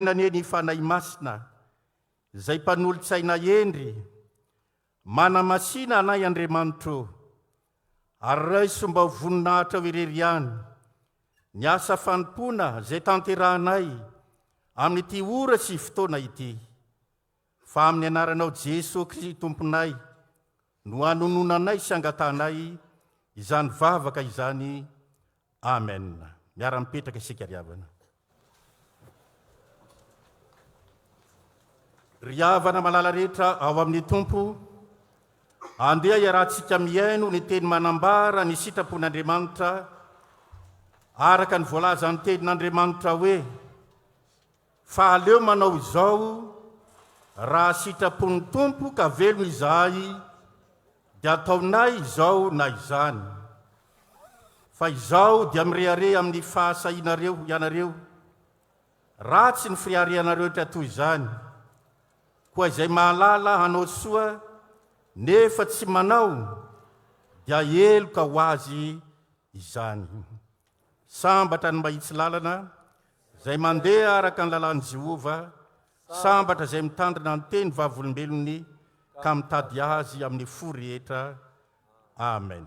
Naneny fanahy masina, zay mpanolotsaina endry, mana masina anay Andriamanitro, ary raiso mba voninahitra ho irery ihany, ny asa fanompona zay tanterahanay amin'ity ora sy fotoana ity. Fa amin'ny anaranao Jesy-Kristy Tomponay, no hanononanay sy angatanay izany vavaka izany. Amen. Miara-mipetraka isika riavana. Riavana malala rehetra ao amin'ny Tompo, andeha iarahantsika miaino ny teny manambara ny sitrapon'Andriamanitra araka ny voalaza ny tenin'Andriamanitra hoe: fa aleo manao izao raha sitrapon'ny Tompo ka velona izahay, dia ataonay izao na izany. Fa izao dia mirehare amin'ny fahasahinareo ianareo, ratsy ny fiharehanareo toy izany, koa izay mahalala hanao soa nefa tsy manao, dia eloka ho azy izany. Sambatra ny mahitsy lalana zay mandeha araka ny lalan'i Jehova, sambatra zay mitandrina ny teny vavolombelony ka mitady azy amin'ny fo rehetra. Amen.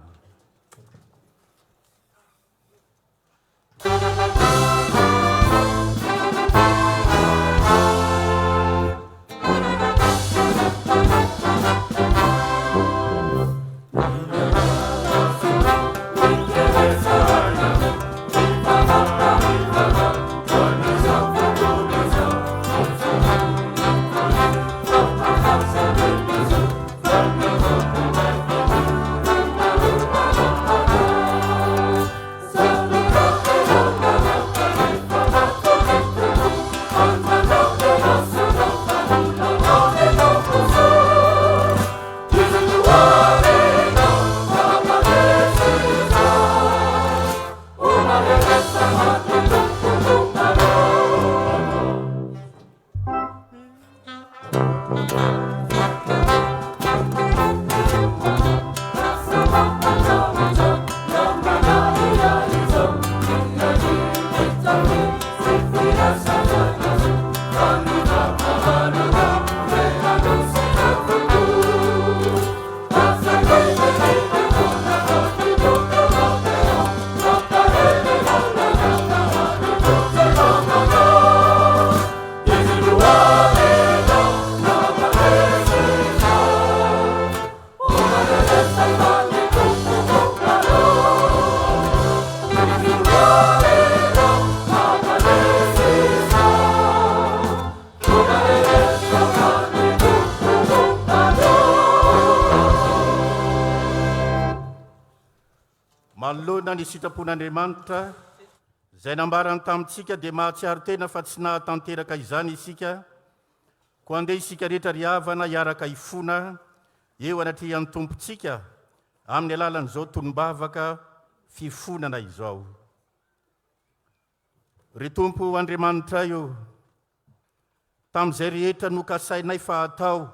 Ny sitrapon'Andriamanitra zay nambarany tamintsika dia mahatsiaro tena fa tsy nahatanteraka izany isika, ko andeha isika rehetra riavana iaraka ifona eo anatrehan'ny Tompontsika amin'ny alalan'izao tolombavaka fifonana izao. Ry Tompo Andriamanitra io, tamin'izay rehetra no kasainay fa atao,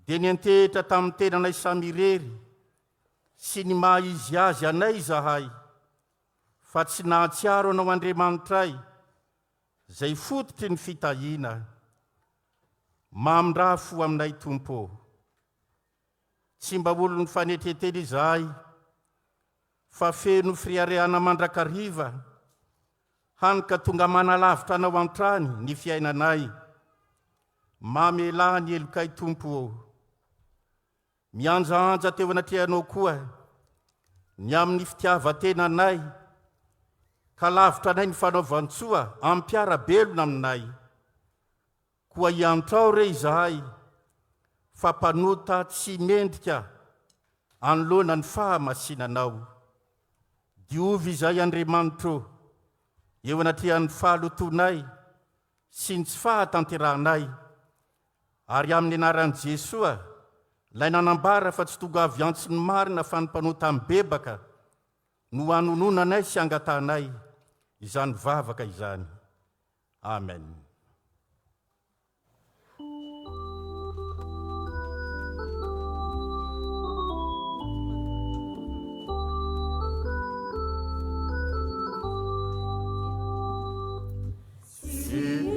dia niantehitra tamin'ny tenanay samy irery sy ny maha izy azy anay izahay, fa tsy nahatsiaro anao Andriamanitray zay fototry ny fitahiana. Mamindrafo aminay Tompo, tsy mba olo ny fanetretely izahay, fa feno fiharehana mandrakariva hany ka tonga manalavitra anao an-trany ny fiainanay. Mamela ny elokay Tompo, mianjaanja teo anatrehanao koa ny amin'ny fitiavan-tenanay, ka lavitra anay ny fanaovantsoa am-piarabelona aminay. Koa iantrao re izahay, fa mpanota tsy mendrika anoloana ny fahamasinanao. Diovy izay Andriamanitro eo anatrehan'ny fahalotonay sy ny tsy fahatanterahanay, ary amin'ny anaran'i Jesoa lay nanambara fa tsy tonga avy antso ny marina fa ny mpanota mibebaka no hanononanay sy angatanay izany vavaka izany. Amen. Sim.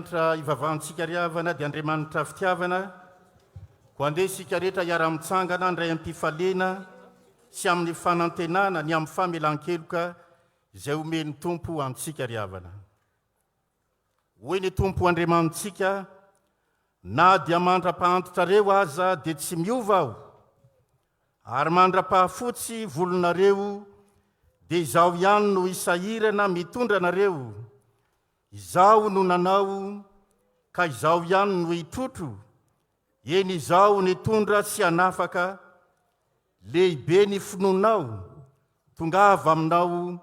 Andriamanitra ivavahantsika riavana dia Andriamanitra fitiavana, ko andesika rehetra hiara-mitsangana ndray am-pifaliana sy amin'ny fanantenana ny amin'ny famelan-keloka izay omeny Tompo antsika riavana. Hoy ny Tompo Andriamanitsika, na dia mandra-pahantotrareo aza dia tsy miova aho, ary mandra-pahafotsy volonareo dia izaho ihany no isahirana mitondra anareo. Izaho no nanao, ka izaho ihany no hitrotro, eny izaho nitondra sy hanafaka, lehibe ny finonao, tongava aminao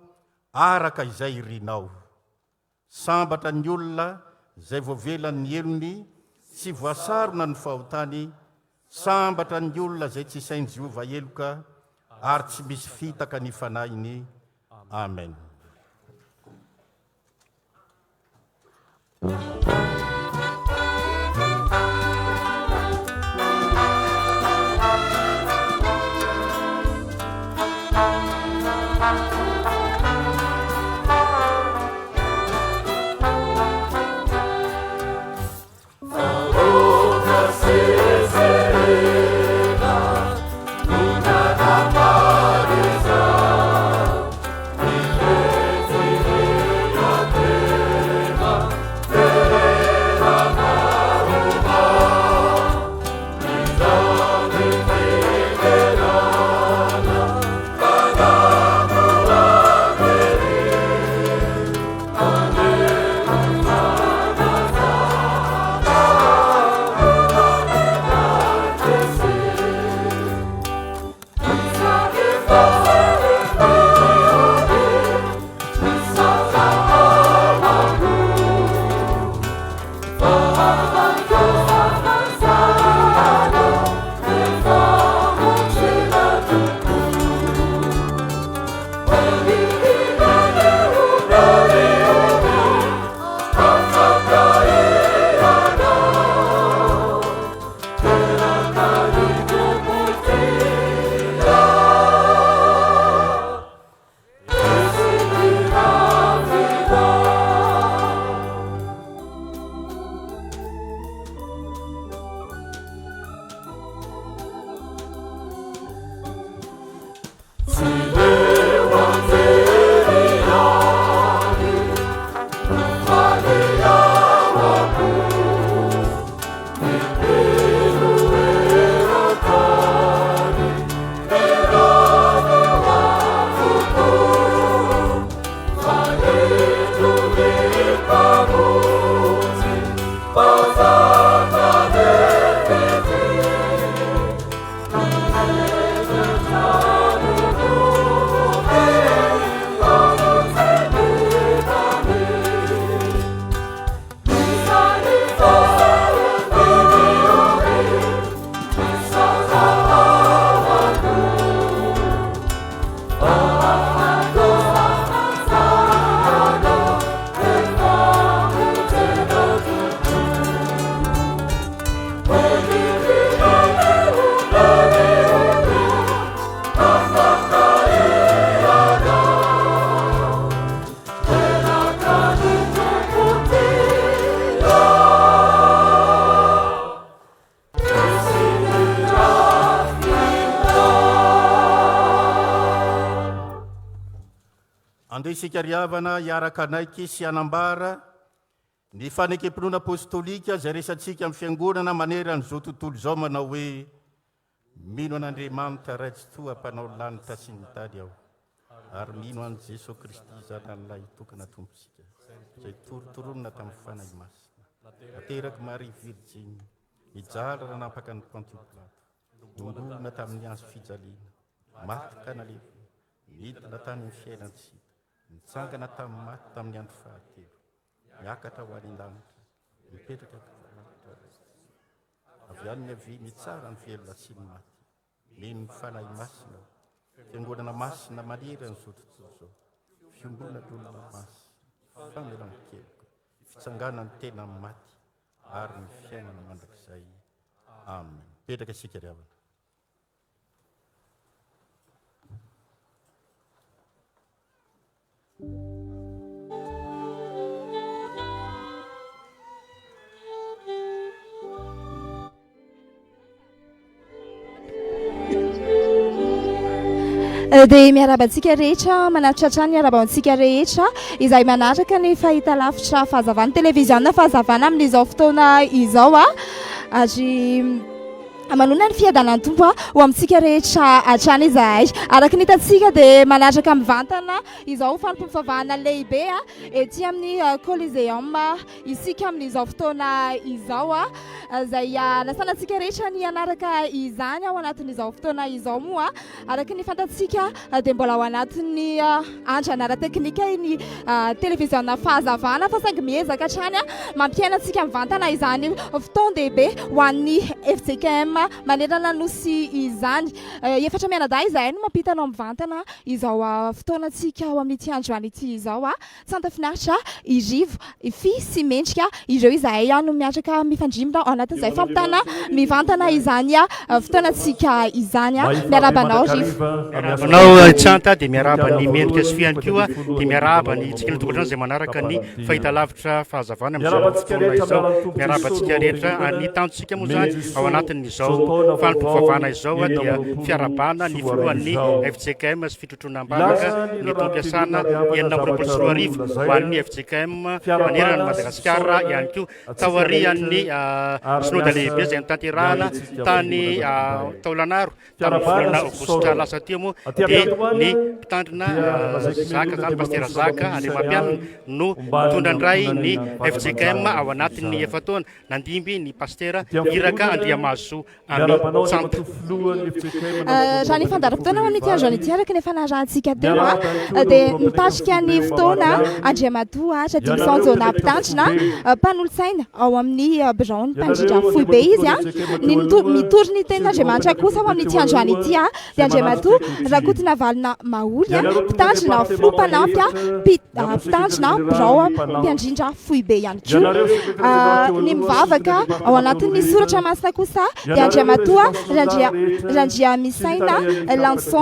araka izay irinao. Sambatra ny olona izay voavelan'ny elony, tsy voasarona ny fahotany, sambatra ny olona izay tsy isainy Jehova eloka, ary tsy misy fitaka ny fanainy. Amen. Isika riavana hiaraka anaiky sy hanambara ny fanekempinoana apôstôlika izay resantsika amin'ny fiangonana maneran'izao tontolo izao manao hoe mino an'Andriamanitra raitsy toa mpanao lanitra sy ny tany aho, ary mino an' Jésus-Christ zanan'ilay tokana tompontsika izay torotoronona tamin'ny fanahy masina, nateraky Marie Virgine, mijaly raha nampaka ny Pontius Pilato, nongona tamin'ny hazo fijaliana, maty kana lehibe, midina tany ny fiainantsika, nitsangana tamin'ny maty tamin'ny andro fahatelo, miakatra ho any an-danitra, mipetraka avy any ny haviny tsara ny velona sy ny maty, mino ny fanahy masina, fiangonana masina maniry an'izao tontolo izao, fiongona l'olona masina, famelan-keloka, fitsanganany tena amin'ny maty, ary ny fiainana mandrakizay. Amen. Petraka isika riavana. Dia miarabantsika rehetra manatitra ny arabantsika rehetra izay manaraka ny fahitalavitra fahazavana televiziona fahazavana amin'izao fotoana izao ary manona ny fiadanan-tompo ho amintsika rehetra hatrany izahay. Araka ny hitantsika dia manatraka mivantana izao Fanompoampivavahana lehibe ety amin'ny Coliseum isika amin'izao fotoana izao izay nasanantsika rehetra ny anaraka izany ao anatin'izao fotoana izao moa. Araka ny fantatsika dia mbola ao anatin'ny andrana ara-teknika ny televiziona fahazavana fa saingy miezaka hatrany mampiaina antsika mivantana izany fotoan-dehibe ho an'ny FJKM manerana nosy izany. Efatra mianadahy izahay no mampitanao mivantana izao fotoanantsika ao amin'ity androany ity izao. Tsanta finaritra irivo ify sy mendrika ireo izahay no miatraka mifandrimina ao anatin'izay fampitana mivantana izany fotoanantsika izany. Miarabanao rivo. Miarabanao tsanta dia miaraba ny mendrika sy fiany koa dia miaraba ny tsika ny tokotrano izay manaraka ny fahitalavitra fahazavana amin'izao fotoana izao. Miarabantsika rehetra ny tanjonsika moa zany ao anatin'izao Fanompoampivavahana izao dia fiarahabana ny filohan'ny FJKM sy fitrotronam-bavaka ny taom-piasana 2024 ho an'ny FJKM manerana ny Madagaskar ihany koa taorian'ny synody lehibe izay nitanterahana tany taolanaro tamin'ny volana aogositra lasa teo moa dia ny mpitandrina zaka zany pastera zaka Andriamampianina no mitondra indray ny FJKM ao anatin'ny efataona nandimby ny pastera iraka Andriamaso amin'ny tsanta. Raha ny fandaram-potoana ao amin'ity androany ity araka ny fanarahantsika teo dia mipatrika ny fotoana Andriamatoa 𝙃𝙤𝙑𝙁𝙗 mpitandrina mpanolo-tsaina ao amin'ny birao ny mpandrindra foibe izy ny mitory ny tenin'Andriamanitra kosa ao amin'ity androany ity dia Andriamatoa Rakotina Valina Maholy mpitandrina filompanampy mpitandrina birao mpandrindra foibe ihany koa. Ny mivavaka ao anatin'ny soratra masina kosa dia Andriamatoa 𝙃𝙤𝙑𝙁𝙗 𝙁𝙗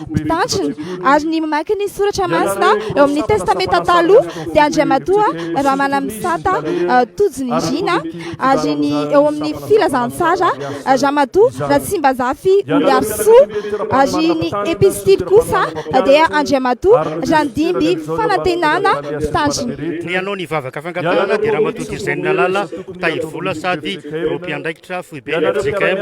mpitandrina ary ny mamaky ny soratra masina eo amin'ny testamenta taloha dia Andriamatoa Ramanamisata tojinirina ary ny eo amin'ny filazantsara Ramatoa Ratsimbazafy Oliarsoa ary ny epistily kosa dia Andriamatoa Randimby Fanantenana mpitandrina. Ny anao ny vavaka fangatahana dia Ramatoa Tizainalala Tahivola sady roampiandraikitra foibe FJKM.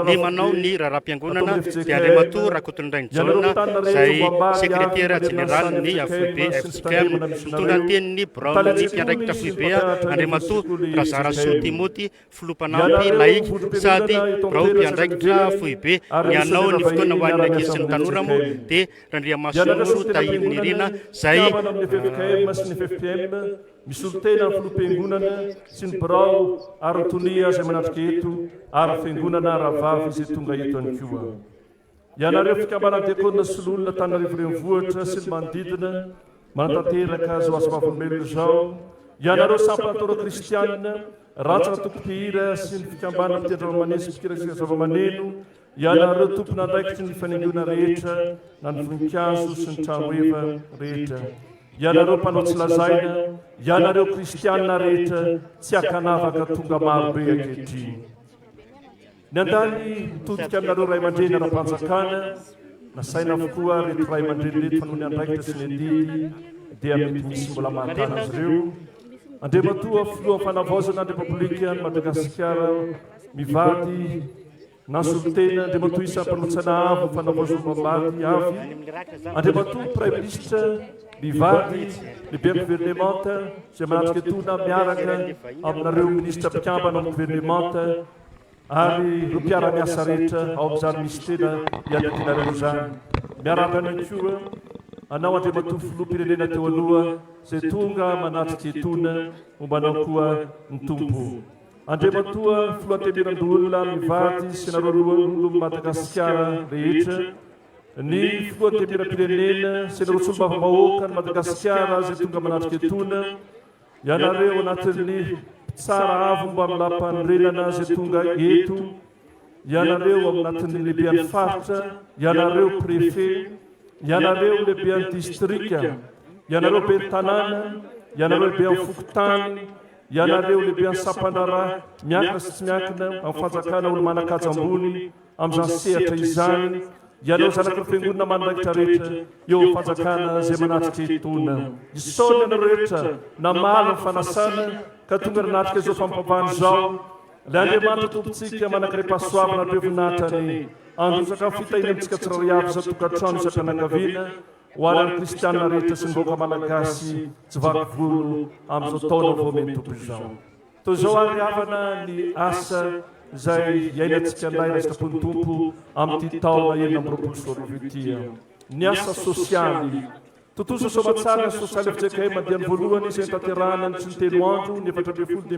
Ny manao ny raharaham-piangonana dia Andriamatoa Rakotondrainjaona izay sekretera jeneraly ny foibe FJKM. Mitondra ny tenin'ny Braon ny mpiandraikitra foibe Andriamatoa Razarasoa Timothy filopanampy laika sady Brao mpiandraikitra foibe. Ny anao ny fotoana ho an'ny ankizy sy ny tanora moa dia Randriamasoa Tahivinirina izay misy olo tena ny filom-piangonana sy ny birao ary tonia izay manatrika eto ary fiangonana rahavavy izay tonga eto any koa. Ianareo fikambanana diakona sy lolona Tanarivo renivohitra sy ny manodidina manatanteraka zao asa vavolombelona zao. Ianareo sampanatora kristianina ratsaka tokom-pihira sy ny fikambanana fitendrena sy fikirana zava-maneno. Ianareo tompona andraikitry ny fanaingona rehetra na ny voninkazo sy ny trano eva rehetra. Ianareo mpanao tsy lazaina, ianareo kristianina rehetra tsy hakanavaka tonga marobe ankehitriny. Ny andany mitodika aminareo ray aman-dreny ara-panjakana, nasaina avokoa reto ray aman-dreny reto fa noho ny andraikitra sy ny andidy dia mety misy mbola mahantana azy ireo. Andriamatoa filoha fanavaozana ny repoblika ny Madagaskar mivady nasolotena Andriamatoa isa mpanotsana avo fanavaozana mambady avy. Andriamatoa prime ministre mivady lehibe amin'ny gouvernemanta izay manatrika etona miaraka aminareo ministra mpikambana amin'ny gouvernemanta ary ro mpiara-miasa rehetra ao amin'izany misy tena hiadikinareo zany. Miaraka any koa anao Andriamatoa filoham-pirenena teo aloha izay tonga manatrika etona mombanao koa ny tompo. Andriamatoa filohan-temirandolona mivady sy nareo olo Madagaskar rehetra ny filohan-temiram-pirenena sy nareo solom-bava-bahoaka ny Madagaskar izay tonga manatrika etona. Ianareo anatin'ny mpitsara avo mba amin'ny lampanrenana izay tonga eto. Ianareo anatin'ny lehibean'ny faritra, ianareo préfet, ianareo lehibean'ny distrika, ianareo ben'ny tanàna, ianareo lehibean'ny fokotany, ianareo lehibean'ny sampanara miankina sy tsy miankina amin'ny fanjakana olo manakaja ambony amin'izany sehatra izany. ianao zanaky ny fiangonana mandraikitra rehetra eo fanjakana zay manatrika etona isaony ianao rehetra namaly ny fanasana ka tonga ranatrika izao fampavahany izao le andriamanitra tompontsika manakare-pahasoavana bevonatrany androsaka fitahina amintsika tsirariavy sa tokantrano isam-pianakaviana ho anany kristianina rehetra sy ny vahoaka malagasy tsy vakivolo amin'izao taona vao mentompo izao toy izao ary havana ny asa zay iainantsika nay resaka-pony tompo amin'ity taona enina amby roapolo sy roa arivo ity ny asa sosialy totoso somatsara ny sosialy FJKM andiany voalohany izay tanterahana ny tsy ny telo andro ny 720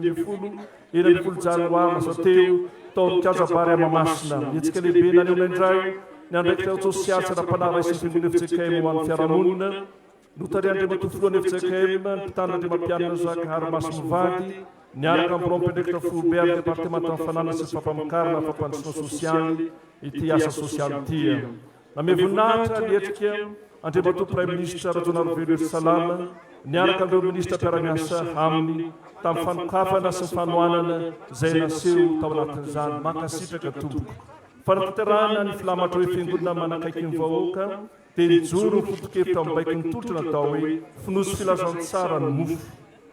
enina folo janoary lasa teo tao mikajabary amamasina etsika lehibe nanena indray ny andraikitra sosialy tsy ara-panara isan'ny fiangonana FJKM ho an'ny fiarahamonina notariandriamatofoloany FJKM ny mpitandrandriamampianina zaka hary-masomivady niaraka amin'ny FTV-AFiFaB amin'ny département amin'ny fanana sy fampamokarana fampandrosoana sosialy ity asa sosialy ity name voninahitra nietrika andriamato premier ministre Janoary Veloery-Salama niaraka amin'ireo ministra mpiara-miasa aminy tamin'ny fanokafana sy ny fanoanana zay naseho tao anatin'izany mankasitraka tompoko fanatanterahana ny filamatra hoe fiangonana manakaiky ny vahoaka dia nijoro ny fotokevitra mibaiky ny tolotra natao hoe finosy filazantsara ny mofo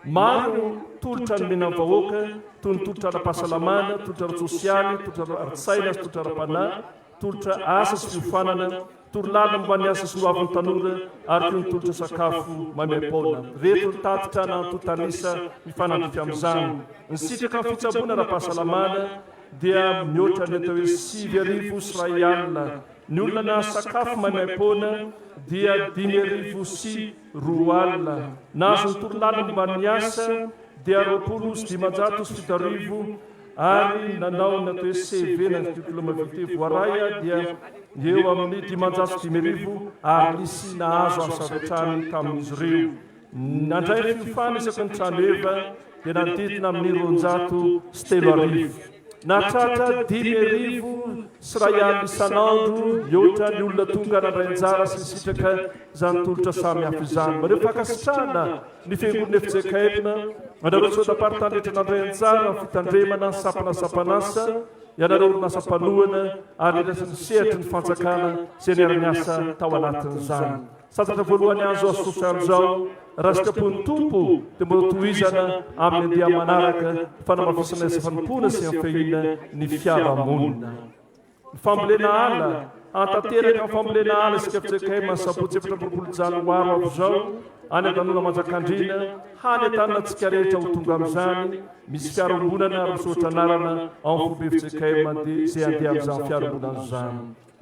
maro tolotra ny mena vahoaka toy ny tolotra ara-pahasalamana tolotra ara-sosialy tolotra ara-tsaina sy tolotra ara-panahy tolotra asa sy fiofanana torolala momban'ny asa sy noavin'ny tanora ary toy ny tolotra sakafo mamaipaona reto ny tatitra na totalisa mifanandrify amin'izany ny sitraka ny fitsaboana ara-pahasalamana dia mihoatra ny atao hoe 5,000 sy ray alina ny olona na sakafo mamaipaona dia 5,000 sy 2 alina nazo ny torolala momban'ny asa dia 20 sy 500 sy 7,000 ary nanao ny atao hoe CV na curriculum vitae voaraya dia eo amin'ny 500 sy 5,000 ary nisy nahazo asavetrany tamin'izy ireo nandray fiofana isaky ny trano eva dia nanodidina amin'ny 200 sy 3,000 natratra 10,000 sy ray alina isanandro mihoatra ny olona tonga nandray anjara sy nisitraka zany tolotra samy hafa izany mareo fankasitrana ny fiangonana FJKM manareo sodapartany rehetra nandray anjara ny fitandremana ny sapanasapanasa ianareo orinasa-panoana ary irasany sehatra ny fanjakana zay niara-miasa tao anatin'izany satratra voalohany azo azo sosialy zao rasika-pony tompo dia mbola tohizana amin'ny andeha manaraka fanamafisana sy fanompona sy anfehina ny fiarahamonina ny fambolena ala antanteraka ny fambolena ala isika FJKM sabotsy 7 janoary avy zao any an-tanora manjakandrina hany an-taninatsika rehetra ho tonga amin'izany misy fiarombonana ary misotra anarana ao amin'ny fobe FJKM zay andeha amin'izany fiarombonana izany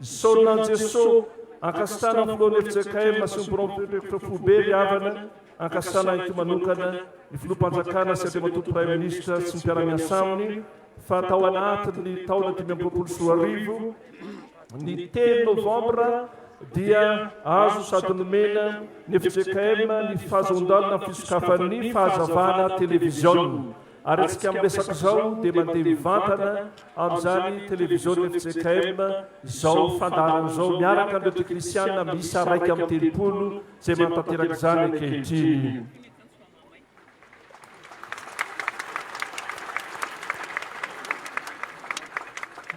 isaonan Jesosy ankasitrana amin'ny filohan'ny FJKM sy ny FTV-AFiFaB havana ankasitrana ito manokana ny filohampanjakana sy andriamato premier ministre sy ny mpiara-miasa aminy fa tao anatin'ny taona 2024 ny 10 novambra dia azo sady nomena ny FJKM ny fahazondalina ny fisokafan'ny fahazavana televizion ary antsika amin'resaka izao dia mandeha mivantana amin'izany televizion FJKM izao fandarana izao miaraka amin'ireo teknisiana misy araiky amin'ny 30 zay mantanteraka izany ankehitriny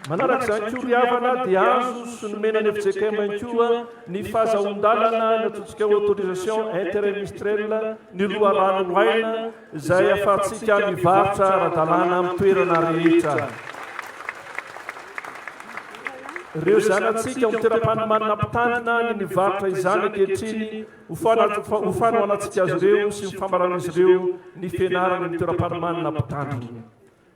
manaraka izany koa ry havana dia azo sy nomena ny FJKM koa ny fahazahondalana ny atsotsika autorisation interministérielle ny loharano aina izay afahantsika mivarotra ara-dalàna amin'ny toerana rehetra ireo zanatsika amin'ny toeram-panomanana mpitandrina ny nivarotra izany ankehitriny ho fanoanatsika azy ireo sy mifamaran'izy ireo ny fianarana ny toeram-panomanana mpitandrina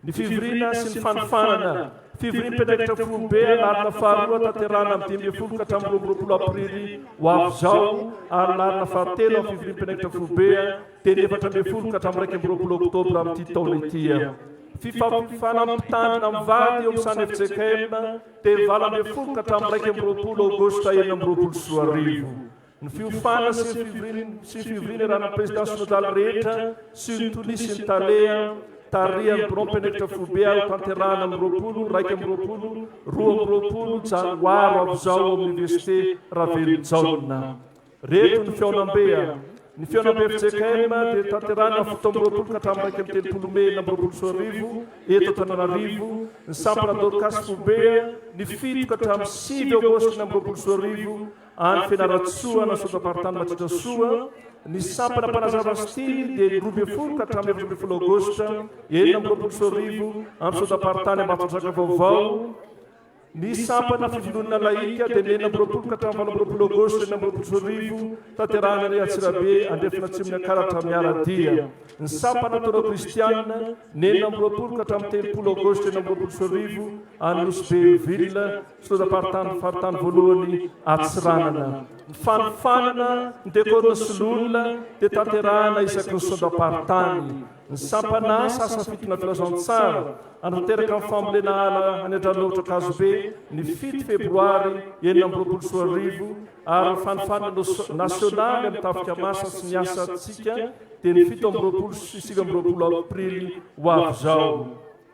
ny fivirina sy ny fanofanana fiviriny mpendraikitra FTV larina faharoa tanterahana amin'ny 12 ka hatramin'ny 20 aprily ho avy zao ary larina fahatelo amin'ny fiviriny mpendraikitra FTV dia ny 14 ka hatramin'ny 20 oktobra amin'ity taona ity fifampiarahabana mivady eo amin'izany FJKM dia 20 ka hatramin'ny 20 aogositra 2024 ny fiofana sy fiviriny rahana président synodale rehetra sy ny tonisy ny talea tariany mpendraikitra FTV ao tanterahana amin'ny 20 raiky amin'ny 20 janoary avy zao amin'ny université Ravelonjaona reto ny fiaonam-bea Ny Fanompoampivavahana FJKM dia tanterahana fito amby roapolo ka hatramin'ny iraika amby telopolo Mey amby roapolo sy arivo eto Antananarivo. Ny sampana Dorcas Fobe ny fito ka hatramin'ny 9 Aogositra amby roapolo sy arivo any Fianaratsoa na Sotapartany Matritrasoa. Ny sampana Mpanazava Stily dia 12 ka hatramin'ny 20 Aogositra enina amby roapolo sy arivo amin'ny Sotapartany Ambatondrazaka Vaovao. Ny sampana fivononana laika dia 9 amby roapolo ka hatramin'ny 20 Aogositra enina amby roapolo sy arivo tanterahana ny Antsirabe andefina Atsimina Akaratra Miaradia. Ny sampana Toro Kristiana 9 amby roapolo ka hatramin'ny 30 Aogositra enina amby roapolo sy arivo any Nosbeville Sotapartany faritany voalohany Atsiranana. Ny fanofanana ny dekorona solonina dia tanterahana isaky ny Sotapartany. Ny sampana sasa fitona filazantsara anateraka amin'ny fambolena ala any Andranohitra Kazobe ny 7 Febroary enina amby roapolo sy arivo ary ny fanofanana nasionaly amin'ny tafika masa sy ny asa atsika dia ny 7 amby roapolo sy 9 amby roapolo Aprily ho avy zao.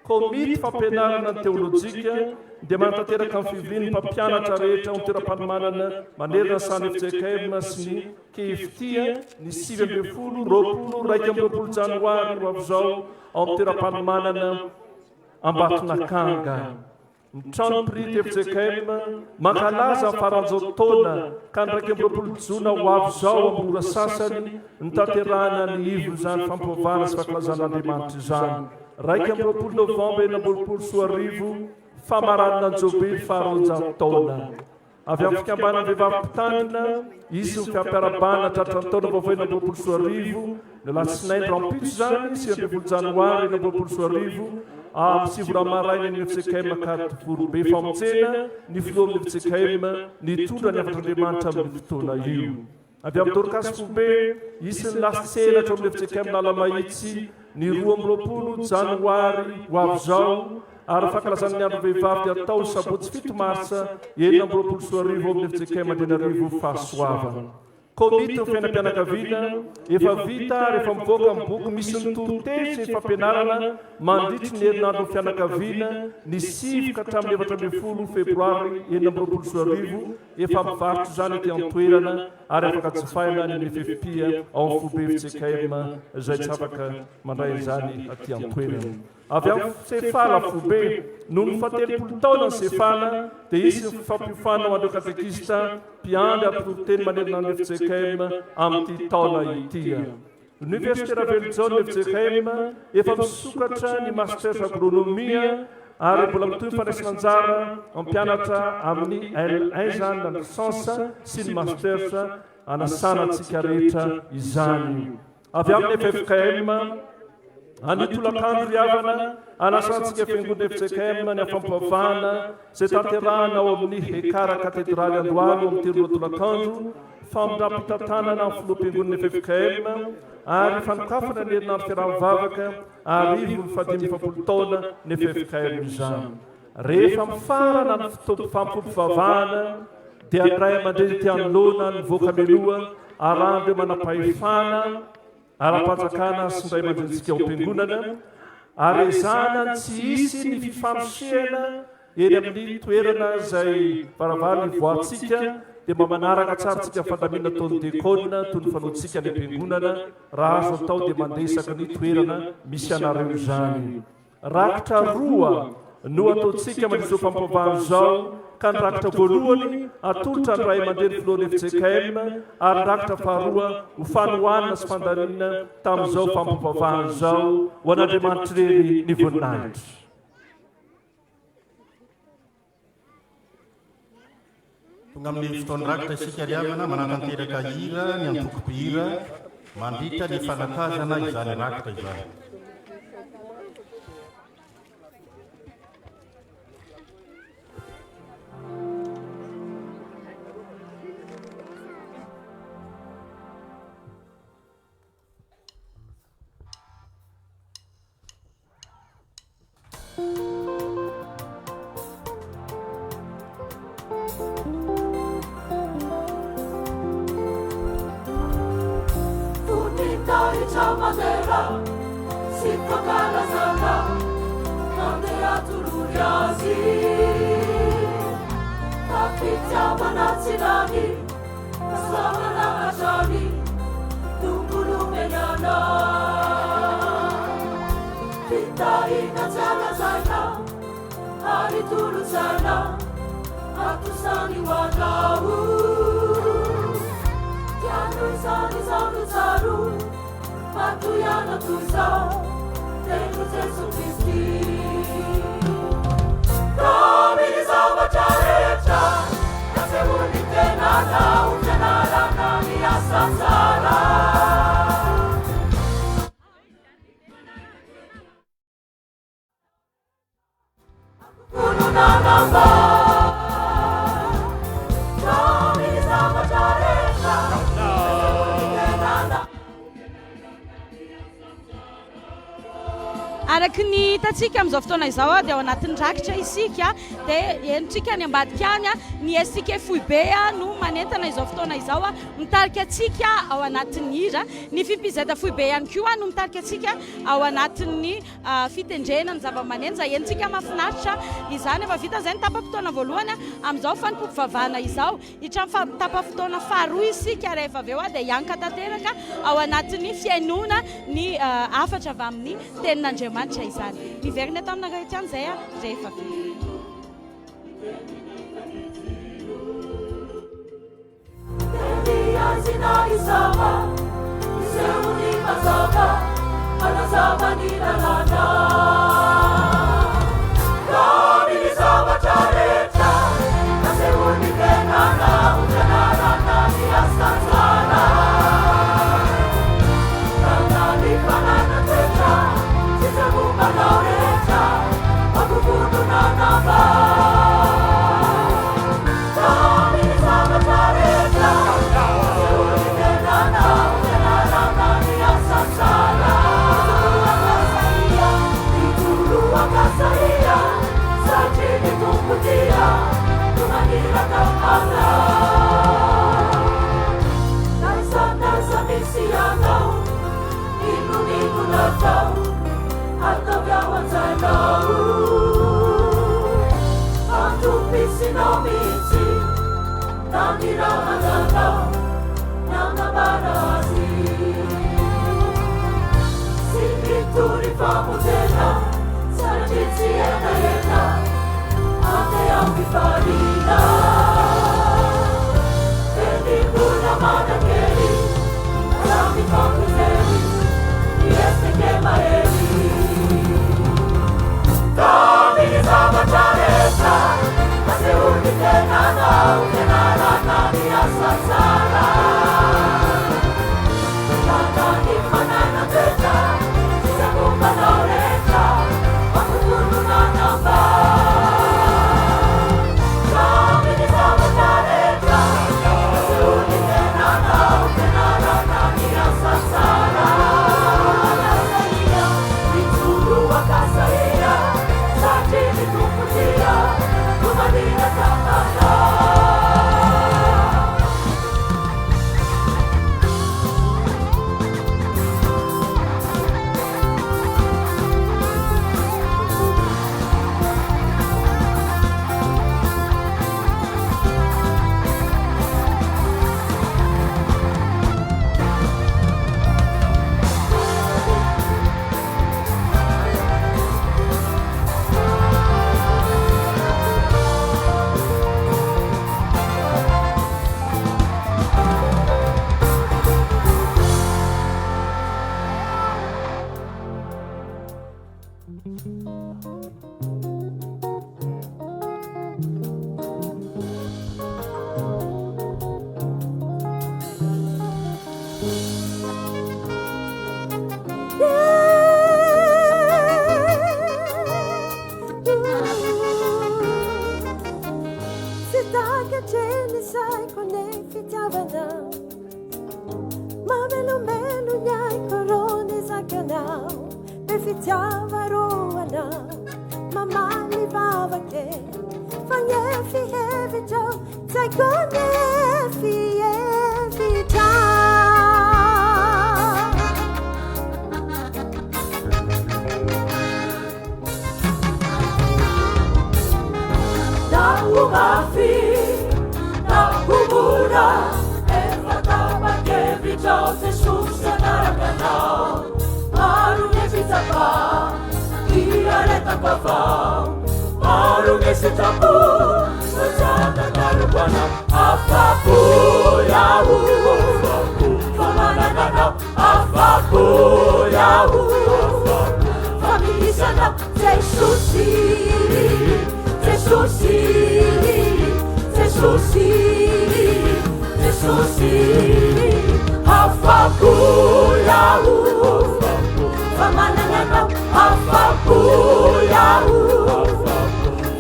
Komity fampianarana ny teolojika dia manatanteraka amin'ny fivilian'ny mpampianatra rehetra ao toeram-panomanana manerana ny sany FJKM sy ny KFT ny 7 amby folo roapolo raika amby roapolo Janoary ho avy zao ao amin'ny toeram-panomanana Ambatonakanga. Ny trano prity FJKM mankalaza amin'ny faran'izao taona ka ny raika amby roapolo Jona ho avy zao amin'ny ora sasany ny tanterahana ny ivony izany fampivavahana sy fankilazan'Andriamanitra izany. Raika amby roapolo Novambra enina amby roapolo sy arivo famaranana ny Jobely faha-roanjato taona. Avy amin'ny fikambanan'ny vehivavy mpitandrina izy ny fiampiarahabana tratrany taona vaovao enina amby roapolo sy arivo ny Lasinainy rampitso izany 9 Janoary enina amby roapolo sy arivo amin'ny 7 Ramaraina ny FJKM Kartovorobe famonjena ny filohan'ny FJKM nitondra ny afatr'Andriamanitra amin'ny fotoana io. Avy amin'ny Dorcas Fobe isy ny laselatra amin'ny FJKM Nalamahitsy ny 2 amby roapolo Janoary ho avy zao ary fankalazan'ny andro vehivavy dia atao sabotsy 7 Marsa enina amby roapolo sy arivo amin'ny FJKM Andranoarivo Fahasoavana. Komity ny fiainam-pianakaviana efa vita rehefa mivoaka amin'ny boky misy ny torotesy ny fampianarana mandritry ny herinandro ny fianakaviana ny 7 ka hatramin'ny 17 Febroary enina amby roapolo sy arivo efa mivarotra izany aty an-toerana ary afaka jifaina ny FFP ao amin'ny Fobe FJKM izay tsy afaka mandray izany aty an-toerana. Avy amin'ny sefala Fobe noho ny 17 taona ny sefala dia isy ny fifampiofana ho andreo katekista mpiandry ampitoteny manerana ny FJKM amin'ity taona ity. L'Université Réalisation FJKM efa misokatra ny Master Agronomia ary mbola mitohy ny fandraisana anjara mampianatra amin'ny L1 izany na licence sy ny Master anasana antsika rehetra izany. Avy amin'ny FFKM anitolakandro riavana anasantsika fiangonana FJKM ny afampivavahana izay tanterahana ao amin'ny hekara katedraly Andohalo amin'ny teroa tolakandro famindram-pitantanana amin'ny filoam-piangonana FJKM ary fanokafana ny herinandro fiaraha-mivavaka arivo ny 15 taona ny FJKM izany. Rehefa mifarana ny fifampimpivavahana dia andray aman-dreny ty anoloana ny voka-meloa arandro manam-pahefana ara-panjakana sy ndray aman-drenitsika ao am-piangonana ary ezana tsy isy ny fifampisehana eny amin'ny toerana izay varavary voantsika dia mba manaraka tsara tsika fandamina taon'ny dekona toy ny fanaontsika ny am-piangonana raha azo atao dia mandesaka ny toerana misy anareo izany. Rakitra roa no ataontsika mandrizao fampivavahana izao ka ny rakitra voalohany atolotra ny ray aman-dreny filohan'ny FJKM ary ny rakitra faharoa ho fanohanana sy fandanina tamin'izao fampivavahana izao ho an'Andriamanitra reny ny voninahitra. Tonga amin'ny fotoana rakitra isika riavana manatanteraka hira ny antoko-pihira mandritra ny fanatazana izany rakitra izany. tumbulumenyana fitahiana tsarazaina ary tolosaina atusany hoanao tiano izany izano tsaro matoiana toizao teno Jesu Kristy Domini zavatra rehetra nasehony tenanao fianarana miasa tsara kununanamba Domini zavatra rehetra nasehony tenanao araky ny hitantsika amin'izao fotoana izao dia ao anatin'ny rakitra isika dia enitsika ny ambadika any ny FJKM no manentana izao fotoana izao mitarika atsika ao anatin'ny hira ny FTV-AFiFaB ihany koa no mitarika atsika ao anatin'ny fitendrena ny zava-maneno izay enitsika mahafinaritra izany efa vita izay ny tapa-potoana voalohany amin'izao Fanompoampivavahana izao hitramin'ny tapa-potoana faharoa isika rehefa avy eo dia hianka tanteraka ao anatin'ny fiainona ny afatra avy amin'ny tenin'Andriamanitra izany miverina eto amina rehetra izay rehefa avy Azina izava iseuni mazava anazava ni lalana Domini zavatra rehetra naseuni tenana utenarana miasa tsara Tanani fanana tetra sisamumanao rehetra makukununanamba Domini zavatra rehetra Kasaia, sajini tumputia, tumanira kampana. Nasa misiano, inu natau, atau gawan zanau. Antu pisino misi, tangira ananau, nana barasi. Singituri famutena. Ena taom-piasana Película Madagascar Sabe poucos eles E este queima ele Domini zavatra rehetra Nasehony tenanao Fianarana miasa tsara Tanany manana toetra Sisakombanao rehetra Makukununanamba Domini zavatra rehetra Nasehony tenanao Fianarana miasa tsara Mitsuru akasaia Sajini tumputia Tumanira tanana Jesus kafao Marunge sitapu Sejata karubana Afapu yahu Famanagana Afapu yahu Familisana Jésus-Christ Afapu yahu Famanagana Afapu yahu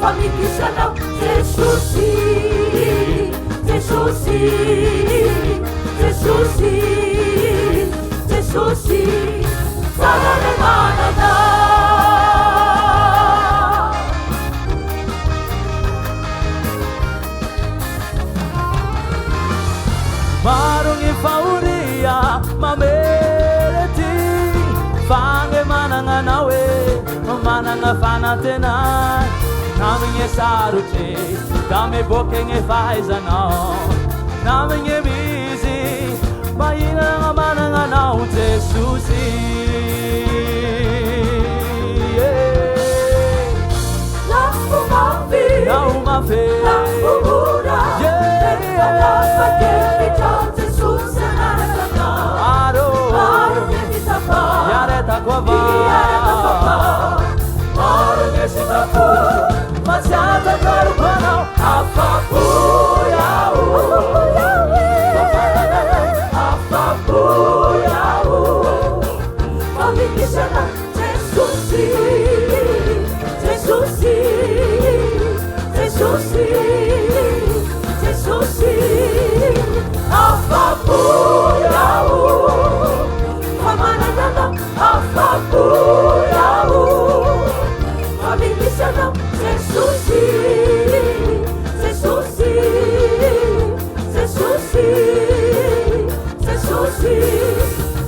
Familisana Jésus-Christ Salale manana Marungi fauria mamereti Fange mananga nawe mananga fanatena Naminge sarute kame bokenge faizanao Naminge bizi Baina mananga nao Jésus-Christ Naumafe Naumura Aro Yareta Kwava Aro Nesitapu Masata Karupana Afapu Yahu Afapu Yahu Familisana Jésus-Christ Afapu yahu Famanagana Afapu yahu Familisana Jésus-Christ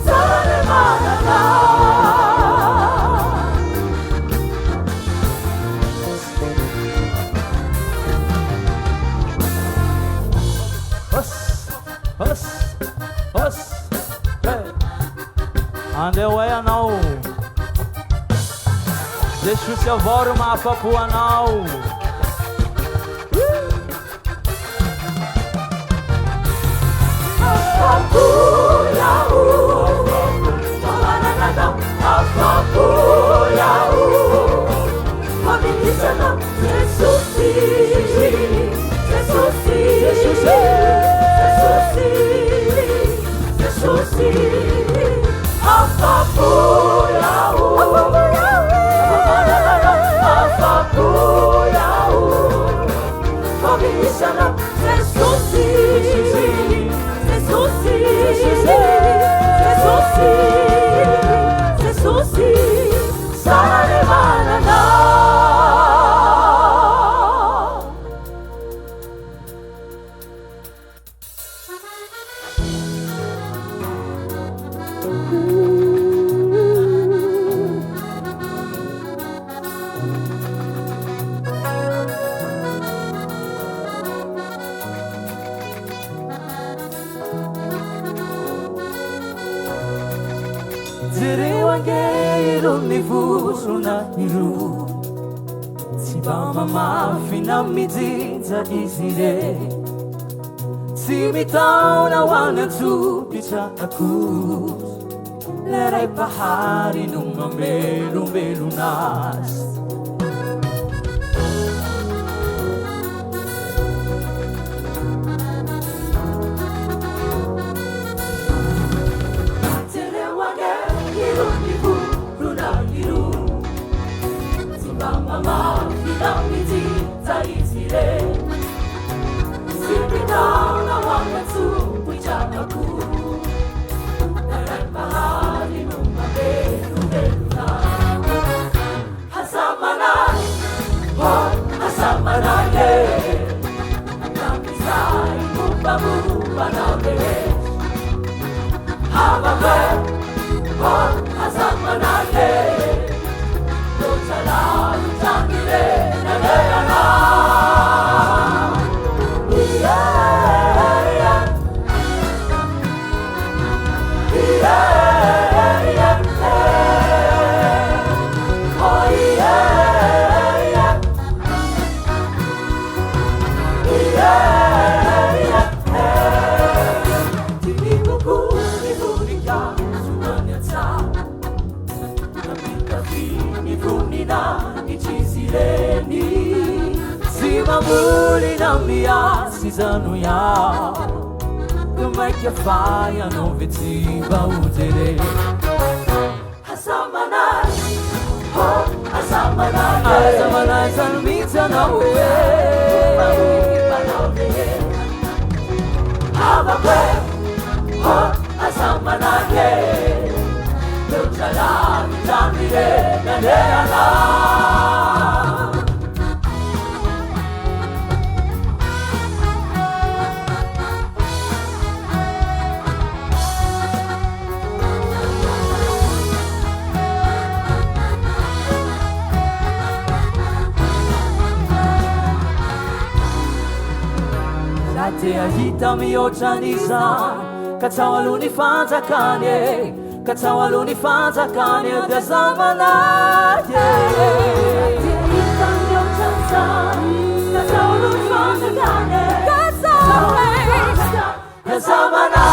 Salale manana Andeway now. Deixa o voro mapa pro anal. Afapu yahu, afapu yahu, familisana Jésus-Christ. Afapu yahu, afapu yahu, familisana Jésus-Christ, salale manana. Mama finamidzinza izire Simitauna wana tu pichatakus Lerai pahari numa melu nas Telewange irunibu runa iru Mama finamiti taizire Sipitauna wanga tu wichakaku Naran bahari numa belu na Hasamanai, hasamanai Namisai mupamu panabere Hamabe, hasamanai Selalu canggih negara Iya Iya Oh iya mamolina miasy zano iao maika fa ianao ve tsy mba hojere azamanay azamanay zany mihitsy anao hoe avakwe azamanake lotralami zamire nandeana ahita mihoatran'izany ka tsao alohany fanjakany ka tsao alohany fanjakany dia zamanay ahita mihoatran'izany ka tsao alohany fanjakany dia zamanay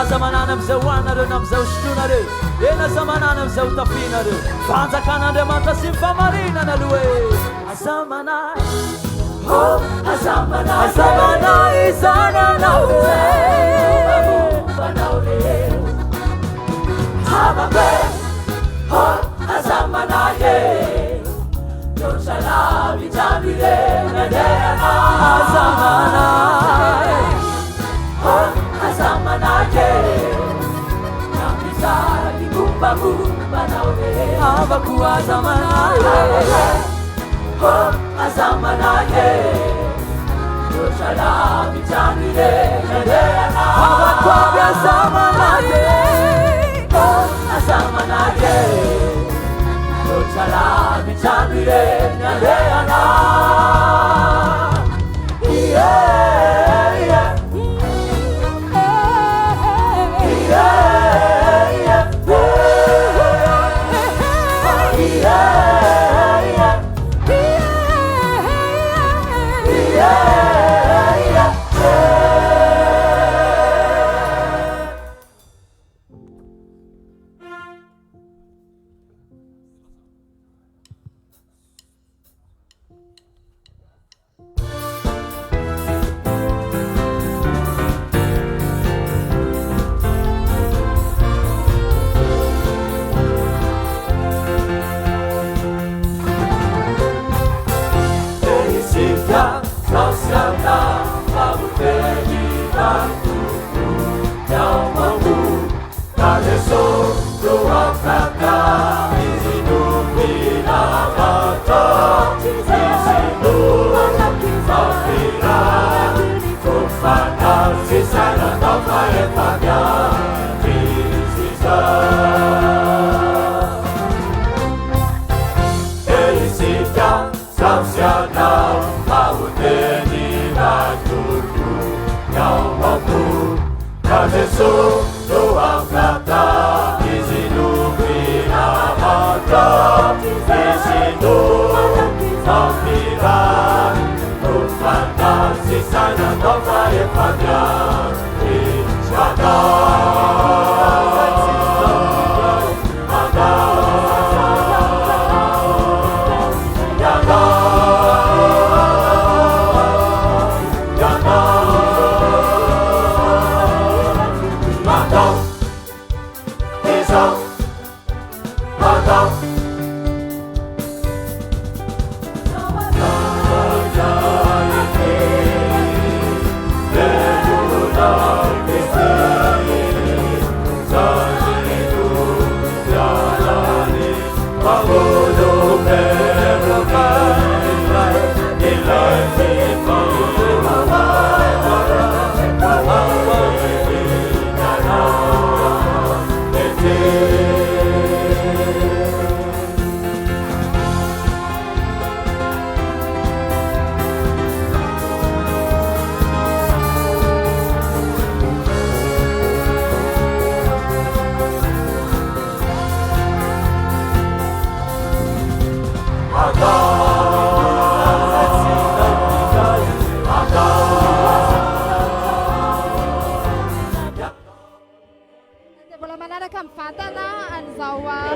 azamanana amizao hoanareo na amizao sotonareo ena zamanana amizao tafinareo fanjakan'Andriamanitra sy mifamarinana aloha e azamanay azamanay zany anao avabe azamanay lotralami jamire nandeana azamanay namizali gumbagumbanao avaku azamanay azamanaye lotralami jamire nandeana avakwami azamanaye azamanaye lotralami jamire nandeana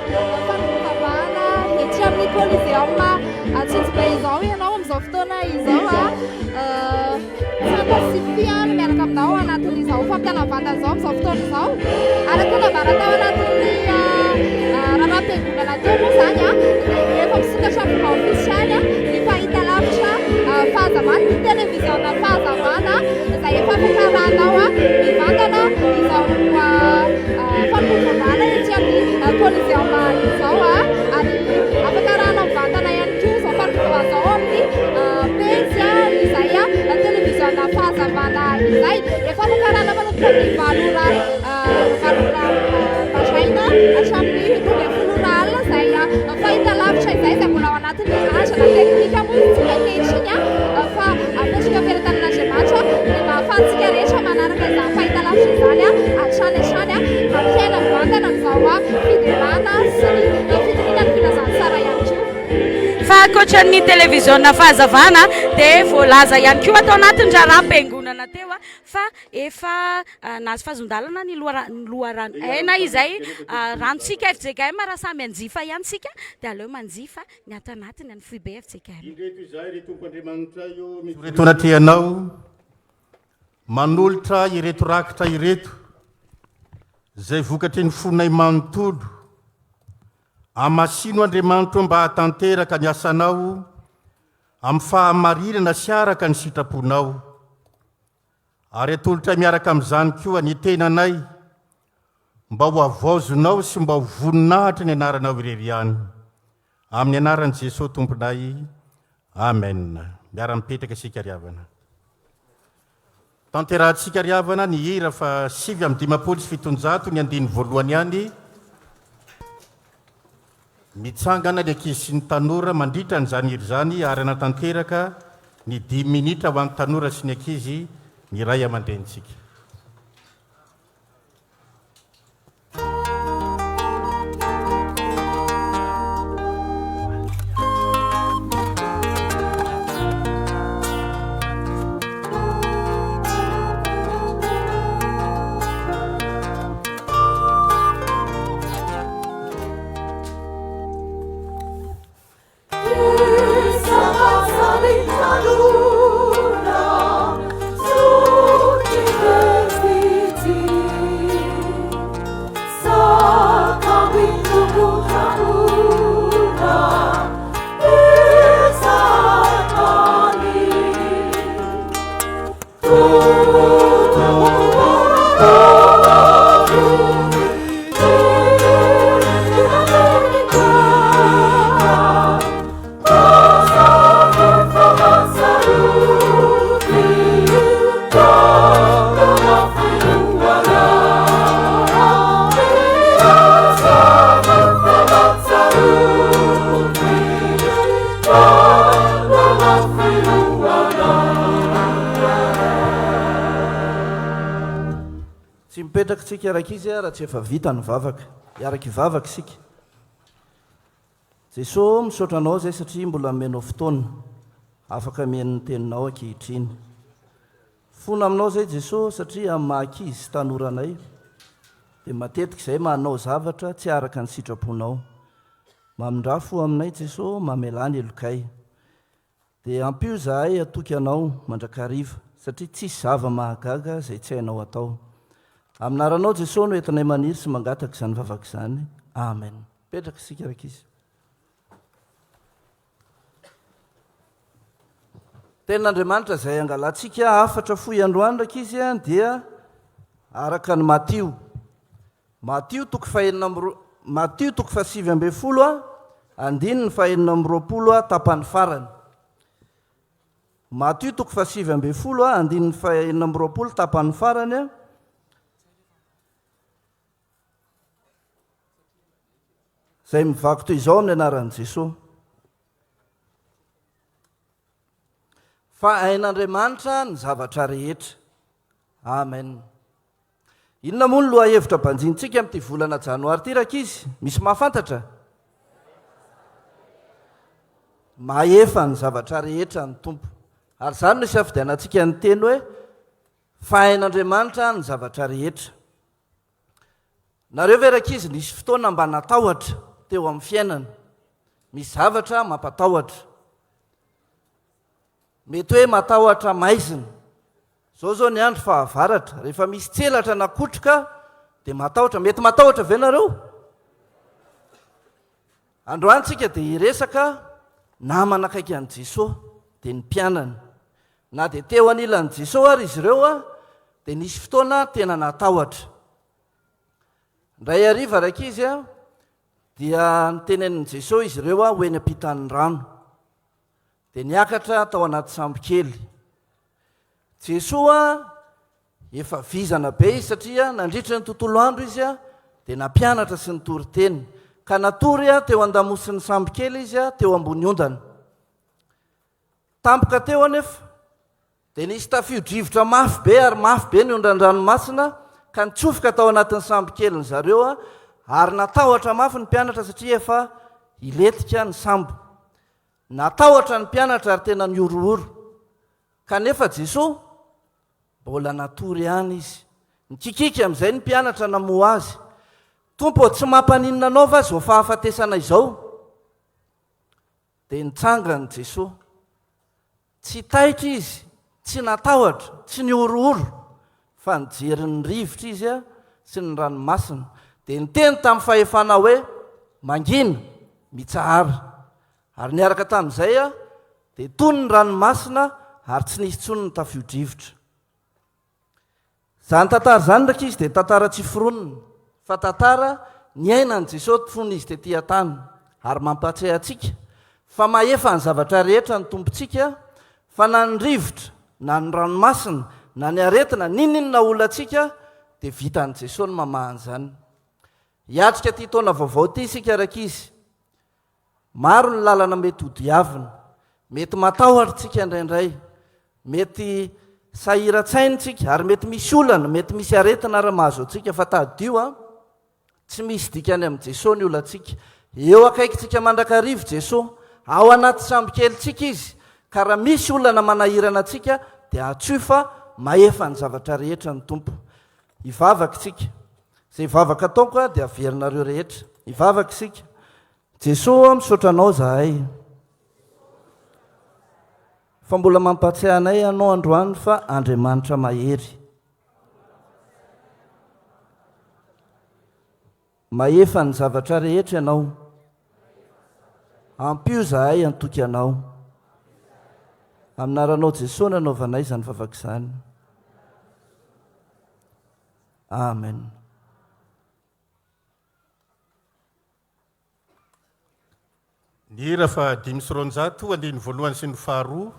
Fanompoampivavahana FJKM Coliseum Atsitsika izao ianao amin'izao fotoana izao fantasifia no miaraka aminao anatin'izao fampianavana izao amin'izao fotoana izao. Araka ny avaratao anatin'ny raharam-piangonana teo moa zany dia efa misokatra amin'ny ofisialy ny fahitalavitra fahazavana ny televiziona fahazavana izay efa afakaranao mivantana izao Fanompoampivavahana ety amin'ny Coliseum izao ary afakaranao mivantana ihany koa izao Fanompoampivavahana izao amin'ny page izay televiziona fahazavana izay efa afakarana manomboka amin'ny valora baraina hatramin'ny 12 alina izay fahitalavitra izay mbola ao anatin'ny azana teknika moa isika ankehitriny fa apetraka ampiaratanan'Andriamanitra dia mahafahantsika rehetra manaraka izany fahitalavitra izany hatrany mampiaina mivantana amin'izao fidelana sy ny fidinana ny filazantsara ihany koa. Fa ankoatran'ny televiziona fahazavana dia voalaza ihany koa atao anatin'ny raharam-piangonana teo fa efa nahazo fahazondalana ny loharano aina izay ranontsika FJKM raha samy anjifa ihany sika dia aleo manjifa ny ato anatiny any FTV FJKM. Ireto izay ry tompoandriamanitra io mireto anatrianao manolotra ireto rakitra ireto zay vokatry ny fonay manontolo amasino Andriamanitra mba hatanteraka ny asanao amin'ny fahamarinana sy araka ny sitraponao ary atolotra miaraka amin'izany koa ny tenanay mba ho avaozonao sy mba ho voninahitra ny anaranao irery ihany amin'ny anaran'i Jesosy tomponay amen. Miara-mipetraka isika ry havana. Tanterahantsika ry havana ny hira fa 7:500 ny andiny voalohany ihany mitsangana ny ankizy sy ny tanora mandritra n'izany hira izany ary anatanteraka ny 10 minitra ho an'ny tanora sy ny ankizy ny ray aman-drenitsika. Tsika araka izy raha tsy efa vita ny vavaka iaraka ivavaka isika. Jesosy misaotra anao zay satria mbola menao fotoana afaka mien'ny teninao ankehitriny. Fona aminao zay Jesosy satria amin'ny mahakizy sy tanoranay dia matetika izay manao zavatra tsy araka ny sitraponao. Mamindrafo aminay Jesosy mamelany elokay dia ampio zahay atoky anao mandrakariva satria tsisy zava mahagaga zay tsy hainao atao. Aminaranao Jesosy no entinay maniry sy mangataka izany vavaka izany. Amen. Petraka isika araka izy. Tenin'Andriamanitra izay angalantsika afatra foy androany raka izy dia araka ny Matio. Matio toko 7:20 andininy 2:20 tapany farany. Matio toko 7:20 andininy 2:20 tapany farany. Zay mivaky toy izao amin'ny anaran'i Jesosy. Fa hain'Andriamanitra ny zavatra rehetra. Amen. Inona moa ny loha hevitra banjintsika amin'ity volana Janoary ity raka izy? Misy mahafantatra? Mahefa ny zavatra rehetra ny tompo. Ary izany no isafidianantsika ny teny hoe fa hain'Andriamanitra ny zavatra rehetra. Nareo ve raka izy nisy fotoana mba natahotra teo amin'ny fiainana? Misy zavatra mampatahotra. mety hoe matahotra maizina zao zao ny andro fa avaratra rehefa misy tselatra nakotroka dia matahotra mety matahotra ve nareo androantsika dia iresaka namana akaiky an' Jesosy dia ny mpianany na dia teo anilan'i Jesosy ary izy ireo a dia nisy fotoana tena natahotra ndray ariva raiky izy a dia nytenenin'i Jesosy izy ireo a hoeny ampitan'ny rano dia niakatra tao anaty sambo kely Jesosy a efa vizana be izy satria nandritra ny tontolo andro izy a dia nampianatra sy nitory teny ka natory a teo an-damosin'ny sambo kely izy a teo ambony ondana tampoka teo anefa dia nisy tafio-drivotra mafy be ary mafy be ny ondan-dranomasina ka nitsofoka tao anatin'ny sambo keliny zareo a ary natahotra mafy ny mpianatra satria efa iletika ny sambo natahotra ny mpianatra ary tena niorooro kanefa Jesosy mbola natory ihany izy nikikika amin'izay ny mpianatra namoa azy tompo tsy mampaninona anao va zao fahafatesana izao dia nitsangany Jesosy tsy taitra izy tsy natahotra tsy niorooro fa nijeryn'ny rivotra izy a sy ny ranomasina dia niteny tamin'ny fahefana hoe mangina mitsahara ary niaraka tamin'izay a dia tony ny ranomasina ary tsy nisy tsony ny tafio-drivotra zany tantara zany ndraiky izy dia tantara tsy foronina fa tantara ny ainan'i Jesosy fony izy tetỳ an-tany ary mampatsiahy antsika fa mahefa ny zavatra rehetra ny tompontsika fa na ny rivotra na ny ranomasina na ny aretina ninninona olantsika dia vitan'i Jesosy ny mamahany zany hiatrika ty taona vaovao ty isika raiky izy maro ny lalana mety hodiavina mety matahotritsika indraindray mety sahiran-tsainitsika ary mety misy olana mety misy aretina raha mahazo atsika fa tadio a tsy misy dikany amin'i Jesosy ny olantsika eo akaikitsika mandrakarivo Jesosy ao anaty sambo kelyntsika izy ka raha misy olana manahirana atsika dia atsofa mahefa ny zavatra rehetra ny tompo hivavaka isika izay hivavaka ataoko a dia averinareo rehetra hivavaka isika Jesosy misaotra anao zahay fa mbola mampatsiahy anay anao androany fa Andriamanitra mahery mahefa ny zavatra rehetra ianao ampio zahay antoky anao aminaranao Jesosy nanaovanay izany vavaka izany amen ny hira fa 500 andiny voalohany sy ny faharoa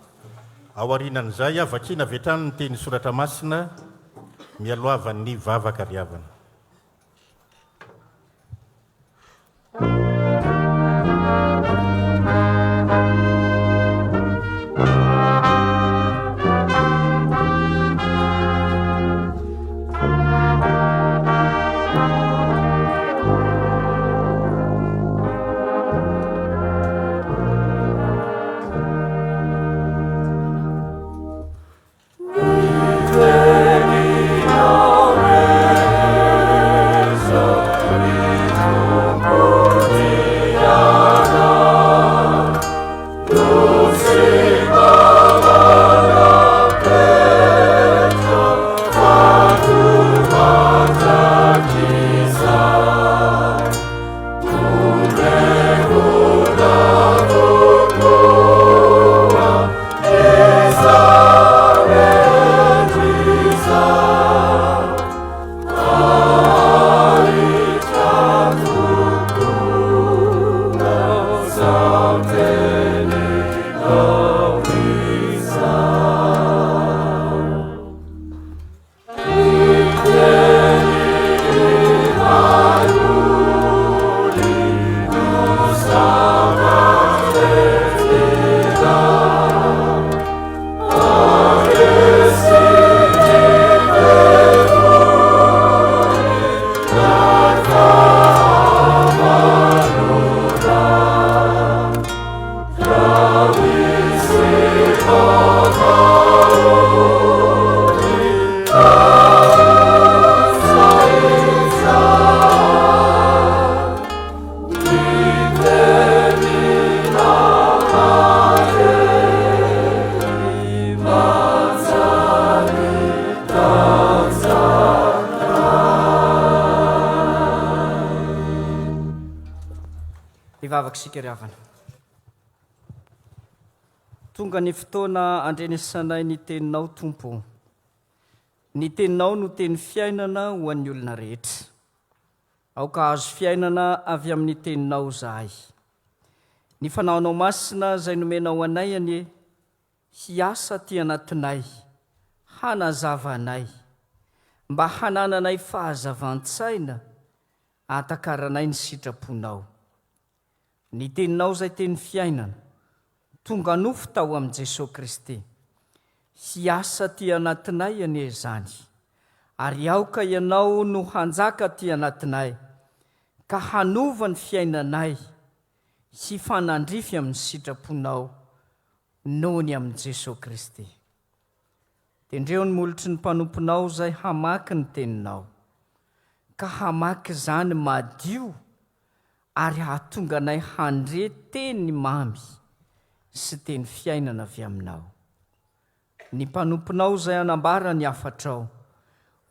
ao arinan'izay avakina vetrany ny teny soratra masina mialoavan'ny vavaka riavana Amen. mivavaka sika ry havana. Tonga ny fotoana andrenesanay ny teninao Tompo. Ny teninao no teny fiainana ho an'ny olona rehetra. Aoka azo fiainana avy amin'ny teninao zahay. Ny fanaonao masina izay nomenao anay anie, hiasa ty anatinay, hanazava anay, mba hanananay fahazavan-tsaina, atakaranay ny sitraponao. Ny teninao izay teny fiainana, tonga nofo tao amin'i Jesosy-Kristy. Hiasa ty anatinay anie izany, ary aoka ianao no hanjaka ty anatinay, ka hanova ny fiainanay, hifanandrify amin'ny sitraponao noho ny amin'i Jesosy-Kristy. Tendreo ny molotry ny mpanomponao izay hamaky ny teninao, ka hamaky izany madio ary hahatonga anay handre teny mamy sy teny fiainana avy aminao. Ny mpanomponao izay hanambara ny afatrao,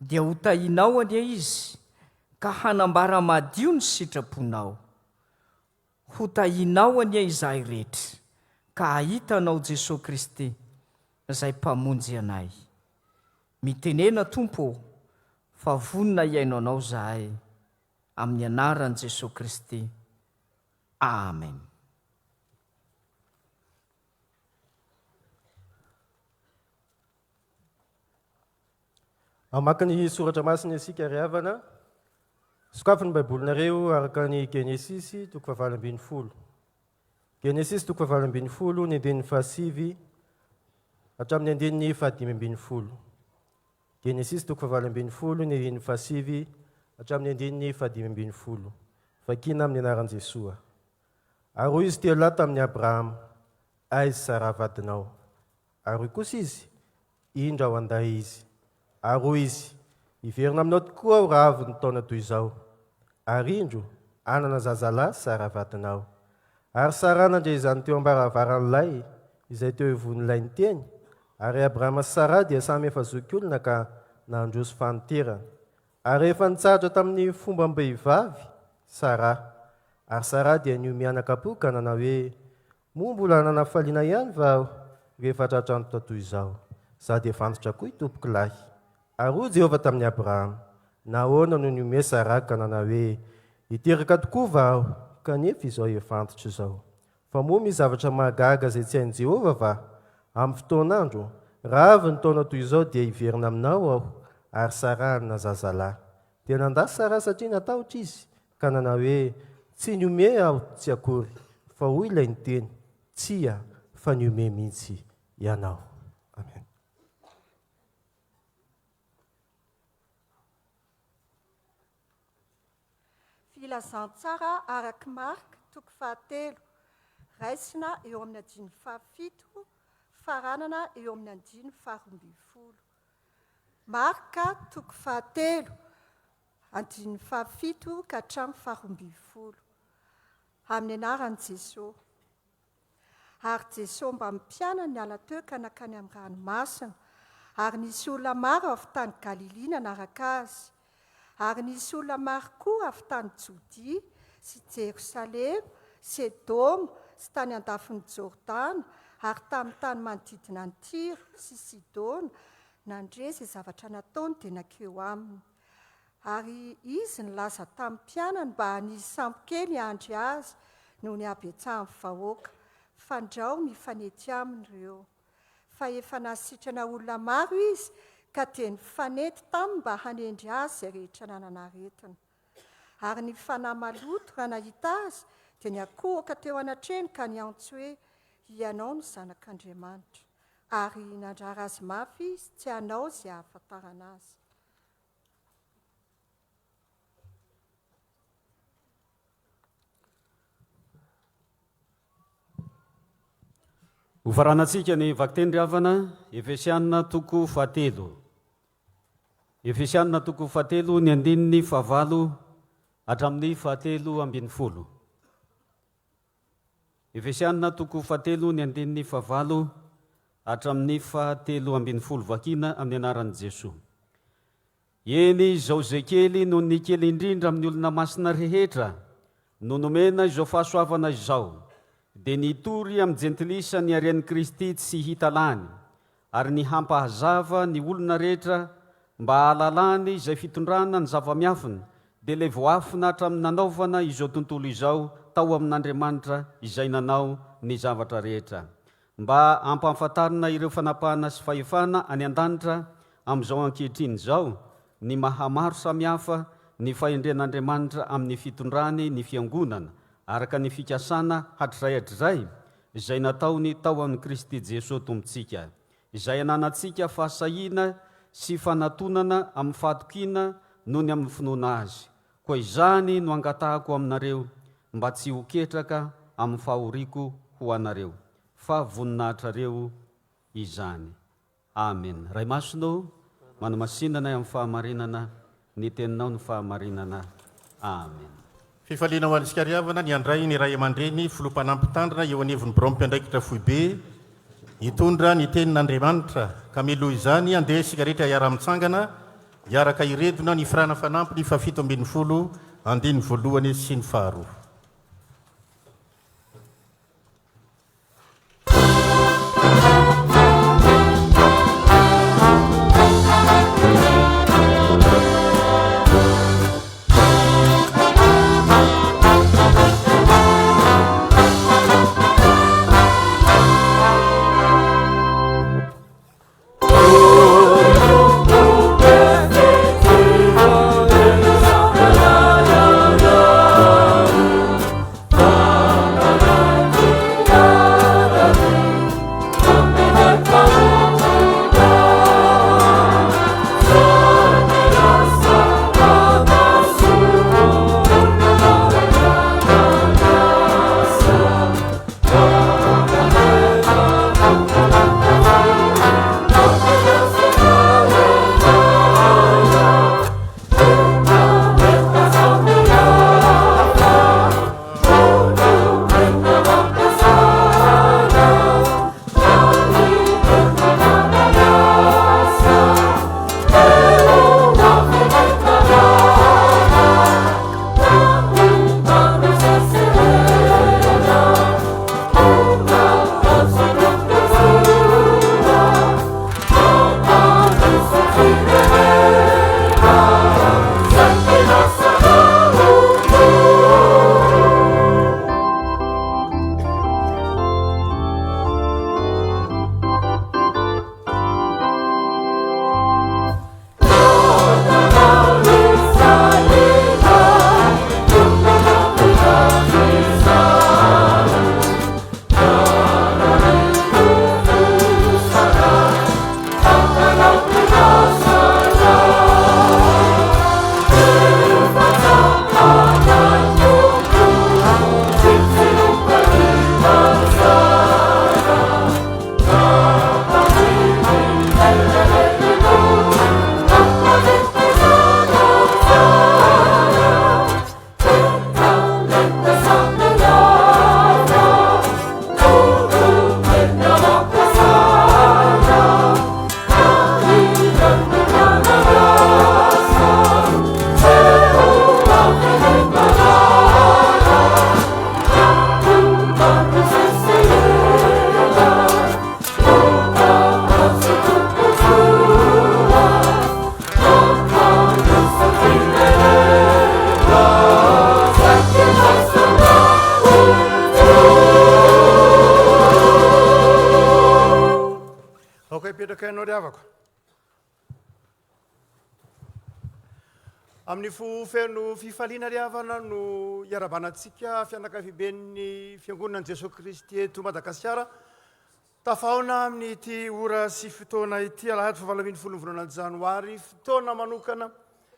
dia ho tahinao anie izy, ka hanambara madio ny sitraponao. Ho tahinao anie izahay rehetra, ka ahitanao Jesosy-Kristy izay mpamonjy anay. Mitenena Tompo, fa vonina iainao anao zahay, amin'ny anaran'i Jesosy-Kristy. Amen. Amaky ny soratra masina isika ry havana, sokafin'ny baibolinareo araka ny Genesisy 2:20. Genesisy 2:20 ny andininy 7 hatramin'ny andininy 5. Genesisy 2:20 ny andininy 7 hatramin'ny andininy 5. Vakina amin'ny anaran'i Jesosy. Ary hoy izy teo lahy tamin'ny Abrahama, aiza Sara vadinao? Ary hoy kosa izy, indra ao anday izy. Ary hoy izy, iverina aminao tokoa aho raha avy ny taona toy izao. Ary indro anana zazalahy Sara vadinao. Ary Sara nandray izany teo ambaravaran'ilay izay teo ivon'ilay ny teny. Ary Abrahama sy Sara dia samy efa zoky olona ka nandroso faniterana. Ary efa nitsahatra tamin'ny fomba-mbehivavy Sara. Ary Sara dia niomianakapo ka nanao hoe, moa mbola nanafaliana ihany va aho rehefa tratrano toy izao. Sady efa antotra koa tompoko lahy. Ary hoy Jehovah tamin'ny Abrahama, nahoana no niome Sara ka nanao hoe, hiteraka tokoa va aho, kanefa izao efa antotra izao. Fa moa misy zavatra mahagaga izay tsy hain'i Jehovah va? Amin'ny fotoan'andro, raha avy ny taona toy izao dia hiverina aminao aho, ary Sara na zazalahy. Dia nandasy Sara satria natahotra izy, ka nanao hoe, tsy niome aho tsy akory, fa hoy ilay ny teny, tsia fa niome mihitsy ianao. Amen. Filazantsara araka Mark 7, raisina eo amin'ny 7, faranana eo amin'ny 12. Marka 7, 7 ka hatramin'ny 12. Amin'ny anaran'i Jesosy. Ary Jesosy mba mipiana ny ala teo ka nakany amin'ny ranomasina, ary nisy olona maro avy tany Galilea nanaraka azy. Ary nisy olona maro koa avy tany Jodia sy Jerosalema, Sedoma sy tany andafin'ny Jordana, ary tamin'ny tany manodidina ny Tiro sy Sidona, nandre izay zavatra nataony dia nakeo aminy. Ary izy nilaza tamin'ny mpianany mba hanisy sampokely handry azy noho ny habetsahan'ny vahoaka, fandrao mifanety aminy ireo. Fa efa nasitrana olona maro izy, ka dia nifanety taminy mba hanendry azy izay rehetra nananaretiny. Ary ny fanahy maloto raha nahita azy, dia niakohaka teo anatreny ka niantso hoe, ianao no zanak'Andriamanitra. Ary nandrara azy mafy izy, tsy hanao izay ahafantarana azy. Hofaranantsika ny vakiteny ry havana, Efesianina 7. Efesianina 7 ny andininy 9 hatramin'ny 17. Efesianina 7 ny andininy 9 hatramin'ny 17. Vakina amin'ny anaran'i Jesosy. Eny izao zay kely noho ny kely indrindra amin'ny olona masina rehetra, no nomena izao fahasoavana izao dia nitory amin'ny jentilisa ny arian'i Kristy tsy hita lany ary ny hampahazava ny olona rehetra mba hahalalany izay fitondrana ny zava-miafina dia le voafina hatramin'ny nanaovana izao tontolo izao tao amin'Andriamanitra izay nanao ny zavatra rehetra mba hampahafantarina ireo fanapahana sy fahefana any an-danitra amin'izao ankehitriny izao ny mahamaro samihafa ny fahendren'Andriamanitra amin'ny fitondrany ny fiangonana araka ny fikasana hatr'izay izay nataony tao amin'ny Kristy Jesosy tompontsika izay ananantsika fahasahiana sy fanatonana amin'ny fahatokina noho ny amin'ny finoana azy koa izany no angatahako aminareo mba tsy ho ketraka amin'ny fahoriko ho anareo fa voninahitrareo izany. Amen. Ray masonao manamasinana amin'ny fahamarinana ny teninao ny fahamarinana. Amen. Fifaliana ho antsika riavana ny andray ny ray aman-dreny filompanampitandrina eo anivon'ny borompiandraikitra foibe hitondra ny tenin'Andriamanitra ka miloha izany andeha isika rehetra hiara-mitsangana hiaraka iredona ny firana fanampy ny 7 andiny voalohany sy ny faharoa. Amin'ny feno fifaliana riavana no iarabanantsika fianakaviben'ny fiangonana Jésus-Christ eto Madagaskar tafaona amin'ny ity ora sy fotoana ity alahady 27 Janoary fotoana manokana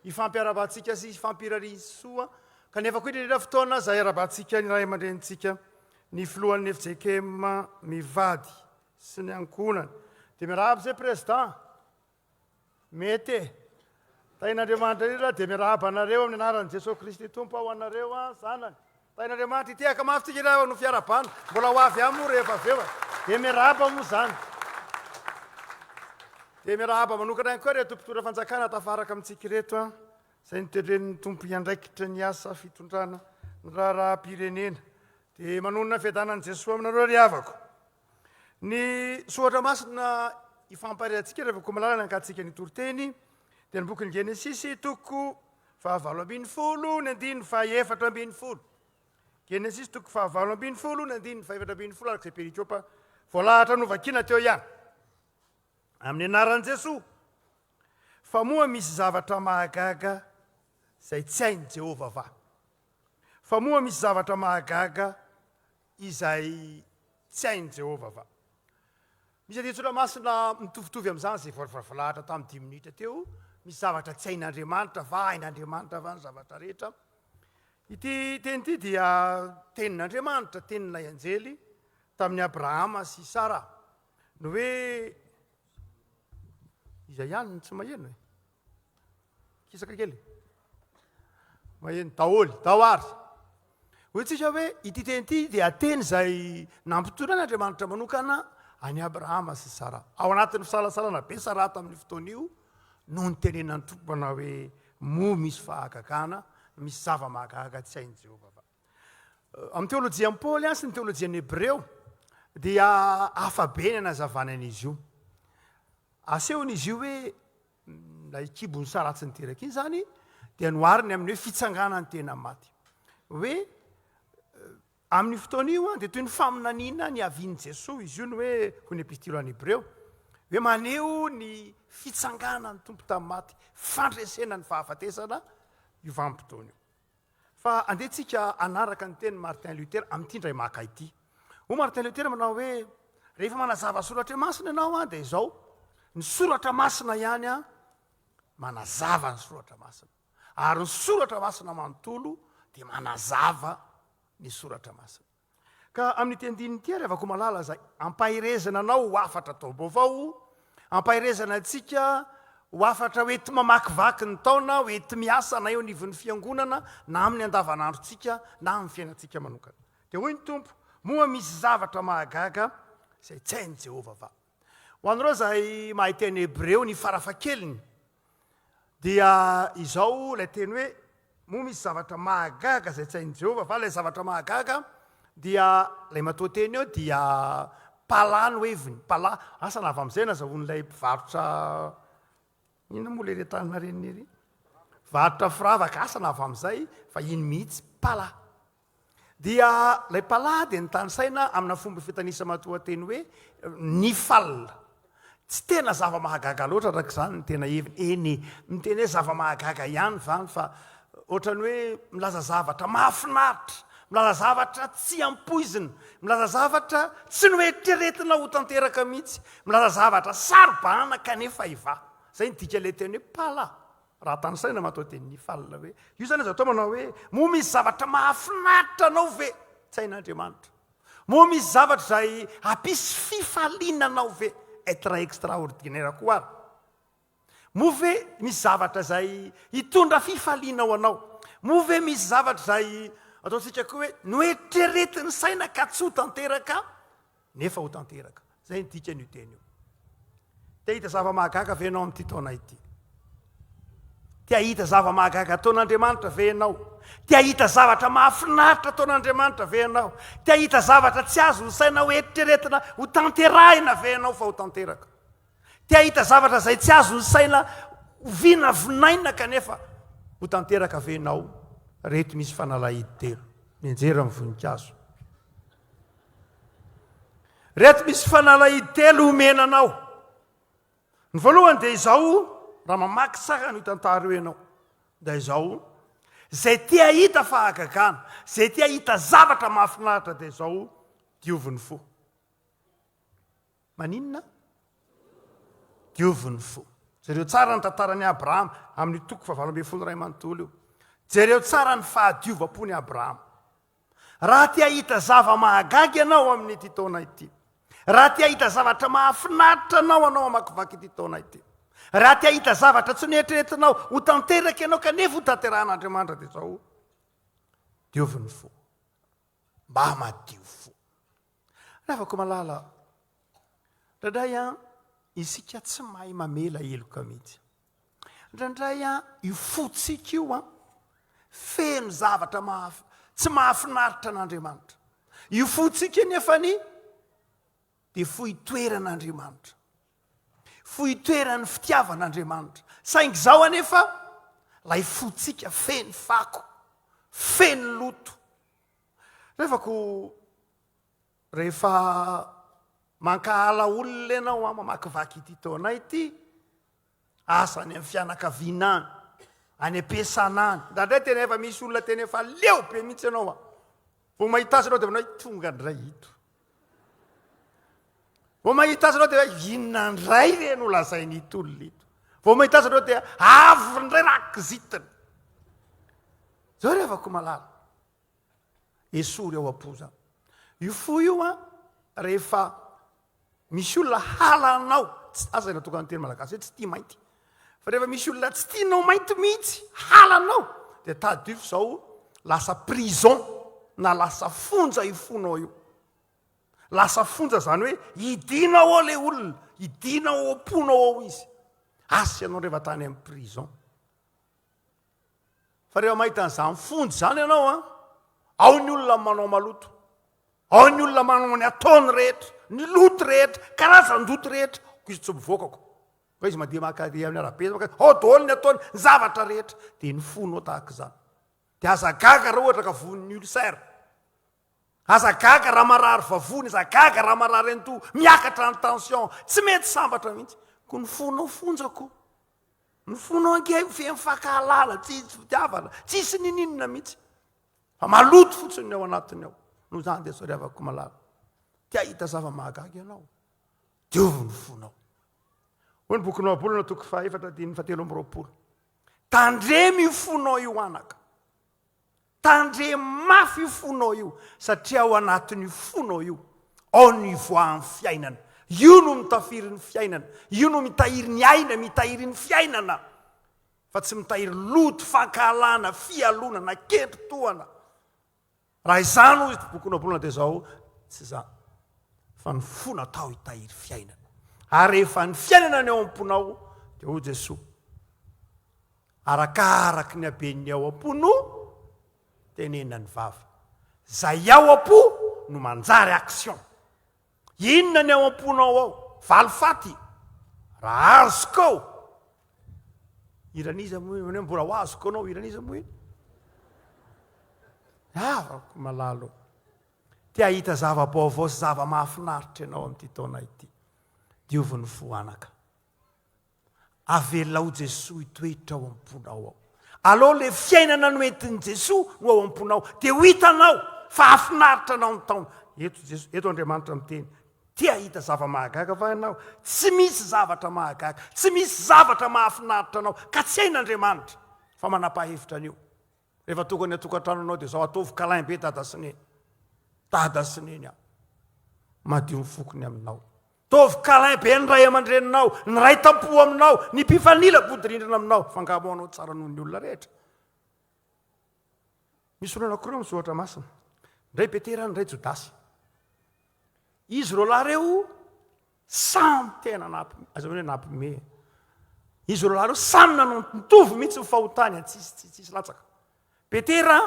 ifampiarabantsika sy ifampirary soa kanefa koa indrindra fotoana izay iarabantsika ny ray aman-drenitsika ny filohan'ny FJKM mivady sy ny ankonany dia miarahaba izay président mety tain'Andriamanitra irra dia miarahaba anareo amin'ny anaran'i Jésus-Christ tompo ao anareo zanany tain'Andriamanitra itiaka mafy tsika ireo no fiarabana mbola ho avy amin'ny rehefa avy eo dia miarahaba moa zany dia miarahaba manokana ihany koa reto mpitondra fanjakana tafaraka amintsika reto izay nitendren'ny tompo iandraikitra ny asa fitondrana ny raharaham-pirenena dia manonona fiadanan'i Jesosy aminareo ry havako. Ny soatra masina ifampariantsika rehefa koa malala ny ankatsika ny toroteny dia ny bokin'ny Genesisy toko 9:20 ny 4:4. Genesisy toko 9:20 ny 4:4 arak'izay perikiopa voalahatra novakina teo ihany amin'ny anaran'i Jesosy. Fa moa misy zavatra mahagaga izay tsy hainy Jehovah va. Fa moa misy zavatra mahagaga izay tsy hainy Jehovah va. Misy aditsora masina mitovitovy amin'izany izay voalahatra tamin'ny 10 minitra teo. Misy zavatra tsy hain'Andriamanitra va, hain'Andriamanitra va ny zavatra rehetra. Ity teny ity dia tenin'Andriamanitra, tenin'ilay anjely tamin'ny Abrahama sy Sara. No hoe iza ihany tsy maheno e. Kisaka kely. Maheno Dahoary. Hoe tsika hoe ity teny ity dia teny izay nampitona n'Andriamanitra manokana any Abrahama sy Sara. Ao anatin'ny fisalasalana be Sara tamin'ny fotoan'io no ny tenenan'ny tompona hoe mo misy fahagagana, misy zava-mahagaga tsy hainy Jehovah va. Amin'ny teolojian'i Paoly sy ny teolojian'ny Hebreo dia hafa be ny anazavana an'izy io. Asehon'izy io hoe ilay kibony Sara tsy niteraka iny zany dia noariny amin'ny hoe fitsanganany tena maty. Hoe amin'ny fotoan'io dia toy ny faminaniana ny avian'i Jesosy izy io no hoe ho ny epistilo an'ny Hebreo hoe maneho ny fitsanganany tompo tamin'ny maty, fandresena ny fahafatesana io vanim-potoana io. Fa andehantsika anaraka ny teny Martin Luther amin'ity indray maka ity. Ho Martin Luther manao hoe rehefa manazava soratra masina ianao dia izao ny soratra masina ihany manazava ny soratra masina. Ary ny soratra masina manontolo dia manazava ny soratra masina. Ka amin'ny tendininy ity rehefa ko malala zay ampahirezana anao ho afatra taom-baovao, ampahirezana antsika ho afatra hoety mamakivaky ny taona, hoety miasa na eo anivon'ny fiangonana na amin'ny andavanandrontsika na amin'ny fiainantsika manokana. Dia hoy ny tompo, moa misy zavatra mahagaga izay tsy hainy Jehovah va. Ho anareo izay mahay teny Hebreo ny farafakeliny dia izao ilay teny hoe moa misy zavatra mahagaga izay tsy hainy Jehovah va. Ilay zavatra mahagaga dia ilay matoa teny eo dia pala no heviny. Pala asa na avy amin'izay nazahoan'ilay mpivarotra inona moa le retanina reny varotra firavaka, asa na avy amin'izay fa iny mihitsy pala. Dia ilay pala dia ny tany saina amina fomba fitanisa matoa teny hoe ny falina. Tsy tena zava-mahagaga loatra arak'izany ny tena heviny. Eny ny tena hoe zava-mahagaga ihany zany fa ohatrany hoe milaza zavatra mahafinaritra, milaza zavatra tsy ampoizina, milaza zavatra tsy noeritreretina ho tanteraka mihitsy, milaza zavatra sarobana kanefa iva. Zay ny dika ilay teny hoe pala. Raha tany saina matoa teny ny falina hoe io zany azo atao manao hoe mo misy zavatra mahafinaritra anao ve tsy hain'Andriamanitra. Mo misy zavatra izay hampisy fifaliana anao ve être extraordinaire koa ary. Mo ve misy zavatra izay hitondra fifaliana ho anao. Mo ve misy zavatra izay ataontsika koa hoe noeritreretiny saina ka tsy ho tanteraka nefa ho tanteraka. Zay ny dikany io teny io. Te hita zava-mahagaga ve ianao amin'ity taona ity? Te hita zava-mahagaga ataon'Andriamanitra ve ianao? Te hita zavatra mahafinaritra ataon'Andriamanitra ve ianao? Te hita zavatra tsy azo ny saina ho eritreretina ho tanterahina ve ianao fa ho tanteraka? Te hita zavatra izay tsy azo ny saina ho vinavinaina kanefa ho tanteraka ve ianao? Reto misy fanalahidy telo mianjera amin'ny voninkazo. Reto misy fanalahidy telo omenanao. Ny voalohany dia izao, raha mamaky tsara ny tantara eo ianao, dia izao, izay tia hita fahagagana, izay tia hita zavatra mahafinaritra dia izao, diovy ny fo. Maninona? Diovy ny fo. Jereo tsara ny tantaran'i Abrahama amin'ny toko 7 ray manontolo io. Jereo tsara ny fahadiovam-pony Abrahama. Raha tia hita zava-mahagaga ianao amin'ity taona ity, raha tia hita zavatra mahafinaritra anao amakivaky ity taona ity, raha tia hita zavatra tsy noeritreretinao ho tanteraka ianao kanefa ho tanterahan'Andriamanitra dia izao, diovy ny fo. Mba madio fo. Rafako malala, indraindray isika tsy mahay mamela eloka mihitsy. Indraindray io fotsika io feno zavatra tsy mahafinaritra an'Andriamanitra. Io fotsika nefany dia fo itoeran'Andriamanitra, fo itoeran'ny fitiavan'Andriamanitra. Saingy zao anefa lay fotsika feny fako, feny loto. Rehefa mankahala olona ianao mamakivaky ity taonay ity, asa any amin'ny fianakavinany, any am-piasanany. Ndradray tena efa misy olona tena efa leo be mihitsy ianao vao mahita azy anao dia manao tonga ndray ito. Vao mahita azy anao dia inona ndray re no lazainy ito olona ito. Vao mahita azy anao dia avy ndray rakizitiny. Zao revako malala. Esory ao am-pozana. Io fo io rehefa misy olona halanao, aza natokana teny malagasy tsy tia mainty. Fa rehefa misy olona tsy tianao mainty mihitsy, halanao, dia tadifo zao lasa prison na lasa fonja io fonao io. Lasa fonja zany hoe idinao ao le olona, idinao ao am-ponao ao izy. Asy ianao rehefa tany amin'ny prison. Fa rehefa mahita an'izany fonja zany ianao ao ny olona manao maloto, ao ny olona manao ny ataony rehetra, ny loto rehetra, karazan-doto rehetra, ko izy tsy mivokako. Fa izy mandeha makady amin'ny arabe, daholo ny ataony ny zavatra rehetra, dia ny fonao tahaka izany. Dia aza gaga raha ohatra ka von'ny ulcère, aza gaga raha marary vavony, aza gaga raha marary anto, miakatra ny tension, tsy mety sambatra mihitsy. Ko ny fonao fonjako, ny fonao anke fe mifakahalala, tsy fitiavana, tsisy nininona mihitsy. Fa maloto fotsiny ao anatiny ao. No zany dia sorevako malala. Tia hita zava-mahagaga ianao, diovy ny fonao. Hoy ny bokinao abolana toko 4:7. Tandremy io fonao io anaka, tandremy mafy io fonao io, satria ao anatin'io fonao io ao ny ivoahan'ny fiainana. Io no mitafiry ny fiainana, io no mitahiry ny aina, mitahiry ny fiainana, fa tsy mitahiry loto, fankahalana, fialonana, ketrotoana. Raha izany hoy bokinao abolana dia zao tsy zany, fa ny fo natao hitahiry fiainana. Ary rehefa ny fiainana ny ao am-ponao dia hoy Jesosy, arakaraky ny haben'ny ao am-po no tenena ny vava. Zay ao am-po no manjary action. Inona ny ao am-ponao ao? Valifaty, raha azoko ao. Iraniza moa, mbola ho azoko anao, iraniza moa. Avako malalo. Tia hita zava-baovao sy zava-mahafinaritra ianao amin'ity taona ity. Diovy ny fo anaka. Avela ho Jesosy hitoetra ao am-ponao ao. Aloha le fiainana no entin'i Jesosy no ao am-ponao, dia ho hitanao fa afinaritra anao ny taona. Eto Andriamanitra miteny, tia hita zava-mahagaga fa ianao, tsy misy zavatra mahagaga, tsy misy zavatra mahafinaritra anao, ka tsy hain'Andriamanitra fa manapa-hevitra an'io. Rehefa tokony atokantrano anao dia zao ataovy kalain be dada sineny. Dada sineny aho. Madio ny fokony aminao. Tovy kalain be ny ray aman-dreninao, ny ray tampo aminao, ny mpifanila bodirindrina aminao, fangamo anao tsara noho ny olona rehetra. Misy olona anankiroa misoratra masina. Ndray Petera, ndray Jodasy. Izy roa lahy reo samy tena nampime. Izy roa lahy reo samy nanao mitovy mihitsy ny fahotany, tsisy latsaka. Petera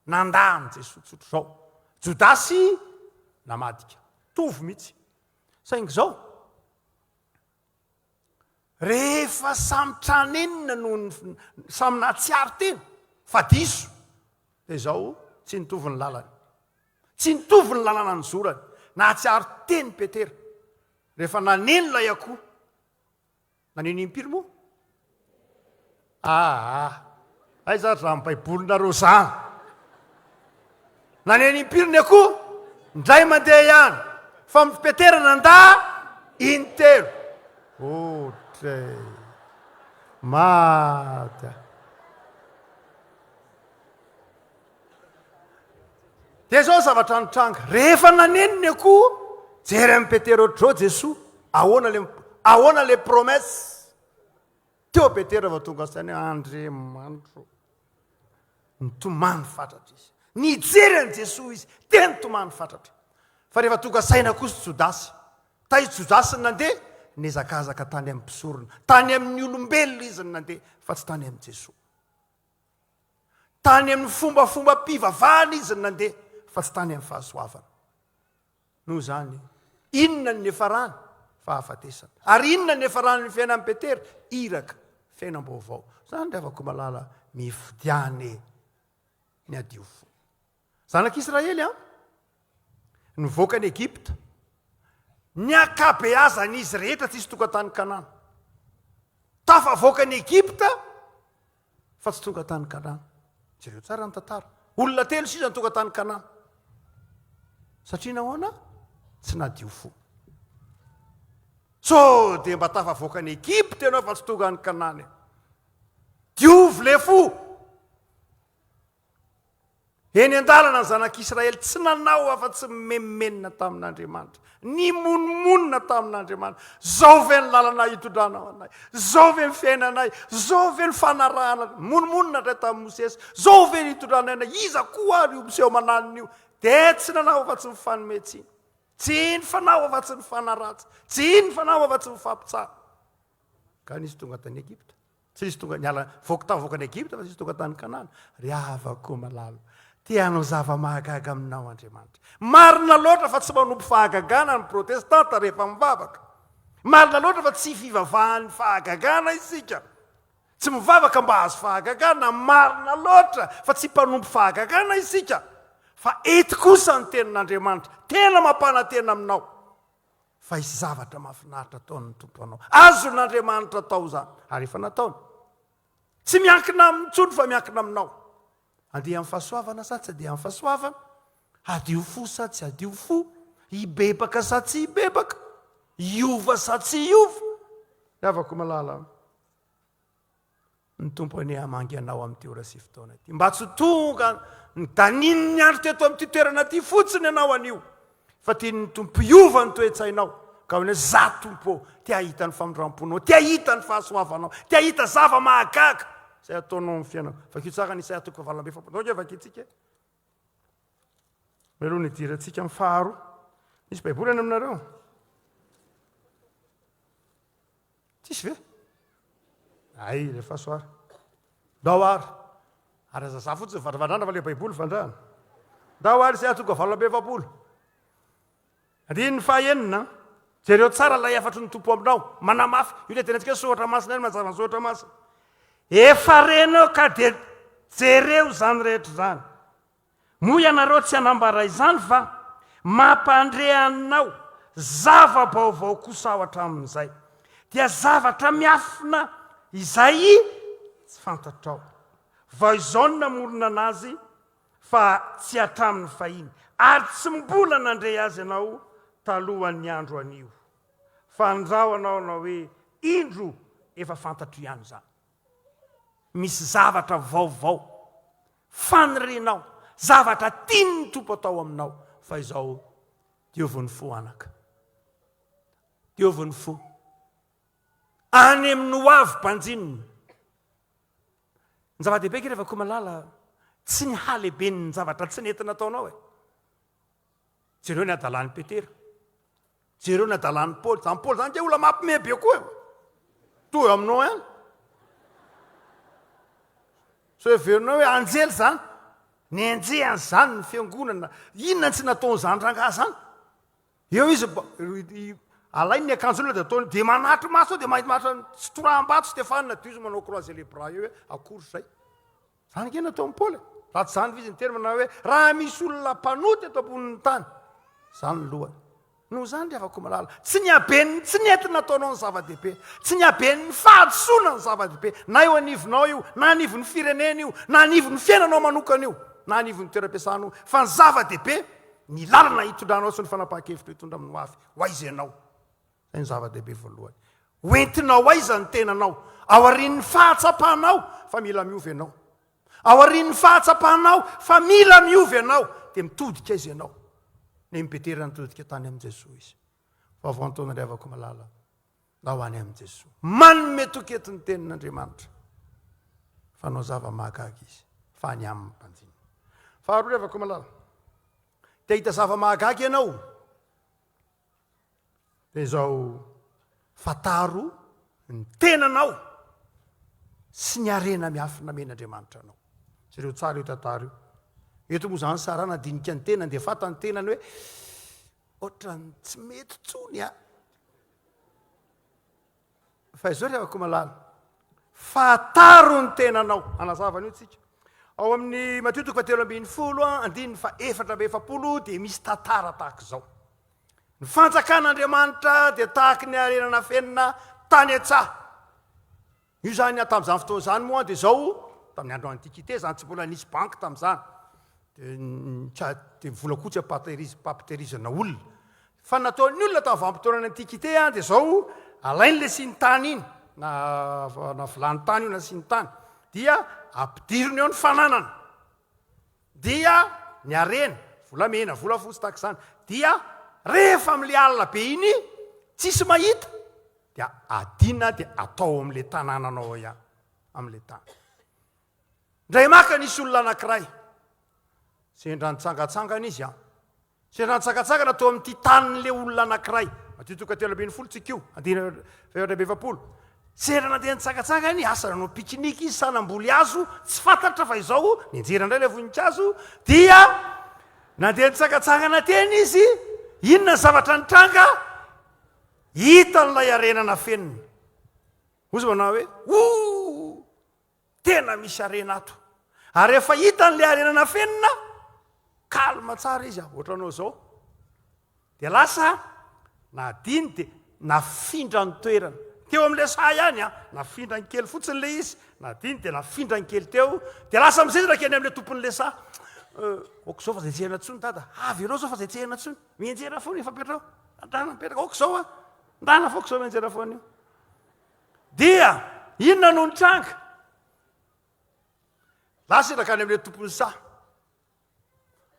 nandany Jesosy tsotro zao. Jodasy namadika. Tovy mihitsy. Saingy zao, rehefa samy tranenina no samy natsiary tena, fa diso, dia zao tsy nitovy ny lalany. Tsy nitovy ny lalana ny zorany. Natsiary teny Petera. Rehefa naneno lay akoho, naneno impiry moa? Ay zany raha mibaibolonareo zany. Naneno impiry ny akoho, ndray mandeha ihany. Fa Petera nanda intelo. Otre mata. Dia zao zavatra nitranga. Rehefa naneno ny akoho, jery amin'ny Petera ohatr'izao Jesosy, ahoana le promesse. Teo Petera va tonga sainy Andriamanitro. Nitomany fatratra izy. Nijery an' Jesosy izy, tena nitomany fatratra. Fa rehefa tonga saina kosa Jodasy, izy Jodasy nandeha, nezakazaka tany amin'ny mpisorona, tany amin'ny olombelona izy nandeha, fa tsy tany amin'ny Jesosy. tany amin'ny fombafombam-pivavahana izy nandeha fa tsy tany amin'ny fahasoavana. Noho zany inona ny nefarany fahafatesana ary inona ny nefarany ny fiainan'ny Petera iraka fiainam-baovao. Zany ry havako malala mifidiany ny adio fo. Zanak'Israely nivoaka ny Egypta, ny akabeazan'izy rehetra tsy isy tonga tany Kanana. Tafavoaka ny Egypta fa tsy tonga tany Kanana. Jereo tsara ny tantara. Olona telo sisa ny tonga tany Kanana. Satria nahoana? Tsy nadio fo. So dia mba tafavoaka ny Egypta ianao fa tsy tonga ny Kanana. Diovy le fo. Eny an-dalana ny zanak'Israely tsy nanao afa-tsy memenina tamin'Andriamanitra, ny monomonina tamin'Andriamanitra. Zao ve ny lalana hitondranao anay, zao ve ny fiainanay, zao ve ny fanarahana, monomonina ndray tamin'ny Mosesy, zao ve ny hitondranay anay, iza koa ary io miseho mananona io. Dia tsy nanao afa-tsy ny fanometsina, tsy ny fanao afa-tsy ny fanaratsy, tsy ny fanao afa-tsy ny fampitsara. Ka nisy tonga tany Egypta, tsy nisy tonga niala tavoaka ny Egypta fa tsy nisy tonga tany Kanana. Ry havako malalo, tianao zava-mahagaga aminao Andriamanitra. Marina loatra fa tsy manompo fahagagana ny protestanta rehefa mivavaka. Marina loatra fa tsy fivavahan'ny fahagagana isika. Tsy mivavaka mba azo fahagagana. Marina loatra fa tsy mpanompo fahagagana isika. Fa eto kosa ny tenin'Andriamanitra, tena mampanantena aminao. Fa isy zavatra mahafinaritra ataony ny tompo anao. Azon'Andriamanitra atao zany. Ary efa nataony. Tsy miankina amin'ny tsony fa miankina aminao. Andeha amin'ny fahasoavana sa tsy andeha amin'ny fahasoavana, adio fo sa tsy adio fo, hibebaka sa tsy hibebaka, hiova sa tsy hiova. Havako malala ny tompo any hamangy anao amin'ity ora sy fotoana ity. Mba tsy tonga ny daniny ny andro teto amin'ity toerana ity fotsiny ianao anio, fa tiany tompo hiova ny toe-tsainao. Ka hoe za tompo tia hita ny famindram-ponao, tia hita ny fahasoavanao, tia hita zava-mahagaga zay ataonao amin'ny fiainao. Vakio tsara ny Isaia 9:7. Nao vakitsika. Melo ny diratsika amin'ny faharo. Misy baiboly any aminareo? Tsisy ve? Ay, rehefa soara. Dao ary. Ary azaza fotsiny vandravandrana fa le baiboly vandrana. Dao ary Isaia 9:7. Andiny ny fahaenina. Jereo tsara lay afatry ny tompo aminao. Manamafy. Io le tenantsika soatra masina any mazava ny soatra masina. Efa renao ka dia jereo zany rehetra zany. Moa ianareo tsy hanambara izany fa mampandrehanao zava-baovao kosa ao hatramin'izay. Dia zavatra miafina izay tsy fantatrao. Vao izao no namorona anazy fa tsy hatramin'ny fahiny. Ary tsy mbola nandray azy ianao talohan'ny andro anio. Fa andrao anao hoe indro efa fantatro ihany zany. Misy zavatra vaovao fanorenao, zavatra tiany ny tompo atao aminao. Fa izao dioviny fo anaka, dioviny fo any amin'ny ho avy mpanjininy. Ny zava-dehibe ke rehefa koa malala tsy ny halehibeny ny zavatra tsy nentina ataonao. Jereo ny adalan'ny Petera, jereo ny adalan'ny Paoly. Zany Paoly zany ke olona mampimebe koa toy aminao any. So everinao hoe anjely zany, ny anjehany zany ny fiangonana, inona tsy nataony zany rangahy zany. Eo izy alainy ny akanjona dia ataony dia manatry maso dia mahita Sitoram-bato Stefana dia izy manao croisé les bras eo hoe akory zay. Zany ke nataony Paoly. Raha tsy zany vizy ny terma na hoe raha misy olona mpanoty eto ambonin'ny tany, zany ny lohany. Noho zany ry havako malala, tsy ny habeny tsy nentina ataonao ny zava-dehibe, tsy ny habeny ny fahadisoana ny zava-dehibe, na eo anivonao io, na anivon'ny firenena io, na anivon'ny fiainanao manokana io, na anivon'ny toeram-piasana io, fa ny zava-dehibe ny lalana hitondranao sy ny fanapahan-kevitra hitondra amin'ny ho avy, ho aiza ianao. Zay ny zava-dehibe voalohany. Hoentinao aiza ny tenanao, ao aorian'ny fahatsapanao fa mila miovy ianao, ao aorian'ny fahatsapanao fa mila miovy ianao, dia mitodika izy ianao. Ny Petera nitodika tany amin'i Jesosy izy. Fa vaontaona ry havako malala, ao any amin'i Jesosy. Manome tokety ny tenin'Andriamanitra. Fanao zava-mahagaga izy, fa any amin'ny mpanjina. Faharoa ry havako malala, te hita zava-mahagaga ianao. Dia izao fataro ny tenanao sy ny arena miafina men'Andriamanitra anao. tsy ireo tsara io tantara io eto moa zany sarana dinika ny tenany dia fata ny tenany hoe ohatrany tsy mety tsony a fa izao ry avako malala fataro ny tenanao anazavana io tsika ao amin'ny Matthieu 7:10 dia misy tantara tahaka izao ny fanjakan'Andriamanitra dia tahaka ny arenana fenina tany an-tsaha io zany tamin'izany fotoana zany moa dia zao tamin'ny andro antikité zany tsy mbola nisy banky tamin'izany dia volakotsy papiterizana olona fa nataon'ny olona tamin'ny vanim-potoanany antikité dia zao alain'le siny-tany iny na vilany tany io na siny-tany dia ampidirony eo ny fananana dia ny arena volamena vola fotsy tahaka izany dia rehefa amin'le alina be iny tsisy mahita dia adina dia atao amin'le tanànanao ihany amin'le tany ndray maka nisy olona anankiray sendra nitsangatsangana izy sendra nitsangatsangana atao amin'ity tanin'le olona anankiray Matthieu 7:10 tsika io 7:20 sendra nandeha nitsangatsangana i asa nanao pikiniky izy sanamboly azo tsy fantatra fa izao nianjera indray le voninkazo dia nandeha nitsangatsangana teny izy inona ny zavatra nitranga hita n'ilay arenana fenina ozy manao hoe tena misy arena ato ary rehefa hita n'le arenana fenina kalma tsara izy ohatranao zao dia lasa nadiny dia nafindra ny toerana teo amin'le sa ihany nafindra ny kely fotsiny le izy nadiny dia nafindra ny kely teo dia lasa amizezraka eny amin'le tompon'le sa oko zao fa zay tsehana tsony dada avy ianao zao fa zay tsehana tsony mienjera foana ifapetrao andrana mipetraka oko zao ndana foko zao mienjera foana io dia inona no nitranga lasa iraka any amin'le tompon'ny sa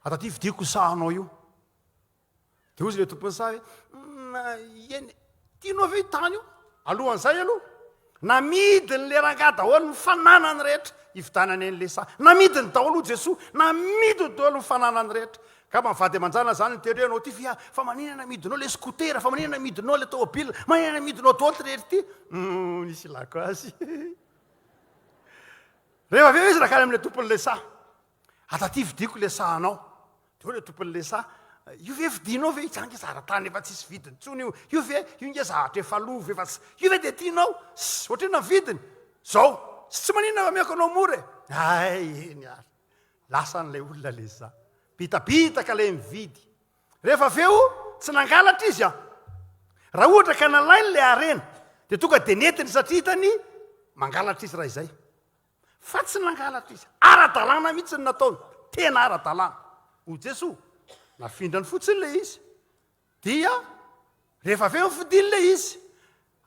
ataty vidiko sahanao io dia ozy le tompon'ny sa hoe eny tianao ave tany io alohan'izay aloha namidiny le ranga daholo mifananany rehetra ividanany en'le sa namidiny daholo Jesosy namidiny daholo mifananany rehetra ka mivady amanjana zany nytery anao ty fa manina namidinao le skotera fa manina namidinao le tômôbila manina namidinao daholo rehetra ty nisy lako azy rehefa aveo izy rakany amin'le tompon'le sa ataty vidiko le sahanao dia le tompon'le sa io ve vidinao ve izany nge zara-tany efa tsisy vidiny tsony io ve io nge zahatra efa lova efa io ve dia tianao ohatrena vidiny zao tsy manina miako anao more eny ary lasan'lay olona le sa bitabitaka le mividy rehefa aveo tsy nangalatra izy raha ohatra ka nalainy le arena dia tonga dia netiny satria hitany mangalatra izy raha izay fa tsy nangalatra izy ara-dalàna mihitsy ny nataony tena ara-dalàna ho Jesosy nafindrany fotsiny le izy dia rehefa aveo mifidiny le izy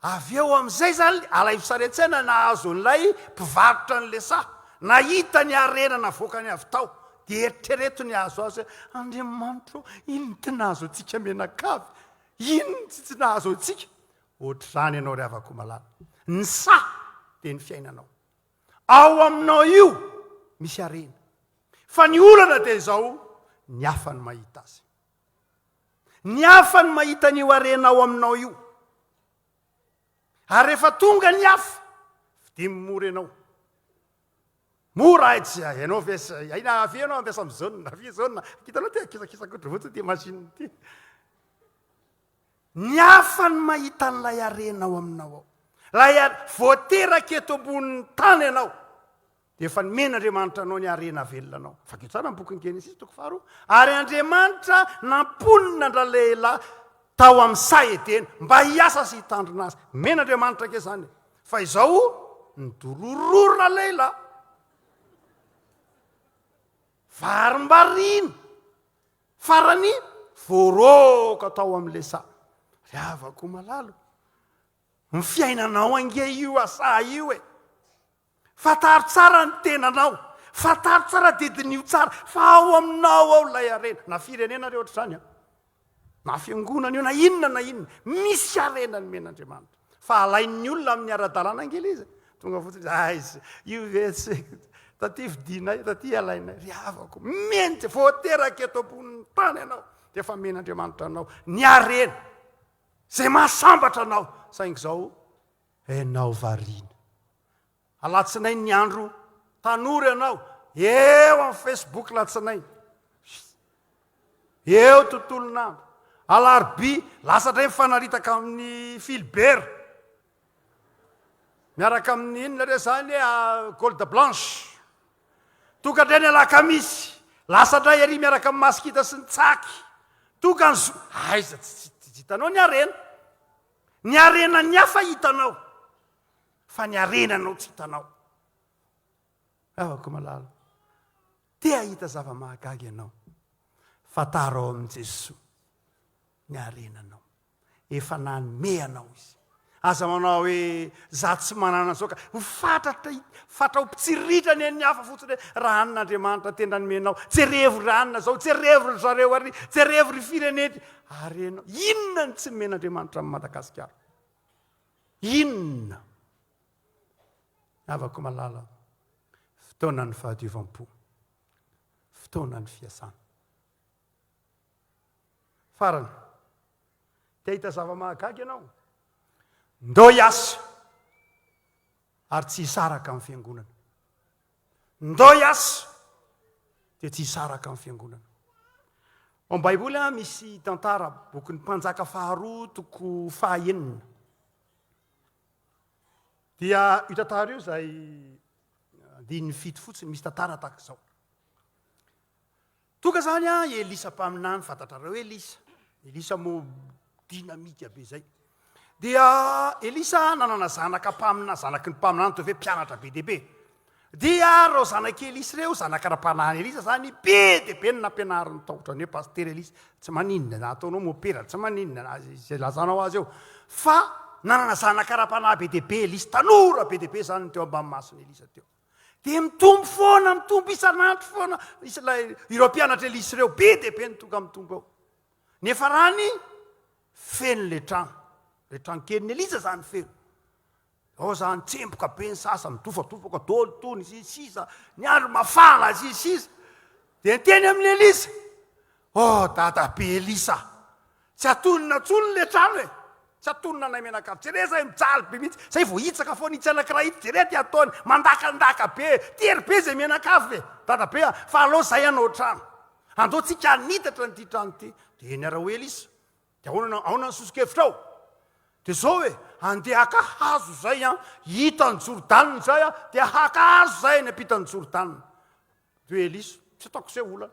aveo amin'izay zany alay fisaretsena nahazo n'lay mpivarotra n'le sa nahita ny arena navoakany avy tao dia eritrereto ny azo azy hoe Andriamanitra ino ty nahazo antsika menakavy ino tsy nahazo antsika ohatr'izany ianao ry havako malala ny sa dia ny fiainanao ao aminao io misy arena fa ny olana dia izao ny hafa ny mahita azy ny hafa ny mahita n'io arena ao aminao io ary rehefa tonga ny hafa vidimy mora ianao mora tsy ianao aina avy anao ampiasa amin'ny zaonina avy zaonina kitanao ty akisakisakotry votsy ty machine ty ny hafa ny mahita n'ilay arena ao aminao ao lay voateraka eto ambonin'ny tany ianao dia efa nomen'Andriamanitra anao ny arena velona anao fakeo tsara bokyny Genesis 2:4 ary Andriamanitra namponina ndralehilahy tao amin'ny sa edeny mba hiasa sy hitandrina azy men'Andriamanitra ke zany fa izao nidorororona lehilahy varimbariny farany voaroka tao amin'le sa ry havako malalo ny fiainanao ange io asa io fataro tsara ny tenanao fataro tsara didin'io tsara fa ao aminao ao lay arena na firenena reo ohatr'izany na fiangonana io na inona misy arena ny men'Andriamanitra fa alain'ny olona amin'ny ara-dalàna angely izy tonga fotsiny io ve tsy taty vidinay taty alainay ry havako menty voateraka eto ambonin'ny tany ianao dia efa men'Andriamanitra anao ny arena zay mahasambatra anao saingy zao enao variana alatsinay ny andro tanora ianao eo amin'ny Facebook latsinay, eo tontolonandro, alarby lasa dray mifanaritaka amin'ny Filbert, miaraka amin'ny inona re zany gold blanche, toka dray ny alakamisy lasa dray ary miaraka amin'ny masikita sy ny tsaky, toka ny aiza tsy hitanao ny arena ny hafa hitanao fa ny arenanao tsy hitanao. Avako malala te ahita zava-mahagaga ianao, fatarao amin'i Jesosy ny arenanao, efa nanome anao izy. Aza manao hoe za tsy manana zao ka fatra ho pitsiritra ny any hafa fotsiny hoe raha an'Andriamanitra tena nomenao, tserevo raha anina zao, tserevo ry zareo ary, tserevo ry firenety. Arenao, inona ny tsy nomen'Andriamanitra amin'ny Madagaskar? Inona? Avako malala, fotoana ny fahadiovam-po, fotoana ny fiasana. Farany, te hita zava-mahagaga ianao? Ndao hiasa ary tsy hisaraka amin'ny fiangonana. Ndao hiasa dia tsy hisaraka amin'ny fiangonana. Ao amin'ny Baiboly misy tantara bokin'ny mpanjaka faharoa toko fahaenina. Dia io tantara io izay andininy fito fotsiny, misy tantara tahaka izao. Toka zany Elisa mpaminany, fantatrareo Elisa moa dinamika be zay. Dia Elisa nanana zanaka mpamina, zanaky ny mpaminany toa hoe mpianatra be dia be. Dia reo zanaky Elisa reo, zanaka rapanahany Elisa zany be dia be ny nampianariny tao, ohatrany hoe paster Elisa, tsy maninona na ataonao mopera, tsy maninona na izay lazanao azy eo. Fa nanana zanaka rapanahy be dia be Elisa, tanora be dia be zany teo ambany masony Elisa teo. Dia mitombo isan'andro foana ireo mpianatra Elisa reo, be dia be ny tonga mitombo eo. Nefa rany feno le trano kelin'ny Elisa zany feno. Ao zany tsemboka be ny sasa, mitofatofoka tony sisa, ny andro mafana sisa. Dia niteny amin'ny Elisa, dada be Elisa, tsy atonina tsony le trano e, tsy atonina nay menakavy, tsy re zay mijaly be mihitsy, zay vo hitsaka foana itsy anankiray ity, tsy re ty ataony, mandakandaka be, tery be zay menakavy e, dada be fa aloha zay anao trano. Andao tsika nitatra nyty trano ty. Dia eny ara ho Elisa, dia aona ny sosikevitra ao. Dia zao hoe, andeha haka hazo zay hitany Jordanina zay dia haka hazo zay ny ampitany Jordanina. Dia Elisa, tsy ataoko izay olana,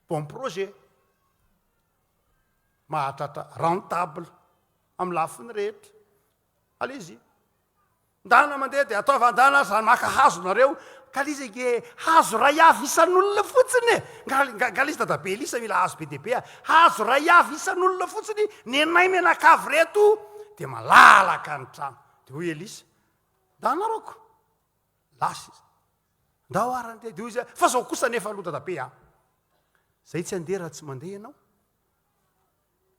bon projet, mahatratra rentable amin'ny lafiny rehetra. Allez-y. Ndana mandeha dia atao vandana zany maka hazo nareo, ka lizy ge hazo ray avy isan'olona fotsiny e. Ngalizy dadabe Elisa mila hazo be dia be, hazo ray avy isan'olona fotsiny, ny nay menakavy reto dia malalaka ny trano. Dia hoy Elisa, ndanaroko lasa izy, ndao arany dia hoy izy, fa zao kosa nefa aloha dadabe zay tsy andeha raha tsy mandeha ianao.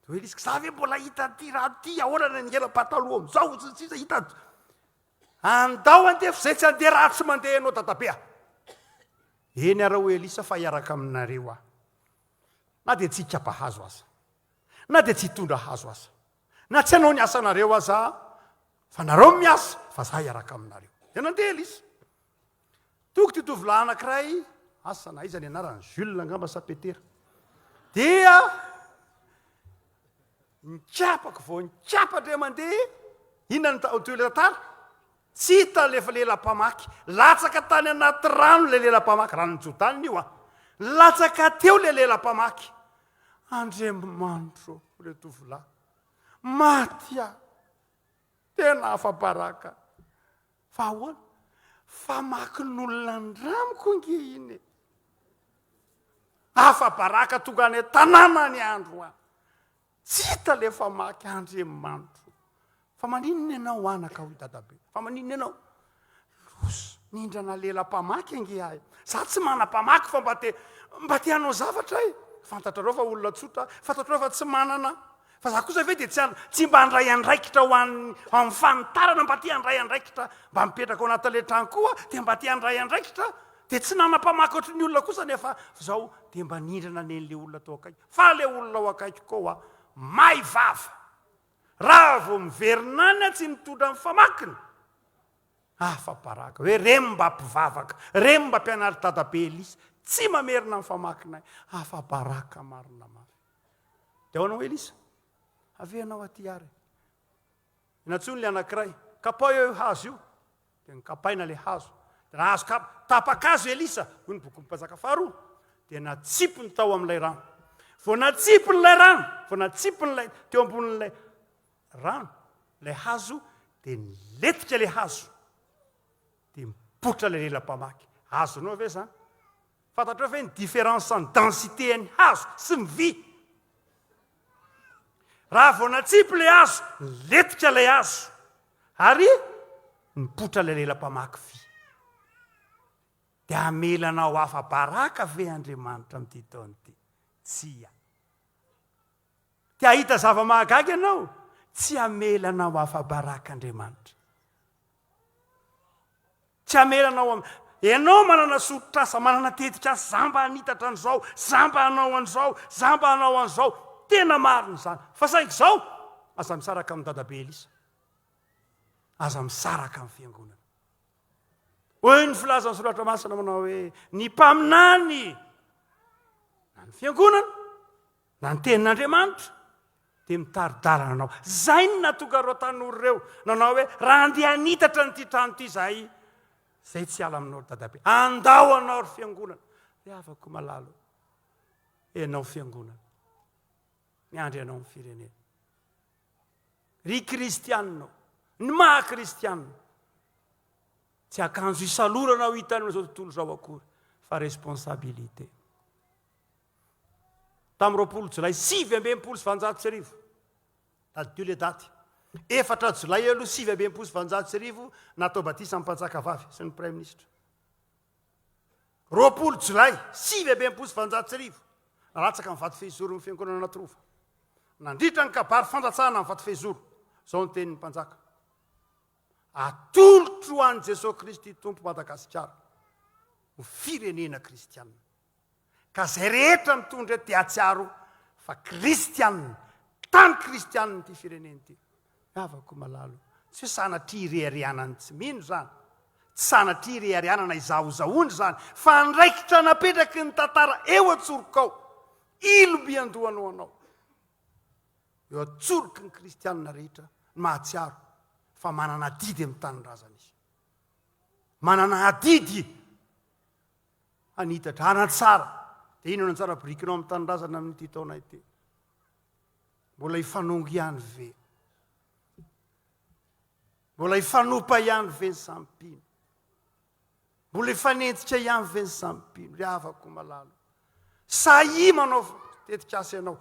Dia hoy Elisa, za ve mbola hita ty raha ty, ahoana ny elam-pataloha amizao tsisa hita. Andao andeha fa zay tsy andeha raha tsy mandeha ianao dadabe. Eny ara ho Elisa fa hiaraka aminareo na dia tsy hikapa hazo aza, na dia tsy hitondra hazo aza, na tsy hanao ny asanareo aza, fa nareo miasa fa za hiaraka aminareo. Dia nandeha Elisa. Toko ty tovolahy anankiray, asana iza ny anarany, Jules angamba sa Petera. Dia nikapaka vao nikapa ndray mandeha, inona ny tantara? Tsy hita lefa lela-pamaky, latsaka tany anaty rano le lela-pamaky, ranony Jordanina io latsaka teo le lela-pamaky. Andriamanitro le tovolahy, maty tena afa-baraka. Fa ahoana? Famaky n'olona andramiko nge iny. Afa-baraka tonga any tanàna ny andro tsy hita le famaky. Andriamanitro, fa maninona ianao anaka hoy dadabe? Fa maninona ianao? Loso, nindrana lela-pamaky ange ahy. Za tsy mana-pamaky fa mba te hanao zavatra e. Fantatrareo fa olona tsotra, fantatrareo fa tsy manana. Fa za kosa ve dia tsy mba handray andraikitra ho amin'ny fanitarana, mba te handray andraikitra, mba mipetraka ao anatin'le trano koa, dia mba te handray andraikitra, dia tsy nana-pamaky ohatry ny olona kosa nefa zao dia mba nindrana nen'le olona tao akaiky. Fa le olona ao akaiky koa may vava, raha vao miverina any tsy mitondra amin'ny famakiny, afa-baraka hoe remba mpivavaka remba mpianary dadabe Église tsy mamerina amin'ny famakinay afa-baraka marina mafy dia ahoana hoe Église aveanao aty ary inatsony le anankiray kapao eo hazo io dia nikapaina le hazo dia nahazo tapakazo Élise hoy ny boky mpanjaka faharoa dia natsipy ny tao amin'ilay rano vao natsipy n'ilay rano vao natsipy n'ilay teo ambonin'ilay rano ilay hazo dia niletika le hazo dia mipotra le lela-pamaky azonao ve zany fantatra ve ny différence en densité ny hazo sy ny vy raha vao natsipy le hazo niletika le hazo ary mipotra le lela-pamaky vy dia amelanao afa-baraka ve Andriamanitra amin'ity taona ity tsy tia hita zava-mahagaga ianao tsy amelanao afa-baraka Andriamanitra tsy amelanao ianao manana sototrasa manana tetikasa zamba hanitatra an'izao zamba hanao an'izao zamba hanao an'izao tena marina zany fa saingy izao aza misaraka amin'ny dadabe Élise aza misaraka amin'ny fiangonana hoy ny filazan'ny soratra masina manao hoe ny mpaminany na ny fiangonana na ny tenin'Andriamanitra dia mitari-dalana anao zay ny natonga reo tanora ireo nanao hoe raha andeha hanitatra nyity trano ity zay tsy ala aminao ry dadabe andao anao ry fiangonana dia afaka malalo ianao fiangonana miandry ianao amin'ny firenena ry kristianina ny maha-kristianina tsy akanjo isalorana ho hitany amin'izao tontolo zao akory fa responsabilité tamin'ny 20 Jolay 5/20 taddio le daty 4 Jolay aloha 5/20 natao batisa amin'ny mpanjaka vavy sy ny prime ministre 20 Jolay 5/20 naratsaka amin'ny vato fehizoro ny fiangonana Anatrova nandritra ny kabary fandatsahana amin'ny vato fehizoro zao ny tenin'ny mpanjaka atolotro ho an'i Jésus-Christ tompo Madagaskar ho firenena kristianina ka zay rehetra mitondra dia atsiaro fa kristianina tany kristianina ty firenena ity avako malalo tsy sanatria irearianany tsy mino zany tsy sanatria irearianana izahozahoany zany fa ndraikitra napetraky ny tantara eo atsorokao ilombiandohanao anao eo atsoroky ny kristianina rehetra ny mahatsiaro fa manana adidy amin'ny tanindrazana izy manana adidy anitatra anatsara dia ino anatsara birikinao amin'ny tanindrazana amin'ity taona ity mbola hifanongo ihany ve mbola hifanompa ihany ve ny sampino mbola hifanentsika ihany ve ny sampino ry avako malalo sahi manao tetikasa ianao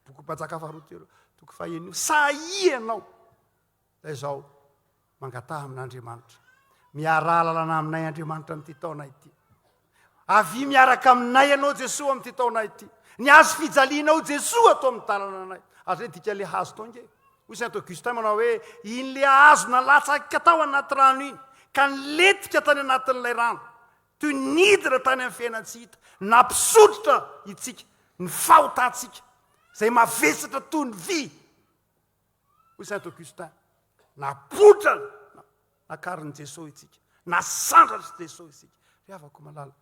boky mpanjaka faharoa telo toko fahenio sahi ianao zay zao mangataha amin'Andriamanitra miara lalana aminay Andriamanitra amin'ity taona ity avy miaraka aminay ianao Jesosy amin'ity taona ity ny azo fijalianao Jesosy atao amin'ny talana anay azy hoe dika le hazo tao nge hoy Saint Augustin manao hoe iny le hazo nalatsaka tao anaty rano iny ka niletika tany anatin'ilay rano toy nidira tany amin'ny fiainantsika hita nampisotrotra itsika ny fahotatsika zay mavesatra toy ny vy hoy Saint Augustin napotra nakarin'i Jesosy itsika nasandratra Jesosy isika ry avako malala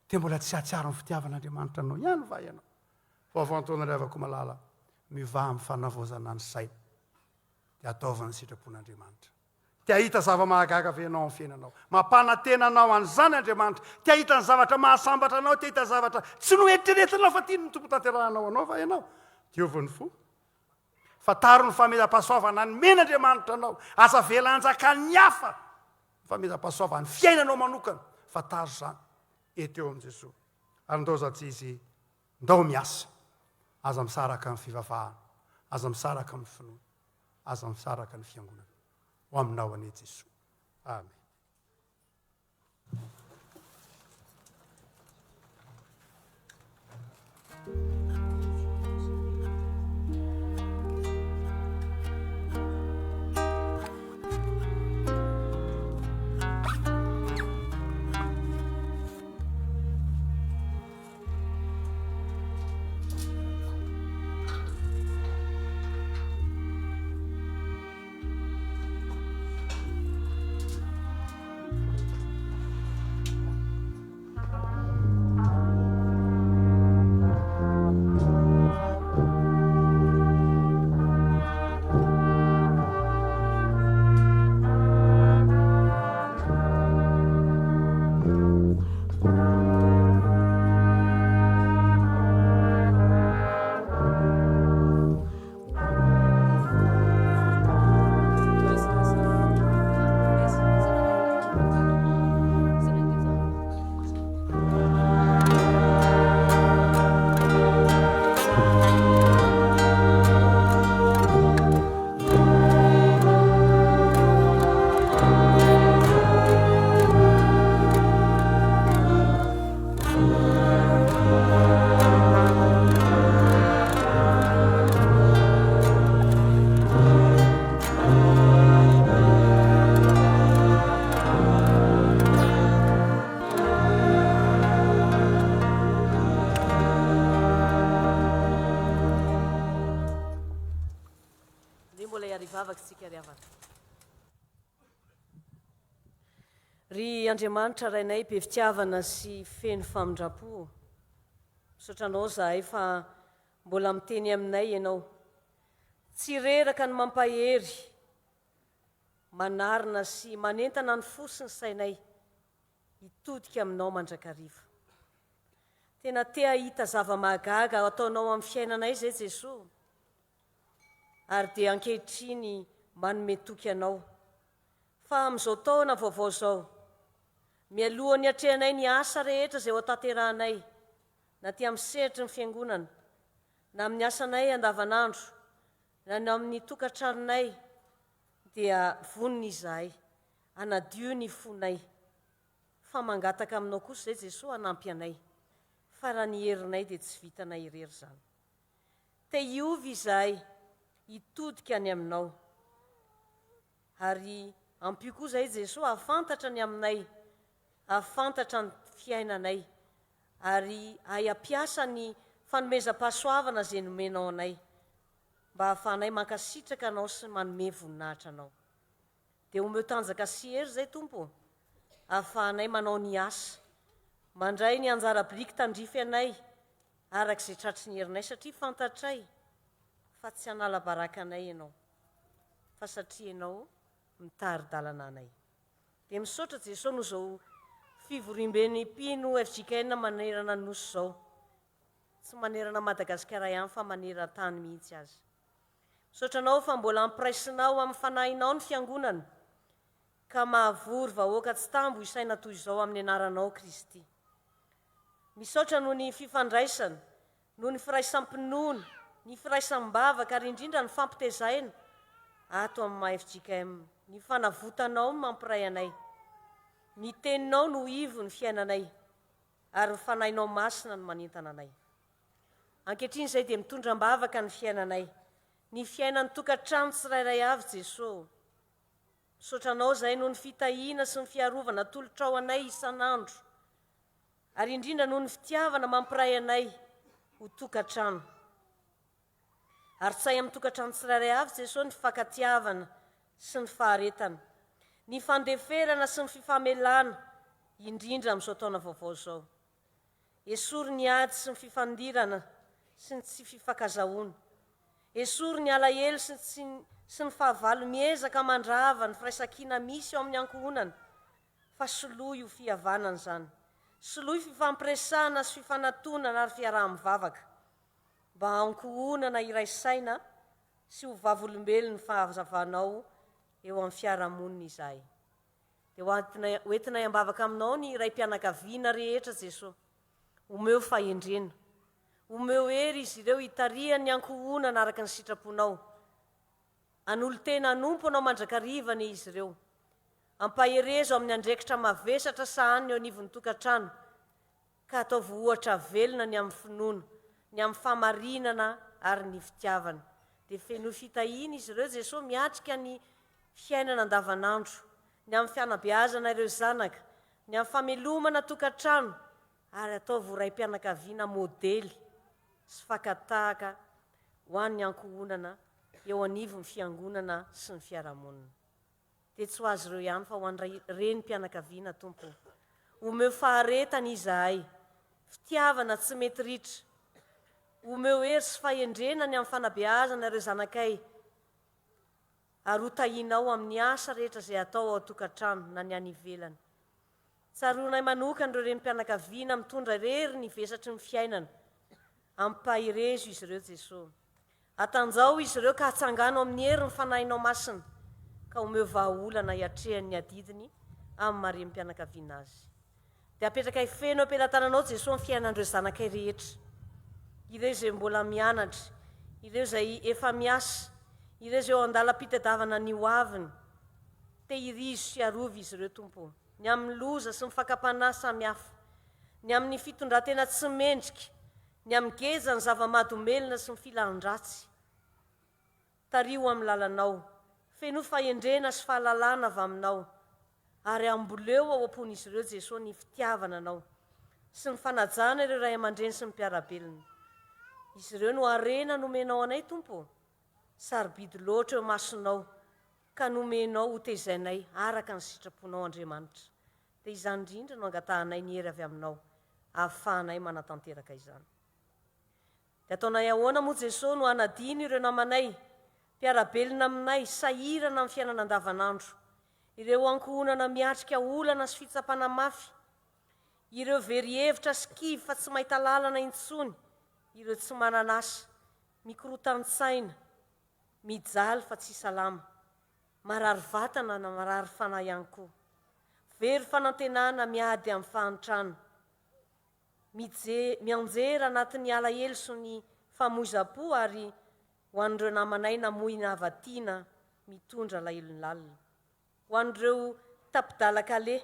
dia mbola tsy atsiaro ny fitiavan'Andriamanitra anao ihany va ianao fa avantona ry avako malala mivaha amin'ny fanavozana ny saina dia ataovany sitrapon'Andriamanitra tia hita zava-mahagaga ve anao amin'ny fiainanao mampanantena anao an'izany Andriamanitra tia hita ny zavatra mahasambatra anao tia hita zavatra tsy noeritreretinao fa tiany ny tompo tanterahanao anao va ianao diovany fo fa taro ny famezam-pahasoavana ny men'Andriamanitra anao asa velanjaka ny hafa ny famezam-pahasoavana fiainanao manokana fa taro zany eteo amin'i Jesosy ary ndao zatsy izy ndao miasa aza misaraka amin'ny fivavahana aza misaraka amin'ny finoana aza misaraka ny fiangonana ho aminao anie Jesosy amen. mbola iarivavaka tsika ry havana. Ry Andriamanitra rainay be fitiavana sy feno famindrapo, misaotranao zahay fa mbola miteny aminay ianao, tsy reraka ny mampahery, manarina sy manentana ny fosiny sainay hitodika aminao mandrakariva. Tena te ahita zava-mahagaga ataonao amin'ny fiainanay zay Jesosy, ary dia ankehitriny manome toky anao. Fa amin'izao taona vaovao zao, mialohan'ny atrehanay ny asa rehetra zay ho taterahanay, na ty amin'ny sehatry ny fiangonana, na amin'ny asanay andavanandro, na amin'ny tokantranonay, dia voniny izahay, anadio ny fonay, fa mangataka aminao kosa zay Jesosy hanampy anay, fa raha ny herinay dia tsy vitanay irery zany. Te hiovy izahay, hitodika any aminao, ary ampio koa zay Jesosy ahafantatra ny aminay, ahafantatra ny fiainanay, ary ahiampiasa ny fanomezam-pahasoavana zay nomenao anay, mba hahafahanay mankasitraka anao sy manome voninahitra anao. Dia omeo tanjaka sy hery zay Tompo, ahafahanay manao ny asa, mandray ny anjara biriky tandrify anay, arak'izay tratry ny herinay, satria fantatray fa tsy hanala baraka anay ianao, fa satria ianao mitary-dalana anay. Dia misaotra Jesosy no zao fivorim-ben'ny mpino FJKM manerana ny nosy zao, tsy manerana Madagaskar ihany fa manerana tany mihitsy azy. Misaotranao fa mbola ampiraisinao amin'ny fanahinao ny fiangonana, ka mahavory vahoaka tsy tambo isaina toy izao amin'ny anaranao Kristy. Misaotra noho ny fifandraisana, noho ny firaisampinoana, ny firaisam-bavaka, ary indrindra ny fampitezaina ato amin'ny FJKM, ny fanavotanao no mampiray anay, ny teninao no ivo ny fiainanay, ary ny fanahinao masina no manentana anay. Ankehitriny izay dia mitondram-bavaka ny fiainanay, ny fiainan'ny tokantrano tsirairay avy Jesosy. Misaotranao zay noho ny fitahiana sy ny fiarovana tolotra ao anay isan'andro, ary indrindra noho ny fitiavana mampiray anay ho tokantrano. Ary tsay amin'ny tokantrano tsirairay avy Jesosy ny fankatiavana sy ny faharetana, ny fandeferana sy ny fifamelana, indrindra amin'izao taona vaovao zao. Esory ny ady sy ny fifandirana sy ny tsy fifankazahoana, esory ny alahelo sy ny fahavalo miezaka mandrava ny firaisan-kina misy eo amin'ny ankohonana, fa soloy ho fihavanana zany, soloy fifampiresahana sy fifanantonana ary fiaraha-mivavaka, mba ankohonana iraisaina sy ho vavolombelony fahazavanao eo amin'ny fiarahamonina izahay. Dia hoentinay ambavaka aminao ny ray-pianakaviana rehetra Jesosy, omeo fahendrena, omeo hery izy ireo hitariany ankohonana araka ny sitraponao, an'olo tena anompo anao mandrakarivany izy ireo, ampaherezo amin'ny andraikitra mavesatra sahany eo anivon'ny tokantrano, ka ataovy ohatra velona ny amin'ny finoana, ny amin'ny famarinana ary ny fitiavana. Dia feno fitahiana izy ireo Jesosy miatrika ny fiainana andavanandro, ny amin'ny fianabeazana ireo zanaka, ny amin'ny famelomana tokantrano, ary ataovy ray-pianakaviana modely sy fakatahaka ho an'ny ankohonana eo anivon'ny fiangonana sy ny fiarahamonina. Dia tsy ho azy ireo ihany fa ho an'ny renim-pianakaviana Tompo, omeo faharetana izahay, fitiavana tsy mety ritra, omeo hery sy fahendrena ny amin'ny fanabeazana ireo zanakay, ary ho tahinao amin'ny asa rehetra zay atao ao tokantrano na ny any ivelany. Tsaronay manokana ireo renim-pianakaviana mitondra rery ny vesatry ny fiainana, ampahirezo izy ireo Jesosy, atanjao izy ireo ka hatsangano amin'ny hery ny fanahinao masina, ka omeo vahaolana hiatrehan'ny adidiny amin'ny marenim-pianakaviana azy. Dia apetraka hifeno ampelantananao Jesosy ny fiainan'ireo zanakay rehetra, ireo izay mbola mianatra, ireo izay efa miasa, ireo izay eo andalam-pitadiavana ny hoaviny, te hirizo sy harovy izy ireo Tompo, ny amin'ny loza sy ny fakapanahy samihafa, ny amin'ny fitondran-tena tsy mendrika, ny amin'ny geza ny zava-mahadomelona sy ny filan-dratsy. Tario amin'ny lalanao, feno fahendrena sy fahalalana avy aminao, ary amboleo ao am-pon'izy ireo Jesosy ny fitiavana anao, sy ny fanajana ireo ray aman-dreny sy ny mpiarabelona. Izy ireo no arena nomenao anay Tompo, sarobidy loatra eo masonao ka nomenao ho tezainay araka ny sitraponao Andriamanitra. Dia izany indrindra no angatahanay ny hery avy aminao ahafahanay manatanteraka izany. Dia ataonay ahoana moa Jesosy no anadino ireo namanay, mpiarabelona aminay, sahirana amin'ny fiainana andavanandro, ireo ankohonana miatrika olana sy fitsapana mafy, ireo very hevitra sy kivy fa tsy mahita lalana intsony, ireo tsy mananasa, mikorotantsaina, mijaly fa tsy salama, marary vatana na marary fanahy ihany koa, very fanantenana miady amin'ny fahantrana, mianjera anatin'ny alahelo sy ny famoiza-po ary ho an'ireo namanay namoy navatiana mitondra lahelony lalina. Ho an'ireo tapidalakale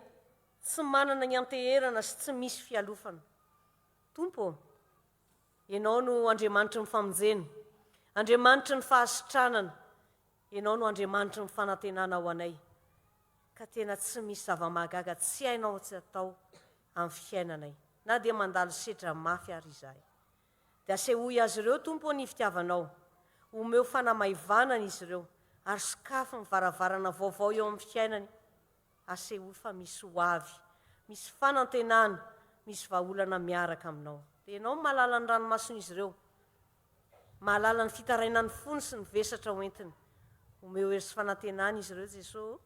tsy manana ny anteherana sy tsy misy fialofana. Tompo, ianao no Andriamanitra ny famonjena, Andriamanitra ny fahasitranana, ianao no Andriamanitra ny fanantenana ho anay. Ka tena tsy misy zava-mahagaga tsy hainao tsy atao amin'ny fiainanay, na dia mandalo setra mafy ary izahay. Dia asehoy azy ireo Tompo ny fitiavanao, omeo fanamaivana izy ireo, ary sokafo ny varavarana vaovao eo amin'ny fiainany. Asehoy fa misy ho avy, misy fanantenana, misy vahaolana miaraka aminao. Dia ianao mahalala ny ranomasina izy ireo, mahalala ny fitarainany fony sy ny vesatra hoentiny. Omeo ery sy fanantenana izy ireo Jesosy,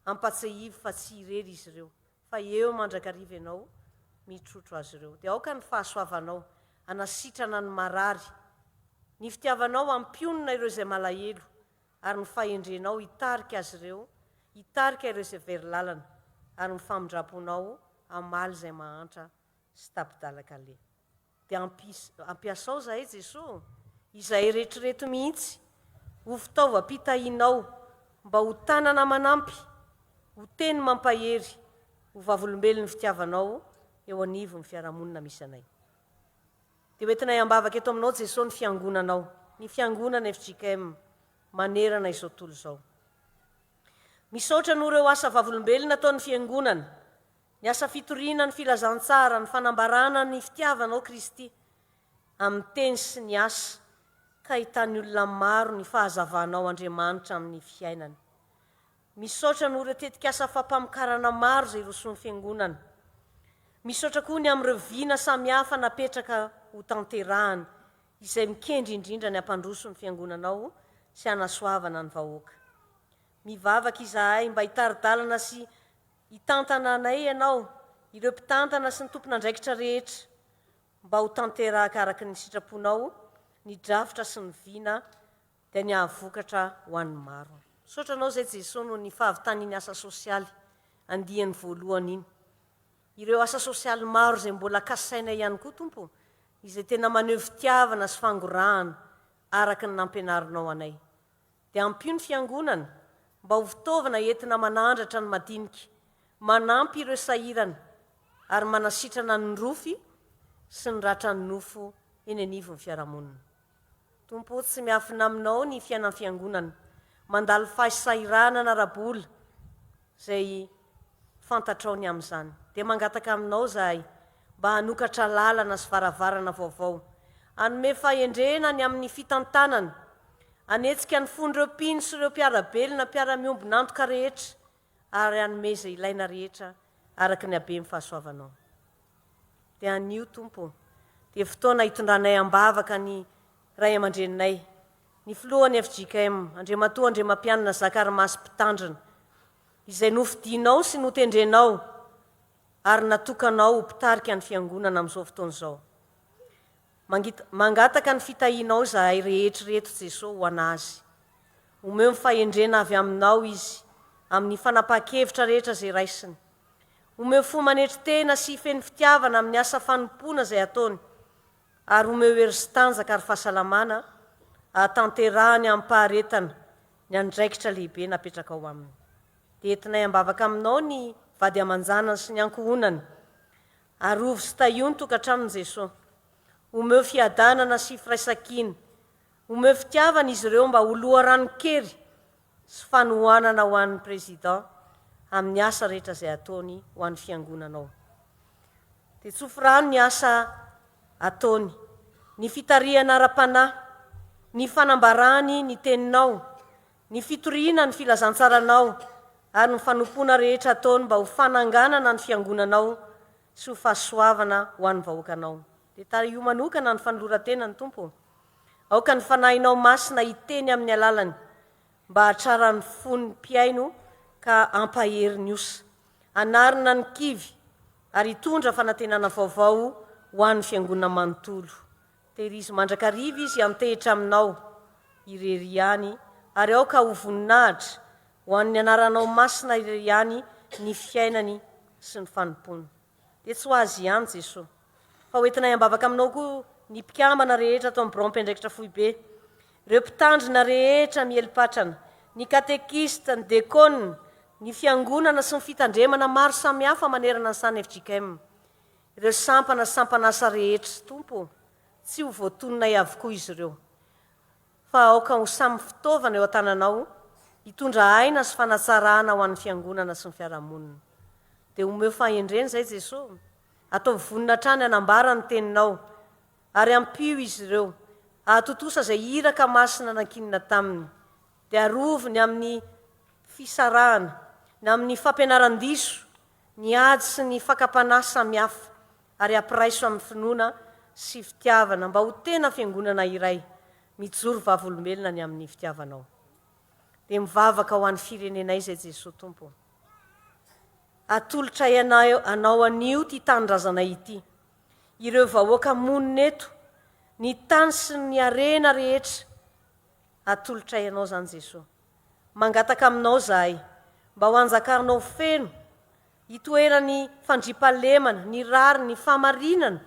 ampatsehivy fa tsy irery izy ireo, fa eo mandrakariva ianao mitrotro azy ireo. Dia aoka ny fahasoavanao, anasitrana ny marary, ny fitiavanao ampionina ireo izay malahelo, ary ny fahendrenao hitarika azy ireo, hitarika ireo izay very lalana, ary ny famondraponao amaly izay mahantra sy tapidalakale. Dia ampiasao zahay Jesosy, izay rehetrareto mihitsy, ho fitaovam-pitahianao mba ho tanana manampy, ho teny mampahery, ho vavolombelon'ny fitiavanao eo anivo ny fiarahamonina misy anay. Dia hoentinay ambavaka eto aminao Jesosy ny fiangonanao, ny fiangonana FJKM manerana izao tontolo izao. Misaotra no ireo asa vavolombelona ataon'ny fiangonana, ny asa fitoriana ny filazantsara, ny fanambarana ny fitiavanao Kristy, amin'ny teny sy ny asa, ka hitan'ny olona maro ny fahazavanao Andriamanitra amin'ny fiainany. Misaotra no ireo tetika asa fampamokarana maro izay roson'ny fiangonana. Misaotra koa ny amin'ireo vina samihafa napetraka ho tanterahany, izay mikendry indrindra ny ampandroso ny fiangonanao sy anasoavana ny vahoaka. Mivavaka izahay mba hitaridalana sy hitantana anay ianao, ireo mpitantana sy ny tompon'andraikitra rehetra, mba ho tanteraka araky ny sitraponao, ny drafitra sy ny vina, dia ny ahavokatra ho an'ny maro. Misaotra anao zay Jesosy no ny fahavitany asa sosialy andian'ny voalohany iny. Ireo asa sosialy maro izay mbola kasaina ihany koa Tompo, izay tena maneho fitiavana sy fangorahana araky ny nampianarinao anay. Dia ampio ny fiangonana mba ho fitaovana entina manandratra ny madiniky, manampy ireo sahirana, ary manasitrana ny rofy sy ny ratra ny nofo eny anivo ny fiarahamonina. Tompo, tsy miafina aminao ny fiainan'ny fiangonana, mandalo fahasahirana na rabola izay fantatrao ny amin'izany. Dia mangataka aminao zahay mba hanokatra lalana sy varavarana vaovao, hanome fahendrena ny amin'ny fitantanana, hanetsika ny fon'ireo mpino sy ireo mpiarabelona, mpiara-miombonantoka rehetra, ary hanome izay ilaina rehetra araky ny habe ny fahasoavanao. Dia anio Tompo, dia fotoana hitondranay ambavaka ny ray aman-dreninay, ny filohan'ny FJKM, Andriamatoa Andriamampianina Zakarimasy Mpitandrina, izay nofidinao sy notendrenao ary natokanao ho mpitarika ny fiangonana amin'izao fotoana izao. Mangataka ny fitahianao zahay rehetrareto Jesosy ho anazy. Omeo ny fahendrena avy aminao izy amin'ny fanapahan-kevitra rehetra izay raisiny. Omeo fo manetri-tena sy feny fitiavana amin'ny asa fanompoana izay ataony, ary omeo hery sy tanjaka ary fahasalamana ahatanterahany amin'ny paharetana ny andraikitra lehibe napetraka ao aminy. Dia entinay ambavaka aminao ny vady amanjanany sy ny ankohonany, arovy sy tahiony tokantranony Jesosy. Omeo fiadanana sy firaisan-kina, omeo fitiavana izy ireo mba ho loharano-kery sy fanohanana ho an'ny président amin'ny asa rehetra izay ataony ho an'ny fiangonanao. Dia tsofirano ny asa ataony, ny fitariana ara-panahy, ny fanambarany ny teninao, ny fitoriana ny filazantsaranao, ary ny fanompona rehetra ataony mba ho fananganana ny fiangonanao sy ho fahasoavana ho an'ny vahoakanao. Dia tara io manokana ny fanoloran-tena ny tompo. Aoka ny fanahinao masina hiteny amin'ny alalany, mba hahatrarany fon'ny mpiaino ka ampaheriny osa. Anarina ny kivy, ary hitondra fanantenana vaovao ho an'ny fiangonana manontolo. Tehirizy mandrakariva izy antehitra aminao, irery ihany, ary aoka ho voninahitra ho an'ny anaranao masina irery ihany ny fiainany sy ny fanompony. Dia tsy ho azy ihany Jesosy, fa hoentinay ambavaka aminao koa ny mpikambana rehetra atao amin'ny braom-pendraikitra foibe, ireo mpitandrina rehetra mielipatrana, ny katekista, ny dekônina, ny fiangonana sy ny fitandremana maro samihafa manerana ny sany FJKM, ireo sampanasa rehetra tompo, tsy ho voatononay avokoa izy ireo, fa aoka ho samy fitaovana eo an-tananao, hitondra aina sy fanatsarana ho an'ny fiangonana sy ny fiarahamonina. Dia omeo fahendreny zay Jesosy, atao vonina trany anambara ny teninao, ary ampio izy ireo, atotosa zay iraka masina nankinina taminy, dia aroviny amin'ny fisarahana, na amin'ny fampianaran-diso, ny ady sy ny fakapanahy samihafa, ary apiraiso amin'ny finoana sy fitiavana mba ho tena fiangonana iray, mijoro vavolombelona ny amin'ny fitiavanao. Dia mivavaka ho an'ny firenenay zay Jesosy tompo. Atolotra anao anio ty tanindrazanay ity, ireo vahoaka monina eto, ny tany sy ny arena rehetra, atolotra ianao zany Jesosy. Mangataka aminao zahay, mba ho anjakanao feno, hitoerany fandripalemana, ny rary, ny famarinana,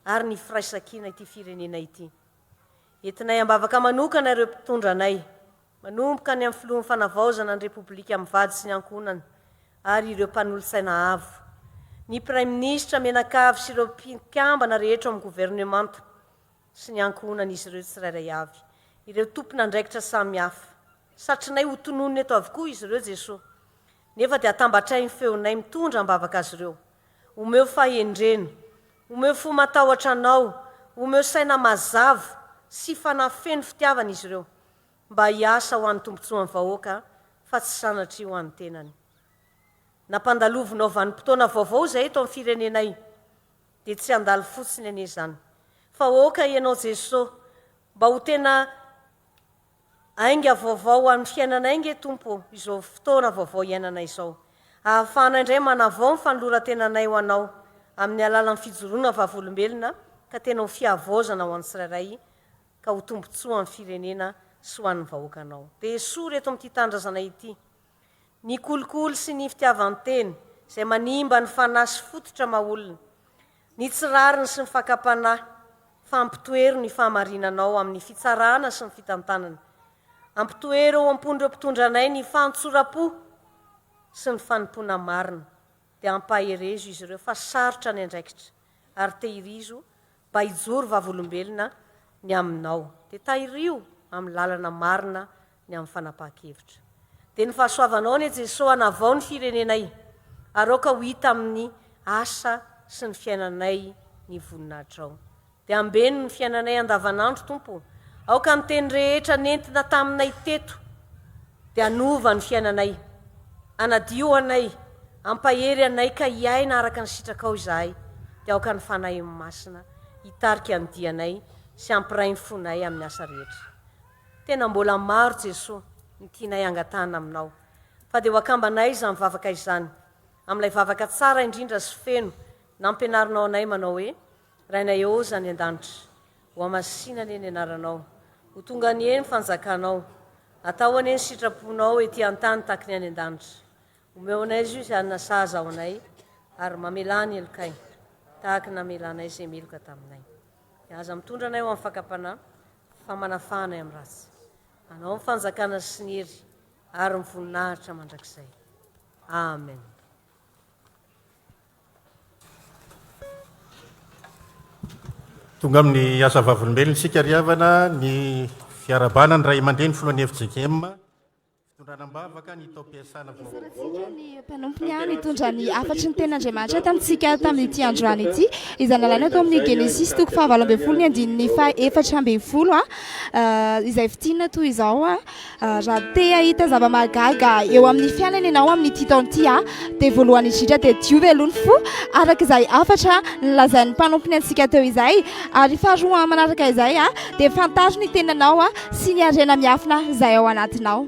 ary ny firaisankina ity firenena ity. Entinay ambavaka manokana ireo mpitondranay, manomboka ny amin'ny filohan'ny fanavaozana ny repoblika mivady sy ny ankonana, ary ireo mpanolotsaina avo, ny praiminisitra menakavy sy ireo mpikambana rehetra amin'ny gouvernemanta sy ny ankonana izy ireo tsirairay avy, ireo tompon'andraikitra samihafa, satrinay ho tononony eto avokoa izy ireo Jesosy, nefa dia atambatray ny feonay mitondra ambavaka azy ireo. Omeo fahendrena, omeo fo matahotra anao, omeo saina mazava sy fanafeny fitiavana izy ireo, mba hiasa ho an'ny tombontsoan'ny vahoaka fa tsy sanatry ho an'ny tenany. Nampandalovinao vanim-potoana vaovao zay eto amin'ny firenenay, dia tsy andalo fotsiny ane zany, fa oka ianao Jesosy, mba ho tena ainga vaovao amin'ny fiainanay nge tompo, izao fotoana vaovao iainanay izao. Ahafahana indray manavao ny fanoloran-tenanay ho anao amin'ny alalan'ny fijoroana vavolombelona, ka tena ho fiavozana ho an'ny tsirairay, ka ho tombontsoa amin'ny firenena sy ho an'ny vahoakanao. Dia esory eto amin'ity tandrazanay ity, ny kolikoly sy ny fitiavan-teny izay manimba ny fanasy fototra maolona, ny tsirariny sy ny fakapanahy, fampitoero ny fahamarinanao amin'ny fitsarana sy ny fitantanana, ampitoero eo ampondreo mpitondranay ny fantsorapo sy ny fanompona marina, dia ampaherezo izy ireo fa sarotra ny andraikitra, ary tehirizo mba hijoro vavolombelona ny aminao, dia tahirio amin'ny lalana marina ny amin'ny fanapahan-kevitra. Dia ny fahasoavanao ny Jesosy anavao ny firenenay, ary aoka ho hita amin'ny asa sy ny fiainanay ny voninahitrao. Dia ambeno ny fiainanay andavanandro tompo, aoka ny teny rehetra nentina taminay teto, dia anova ny fiainanay, anadio anay, ampahery anay ka hiaina araka ny sitrakao izahay, dia aoka ny fanahy masina, hitarika ny dianay sy ampiray ny fonay amin'ny asa rehetra. Tena mbola maro Jesosy ny tianay angatahana aminao, fa dia ho akambanay izany mivavaka izany, amin'ilay vavaka tsara indrindra sy feno, nampianarinao anay manao hoe, rainay eo zany an-danitra, ho amasinany eny anaranao, ho tonga ny eny fanjakanao, atao any eny sitraponao ety an-tany taky ny any an-danitra. Omeo anay izy io izay nasaza ao anay, ary mamelany elokay, tahaky namelanay izay meloka taminay. Aza mitondra anay ho amin'ny fakapanahy, fa manafahanay amin'ny ratsy. Anao ny fanjakana sy ny hery, ary ny voninahitra mandrakizay. Amen. Tonga amin'ny asa vavolombelona isika ry havana ny fiarahabana ny ray aman-dreny filohan'ny FJKM Fitondranam-bavaka ny taom-piasana ny mpanompony a nitondra ny afatry ny ten'Andriamanitra tamintsika tamin'ity androany ity izay nalaina tao amin'ny Genesis toko 7:20 ny andininy 4:10 izay fitina toy izao raha te ahita zava-magaga eo amin'ny fiainana ianao amin'ity taona ity dia voalohany indrindra dia diovy aloha ny fo araka izay afatra nolazain'ny mpanompony antsika teo izay ary faharoa manaraka izay dia fantaro ny tenanao sy ny harena miafina izay ao anatinao.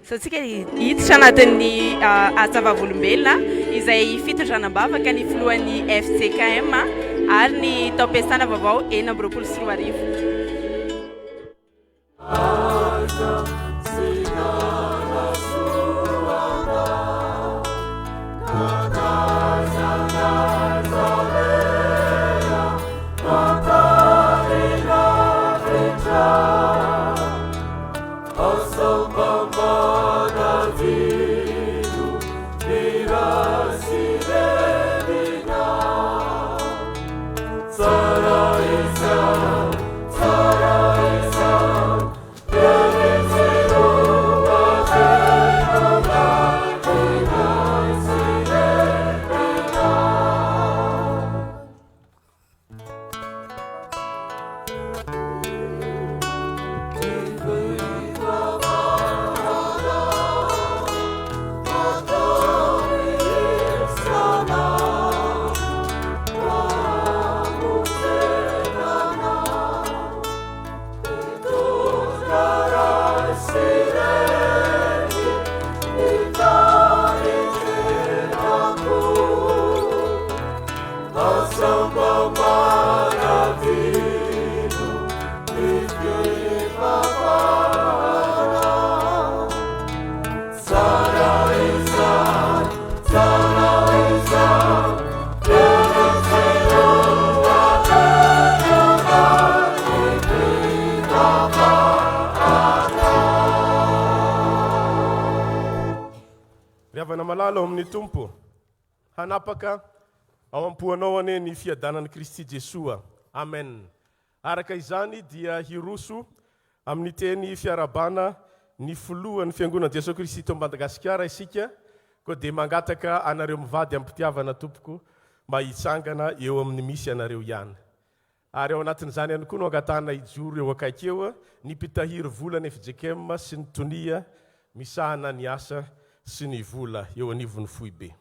So tsika hiditra anatin'ny asa-vavolombelona izay fitondranam-bavaka ny filohan'ny FJKM ary ny taom-piasana vaovao 2024. Amin'ny tompo hanapaka ao ampoanao ane ny fiadanan'i Kristy Jesua. Amen. Araka izany dia hiroso amin'ny teny fiarahabana ny filohan'ny fiangonan'i Jésus-Christ eto Madagaskar isika ko dia mangataka anareo mivady am-pitiavana tompoko mba hitsangana eo amin'ny misy anareo ihany. Ary ao anatin'izany ihany koa no angatahana ijoro eo akaiky eo ny mpitahiry vola ny FJKM sy ny tonia misahana ny asa sy ny vola eo anivon'ny foibe.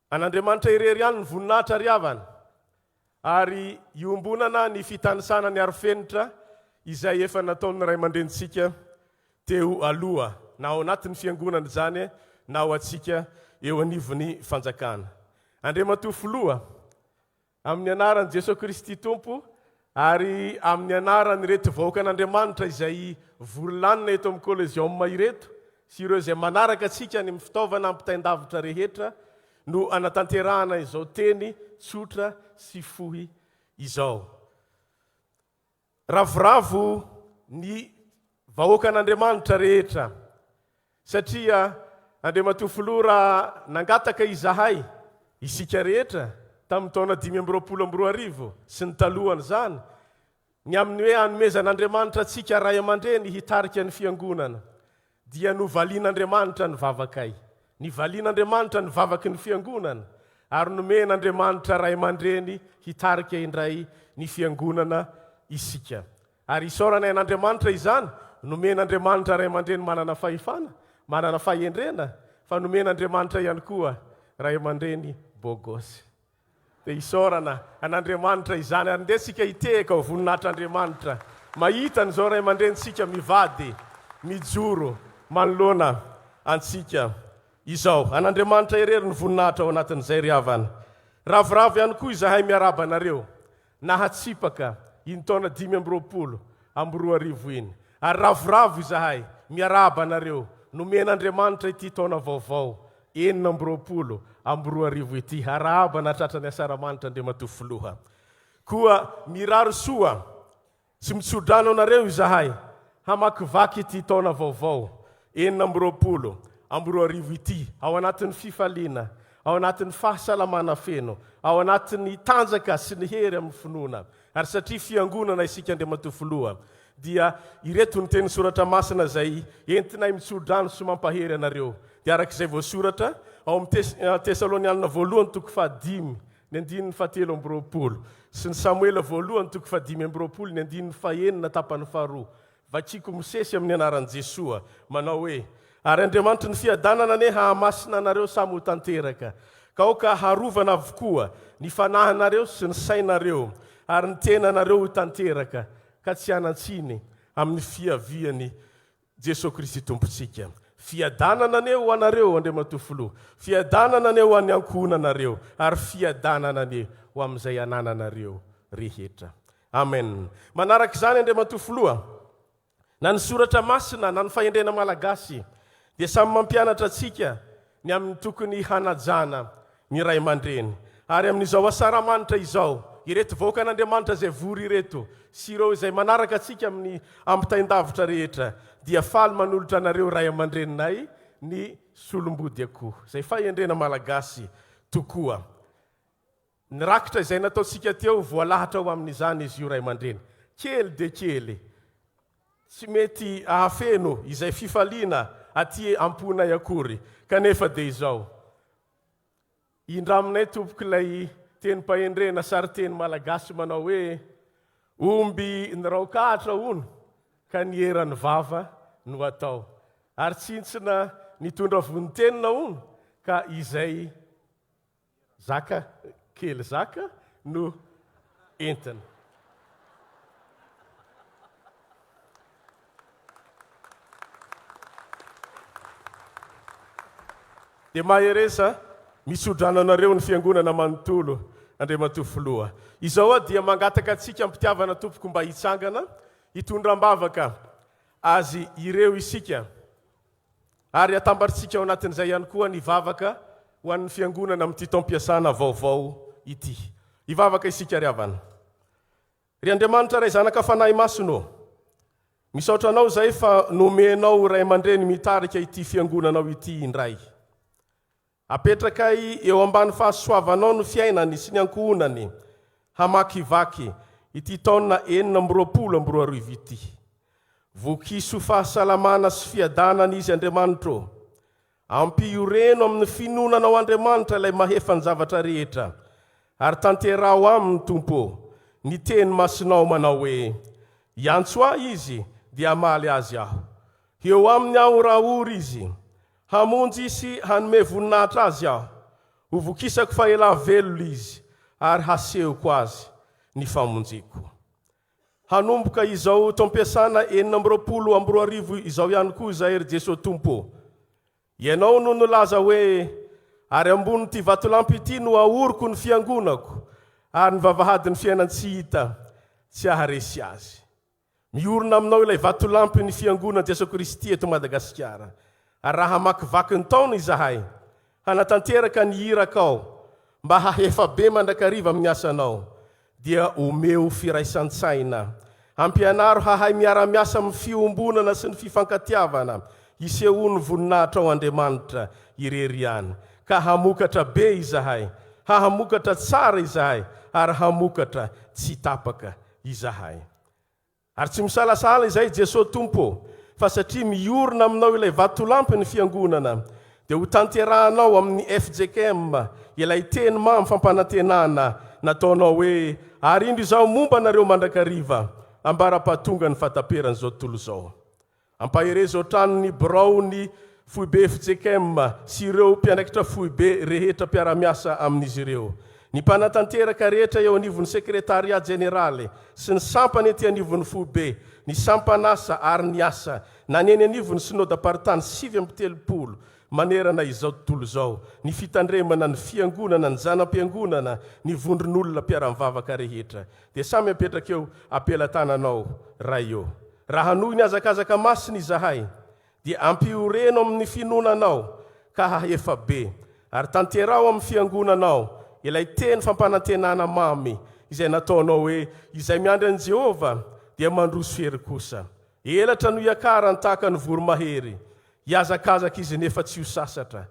An'Andriamanitra irery ihany ny voninahitra ry havana ary iombonana ny fitanisana ny arofenitra izay efa nataon'ny ray aman-drenitsika teo aloha na ao anatin'ny fiangonana izany na ao atsika eo anivon'ny fanjakana. Andriamatoa filoha amin'ny anaran'i Jesokristy Tompo ary amin'ny anaran'ny reto vahoaka an'Andriamanitra izay vorolanina eto amin'ny Coliseum ireto sy ireo izay manaraka atsika ny fitaovana ampitaindavitra rehetra no anatanterahana izao teny tsotra sy fohy izao. Ravoravo ny vahoaka an'Andriamanitra rehetra satria Andriamatoa filoha raha nangataka izahay isika rehetra tamin'ny taona 522 sy ny talohany zany ny amin'ny hoe hanomezan'Andriamanitra atsika ray aman-dreny hitarika ny fiangonana dia novalian'Andriamanitra ny vavakay. Nivalian'Andriamanitra ny vavaky ny fiangonana ary nomen'Andriamanitra ray aman-dreny hitarika indray ny fiangonana isika. Ary isaorana ain'Andriamanitra izany nomen'Andriamanitra ray aman-dreny manana fahefana, manana fahendrena, fa nomen'Andriamanitra ihany koa ray aman-dreny bogosy. Dia isaorana an'Andriamanitra izany ary ndesika hiteka ho voninahitr'Andriamanitra mahita n'izao ray aman-drenitsika mivady mijoro manoloana antsika izao. An'Andriamanitra irery ny voninahitra ao anatin'izay ry havana. Ravoravo ihany koa izahay miarabanareo nahatsipaka iny taona 2022 iny. Ary ravoravo izahay miarabanareo nomen'Andriamanitra ity taona vaovao 2022 ity. Harabana tratrany asaramanitra Andriamatoa filoha. Koa miraro soa sy mitsodrano anareo izahay hamakivaky ity taona vaovao 2022 ity ao anatin'ny fifaliana, ao anatin'ny fahasalamana feno, ao anatin'ny tanjaka sy ny hery amin'ny finoana. Ary satria fiangonana isika Andriamatoa filoha dia ireto ny teny soratra masina zay entinay mitsodrano sy mampahery anareo. Dia arak'izay voasoratra ao amin'ny Tesalonianina voalohany toko 5 ny 7:20 sy ny Samuela voalohany toko 5:20 ny 9 tapany 2 vakiko misesy amin'ny anaran'i Jesoa manao hoe ary Andriamanitra ny fiadanana ane hahamasina anareo samy ho tanteraka ka ao ka harovana avokoa ny fanahinareo sy ny sainareo ary ny tenanareo ho tanteraka ka tsy hanantsiny amin'ny fiaviany Jesokristy tompontsika. Fiadanana ane ho anareo Andriamatofilo, fiadanana ane ho an'ny ankohonanareo ary fiadanana ane ho amin'izay anananareo rehetra. Amen. Manaraka izany Andriamatofilo, na ny soratra masina na ny fahendrena malagasy dia samy mampianatra atsika ny amin'ny tokony hanajana ny ray aman-dreny ary amin'izao asaramanitra izao ireto vahoaka an'Andriamanitra izay vory ireto sy ireo izay manaraka atsika amin'ny ampitaindavitra rehetra dia faly manolotra anareo ray aman-dreninay ny solombody akoho izay fahendrena malagasy tokoa. Ny rakitra izay nataontsika teo voalahatra ho amin'izany izy io ray aman-dreny kely dia kely tsy mety ahafeno izay fifaliana aty amponay akory kanefa dia izao indraminay tompoky ilay teny pahendrena sary teny malagasy manao hoe omby ny raokahatra ono ka ny eran'ny vava no atao ary tsintsina nitondra vonitenina ono ka izay zaka kely zaka no entina. Dia mahereza misodrano anareo ny fiangonana manontolo Andriamatofilo. Izao dia mangataka atsika ampitiavana tompoko mba hitsangana hitondram-bavaka azy ireo isika ary atambaritsika ao anatin'izay ihany koa ny vavaka ho an'ny fiangonana amin'ity taom-piasana vaovao ity. Hivavaka isika ry havana. Ry Andriamanitra ray zanaka fanahy masino, misaotra anao zay fa nomenao ray aman-dreny mitarika ity fiangonanao ity indray. Apetrakay eo ambany fahasoavanao no fiainany sy ny ankohonany hamakivaky ity taona 420 ity. Vokiso fahasalamana sy fiadanana izy Andriamanitro. Ampioreno amin'ny finonanao Andriamanitra ilay mahefa ny zavatra rehetra. Ary tanterao aminy Tompo ny teny masinao manao hoe iantso ahy izy dia amaly azy aho. Eo aminy aho raha ory izy. Hamonjy isy hanome voninahitra azy aho, ho vokisako faela velolo izy, ary hasehoko azy ny famonjeko. Hanomboka izao taom-piasana 420 izao ihany koa izay ry Jesosy Tompo. Ianao no nolaza hoe, ary ambony ty vatolampy ity no ahoriko ny fiangonako, ary ny vavahadiny fiainany tsy hita, tsy aharesy azy. Miorina aminao ilay vatolampy ny fiangonana Jesokristy eto Madagaskar. Ary raha hamakivaky ny taona izahay, hanatanteraka ny hirakao, mba hahefabe mandrakariva amin'ny asanao, dia omeo firaisan-tsaina, ampianaro hahay miara-miasa amin'ny fiombonana sy ny fifankatiavana, isehoany voninahitra ao Andriamanitra ireriany, ka hamokatra be izahay, hahamokatra tsara izahay, ary hamokatra tsy tapaka izahay. Ary tsy misalasala izay Jesosy Tompo, fa satria miorina aminao ilay vatolampy ny fiangonana dia ho tanterahanao amin'ny FJKM ilay teny mamy fampanantenana nataonao hoe ary indro izao momba nareo mandrakariva ambara-pahatonga ny fataperan'izao tontolo izao. Ampahere zao trano ny birao ny FTV FJKM sy ireo mpianakitra FTV rehetra mpiara-miasa amin'izy ireo. Ny mpanatanteraka rehetra eo anivon'ny sekretariat generaly sy ny sampany ety anivon'ny FTV, ny sampanasa ary ny asa, na neny anivon'ny synodam-paritany 7:30 manerana izao tontolo izao, ny fitandremana ny fiangonana, ny zanam-piangonana, ny vondron'olona mpiara-mivavaka rehetra. Dia samy apetraka eo apela-tananao ray eo. Raha noho ny azakazaka masina izahay, dia ampioreno amin'ny finonanao ka hahefabe, ary tanterao amin'ny fiangonanao ilay teny fampanantenana mamy izay nataonao hoe izay miandry an'i Jehova dia mandroso hery kosa. Elatra no iakarany tahaka ny voromahery, iazakazaka izy nefa tsy ho sasatra,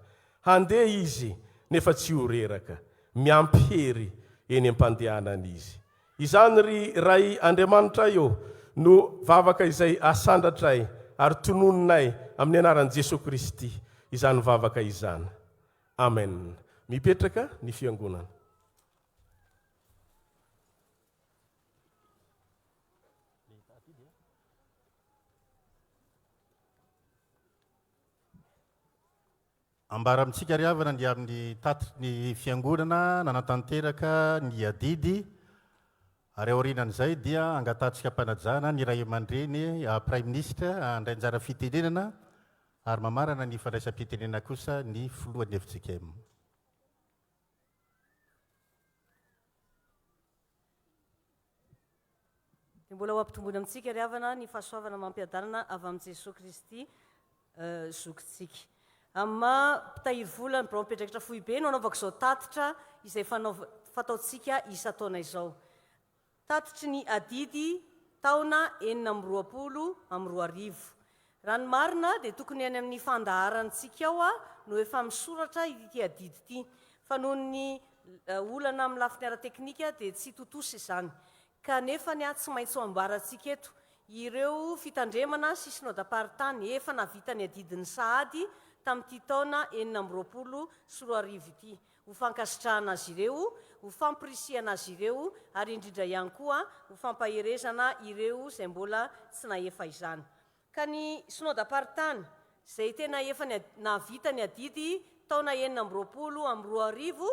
handeha izy nefa tsy ho reraka, miampy hery eny am-pandehanana izy. Izany ry ray Andriamanitra eo no vavaka izay asandratray ary tononinay amin'ny anaran'i Jesosy Kristy izany vavaka izany. Amen. Mipetraka ny fiangonana. Ambara amintsika ry havana ny amin'ny tatitry ny fiangonana nanatanteraka ny adidy ary aorinan'izay dia angatantsika mpanajana ny ray aman-dreny prime ministre andray anjara fitenenana ary mamarana ny fandraisam-pitenenana kosa ny filohan'ny FJKM. Mbola ho ampitombony amintsika ry havana ny fahasoavana mampiadanana avy amin'ny Jesosy Kristy zokintsika. Amma mpitahiry vola ny birao mipetraketra fohy be no anaovako izao tatitra izay fataontsika isa-taona izao. Tatitry ny adidy taona 420. Raha ny marina dia tokony any amin'ny fandaharantsika ao no efa misoratra ity adidy ity. Fa noho ny olana amin'ny lafiny ara-teknika dia tsy totosa izany. Kanefa ny tsy maintsy ho ambarantsika eto ireo fitandremana sy synodam-paritany efa navita ny adidiny sahady tamin'ity taona 420 ity. Ho fankasitrahana azy ireo, ho fampirisihana azy ireo, ary indrindra ihany koa ho fampaherezana ireo izay mbola tsy nahefa izany. Ka ny synodam-paritany izay tena efa navita ny adidy taona 420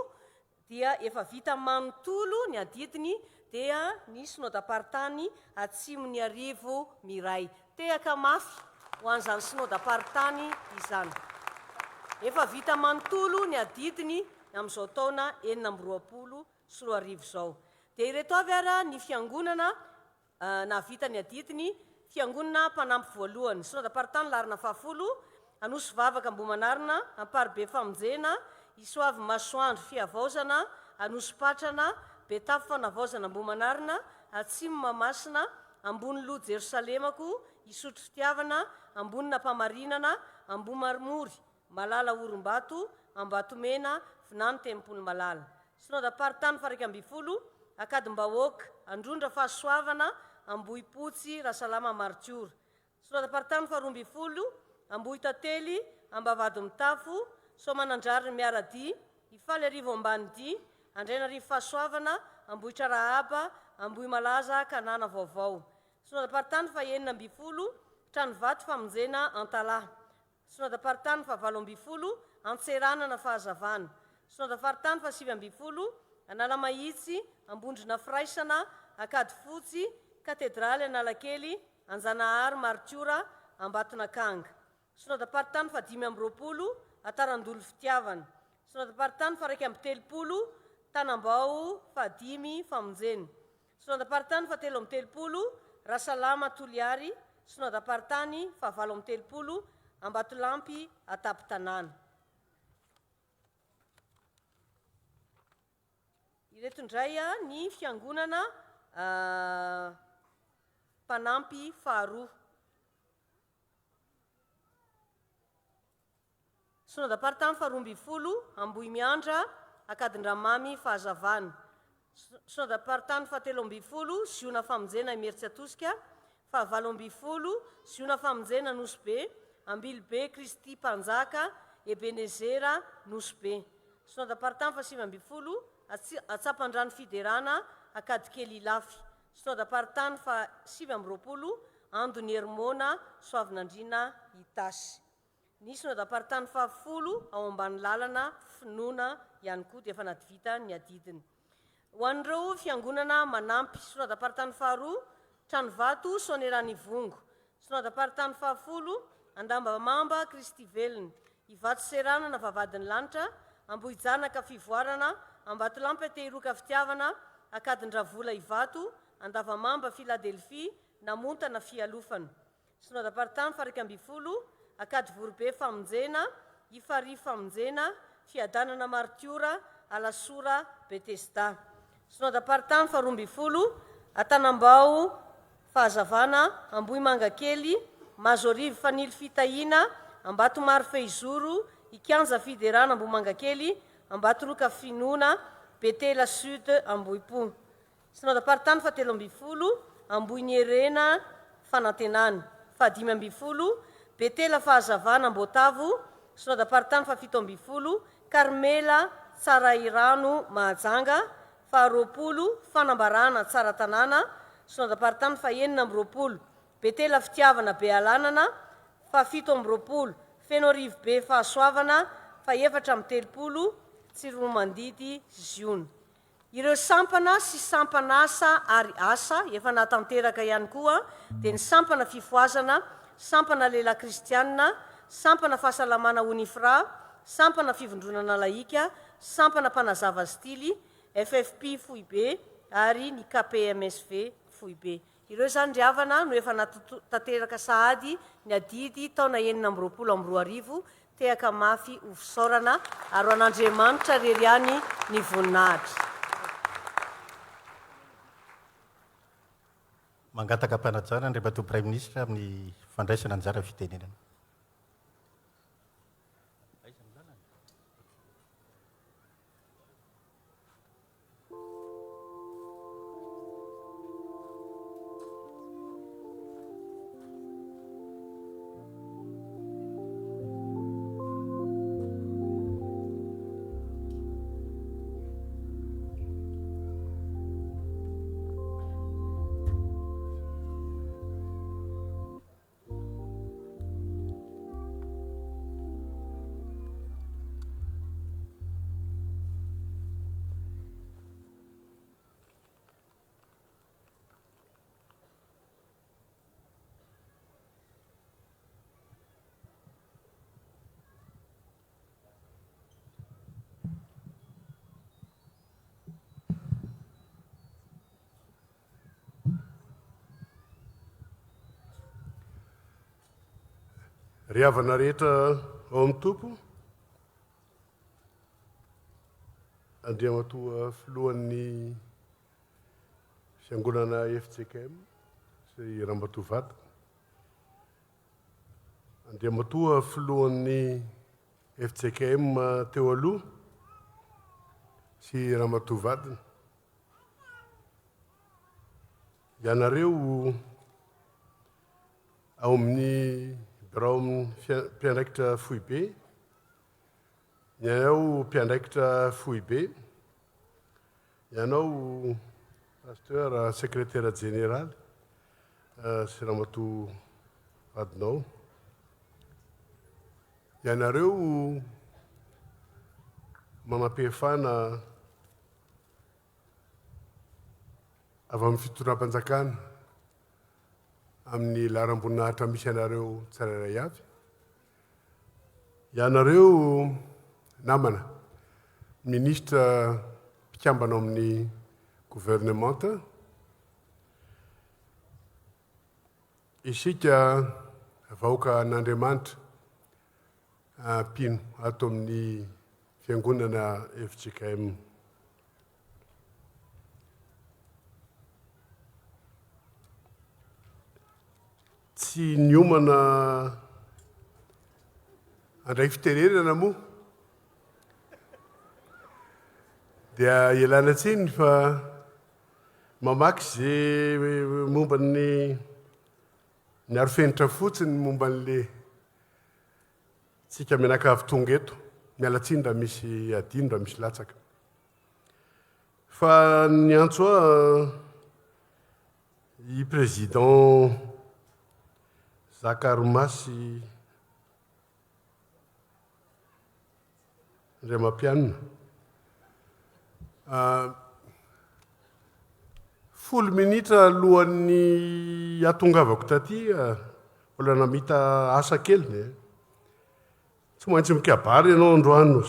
dia efa vita manontolo ny adidiny dia ny synodam-paritany atsimon'ny arivo miray. Tehaka mafy ho an'izany synodam-paritany izany. Efa vita manontolo ny adidiny amin'izao taona 420 izao. Dia ireto avy ara ny fiangonana navita ny adidiny, fiangonana mpanampy voalohany. Synodam-paritany larina 10, Anosy Vavaka Ambomanarina, Amparibe Famonjena, Isoavy Masoandro Fiavaozana, Anosy Patrana, Betafy Fanavaozana Ambomanarina, Atsimo Mamasina, Ambony Loha Jerosalemako, Isotro Fitiavana, Ambonina Mpamarinana, Ambomarimory, Malala Orombato, Ambatomena, Vinany Tempony Malala. Synodam-paritany faha 12, Akadimbahoaka, Androndra Fahasoavana, Ambohipotsy, Rasalama Martiora. Synodam-paritany faha 12, Ambohitately, Ambavady Mitafo, Soamanandrariny Miarady, Ifaly Arivo Ambanidia, Andrainarivo Fahasoavana, Ambohitra Rahaba, Ambohimalaza, Kanana Vaovao. Synodam-paritany faha 19, Tranovato Famonjena, Antalaha. Synodam-paritany faha 20, Antseranana Fahazavana. Synodam-paritany faha 20, Analamahitsy, Ambondrina Firaisana, Akady Fotsy, Katedraly Analakely, Anjanahary Martiora, Ambatonakanga. Synodam-paritany faha 20, Atarandolo Fitiavana. Synodam-paritany faha 30, Tanambao faha 5 Famonjena. Synodam-paritany faha 13, Rasalama Toliary. Synodam-paritany faha 30, Ambatolampy Atapy-Tanàna. Ireto indray ny fiangonana mpanampy faharoa. Synodam-paritany faha 12, Ambohimiandra, Akadindramamy Fahazavana. Synodam-paritany faha 13, Ziona Famonjena Imeritsy Atosika. Faha 12, Ziona Famonjena Nosy-Be, Ambilobe Kristy Mpanjaka, Ebenezera Nosy-Be. Synodam-paritany faha 19, Atsapan-drano Fiderana, Akadikely Lafy. Synodam-paritany faha 20, Andony Hermona, Soavinandrina Itasy. Ny synodam-paritany faha 10 ao ambany lalana finoana ihany koa dia efa nativita ny adidiny. Ho an'ireo fiangonana manampy, synodam-paritany faha 2, Tranovato Soanerany Vongo. Synodam-paritany faha 10, Andambamamba Kristy Velona, Ivato Seranana Vavadiny Lanitra, Ambohijanaka Fivoarana, Ambatolampy Tehiroka Fitiavana, Akadindravola Ivato, Andavamamba Filadelfia, Namontana Fialofana. Synodam-paritany faha 12, Akady Vorobe Famonjena, Ifary Famonjena, Fiadanana Martiora, Alasora Betesda. Synodam-paritany faha 12, Atanambao Fahazavana, Ambohimangakely, Mazorivo Fanily Fitahiana, Ambatomaro Feizoro, Ikanja Fiderana Ambomangakely, Ambatoroka Finoana, Betela Sud Ambohipo. Synodam-paritany faha 13, Amboinyerena fanantenana. Fahadimy amby folo, Betela fahazavana Mbotavo, Synodam-paritany fafito amby folo, Karmela Tsarairano Mahajanga, faharoapolo, Fanambarana Tsara Tanàna, Synodam-paritany fahenina amby roapolo, Betela fitiavana Bealanana, fafito amby roapolo, Fenorivo be fahasoavana, faefatra amby telopolo, Tsiromandidy Ziona. Ireo sampana sy sampana asa ary asa efa natanteraka ihany koa dia ny sampana fifoazana, sampana lela kristianina, sampana fahasalamana unifra, sampana fivondronana laika, sampana mpanazava stily, FFP FJKM ary ny KPMSV FJKM. Ireo zany ry havana no efa natanteraka sahady ny adidy taona 2024 tehaka mafy ofisaorana ary an'Andriamanitra reriany ny voninahitra. Mangataka mpanajana ny rebato Prime Ministre amin'ny fandraisana anjara fitenenana. Ry havana rehetra ao amin'ny tompo, Andriamatoa filohan'ny fiangonana FJKM sy Ramatoavata, Andriamatoa filohan'ny FJKM teo aloha sy Ramatoavata, ianareo ao amin'ny birao mpiandraikitra FJB, ianao mpiandraikitra FJB, ianao pasteur secrétaire général sy Ramatoavadinao, ianareo manampihefana avy amin'ny fitondram-panjakana amin'ny laharam-boninahitra misy ianareo tsirairay avy, ianareo namana ministre mpikambana amin'ny gouvernementa, isika vahoaka an'Andriamanitra mpino ato amin'ny fiangonana FJKM. Tsy niomana andray fitenenana moa dia ialana tsiny fa mamaky zay momba ny arofenitra fotsiny momba n'le tsika menakavy tonga eto, miala tsiny raha misy adino raha misy latsaka. Fa ny antso i président Zakaromasy ndray mampianina folo minitra alohan'ny atongavako taty mbola namita asa kely, tsy maintsy mikabary ianao androany.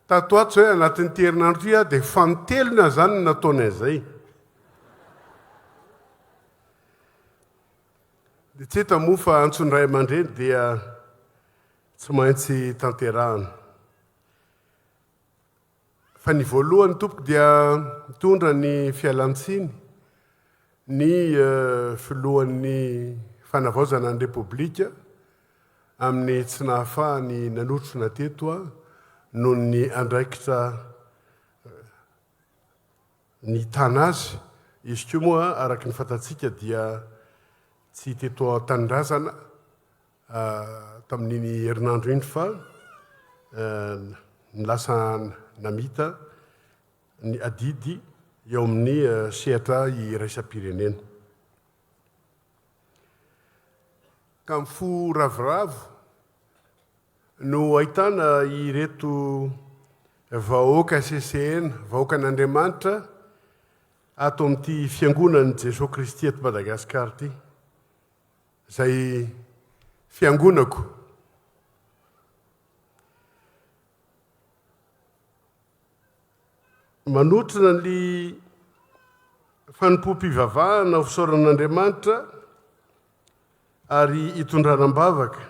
Tato ato zay anatin'ny herinandro ty dia fanotelona zany nataony an'izay. Dia tsy hita moa fa antsony ray aman-dreny dia tsy maintsy tanterahana. Fa ny voalohany tompoko dia mitondra ny fialan-tsiny ny filohan'ny fanavaozana ny repoblika amin'ny tsy nahafahany nanotrona teto noho ny andraikitra ny tana azy izy ko moa araky ny fantatsika dia tsy teto an-tanindrazana tamin'iny herinandro iny fa ny lasa namita ny adidy eo amin'ny sehatra iraisam-pirenena ka mifo ravoravo no ahitana ireto vahoaka CCN vahoaka an'Andriamanitra ato amin'ity fiangonan'i Jesosy-Kristy eto Madagaskar ty zay fiangonako manotrina ny Fanompoampivavahana ofisaoran'Andriamanitra ary hitondranam-bavaka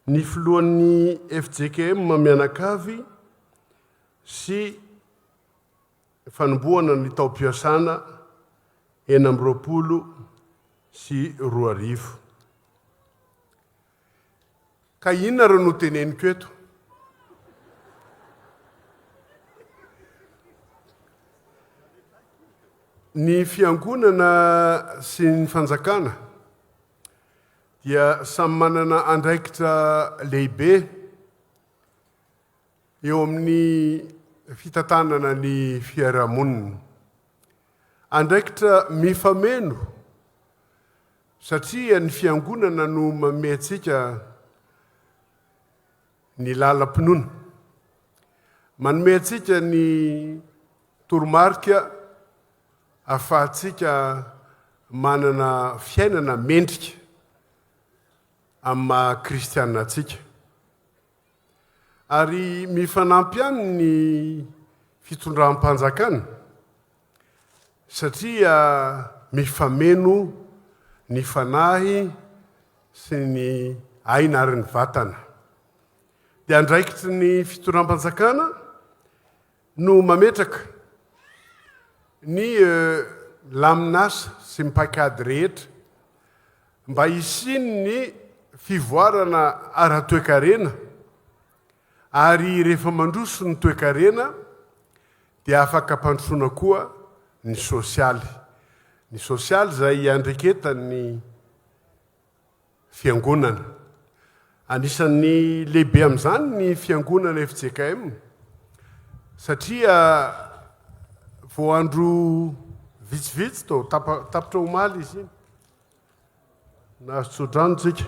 ny filohan'ny FJKM mianakavy sy fanombohana ny taom-piasana 2024 ka inona raha no teneniko eto ny fiangonana sy ny fanjakana dia samy manana andraikitra lehibe eo amin'ny fitantanana ny fiarahamonina andraikitra mifameno satria ny fiangonana no mameantsika ny lalam-pinoana manome antsika ny toromarika ahafahantsika manana fiainana mendrika amin'ny maha-kristianina antsika ary mifanampy ihany ny fitondram-panjakana satria mifameno ny fanahy sy ny aina ary ny vatana dia andraikitry ny fitondram-panjakana no mametraka ny laminasa sy mipaikady rehetra mba hisiny ny fivoarana ara-toekarena ary rehefa mandroso ny toekarena dia afaka ampandrosoana koa ny sosialy zay andreketany fiangonana anisan'ny lehibe amin'izany ny fiangonana FJKM satria vao andro vitsivitsy tao tapitra omaly izy iny nahazo tsodrano tsika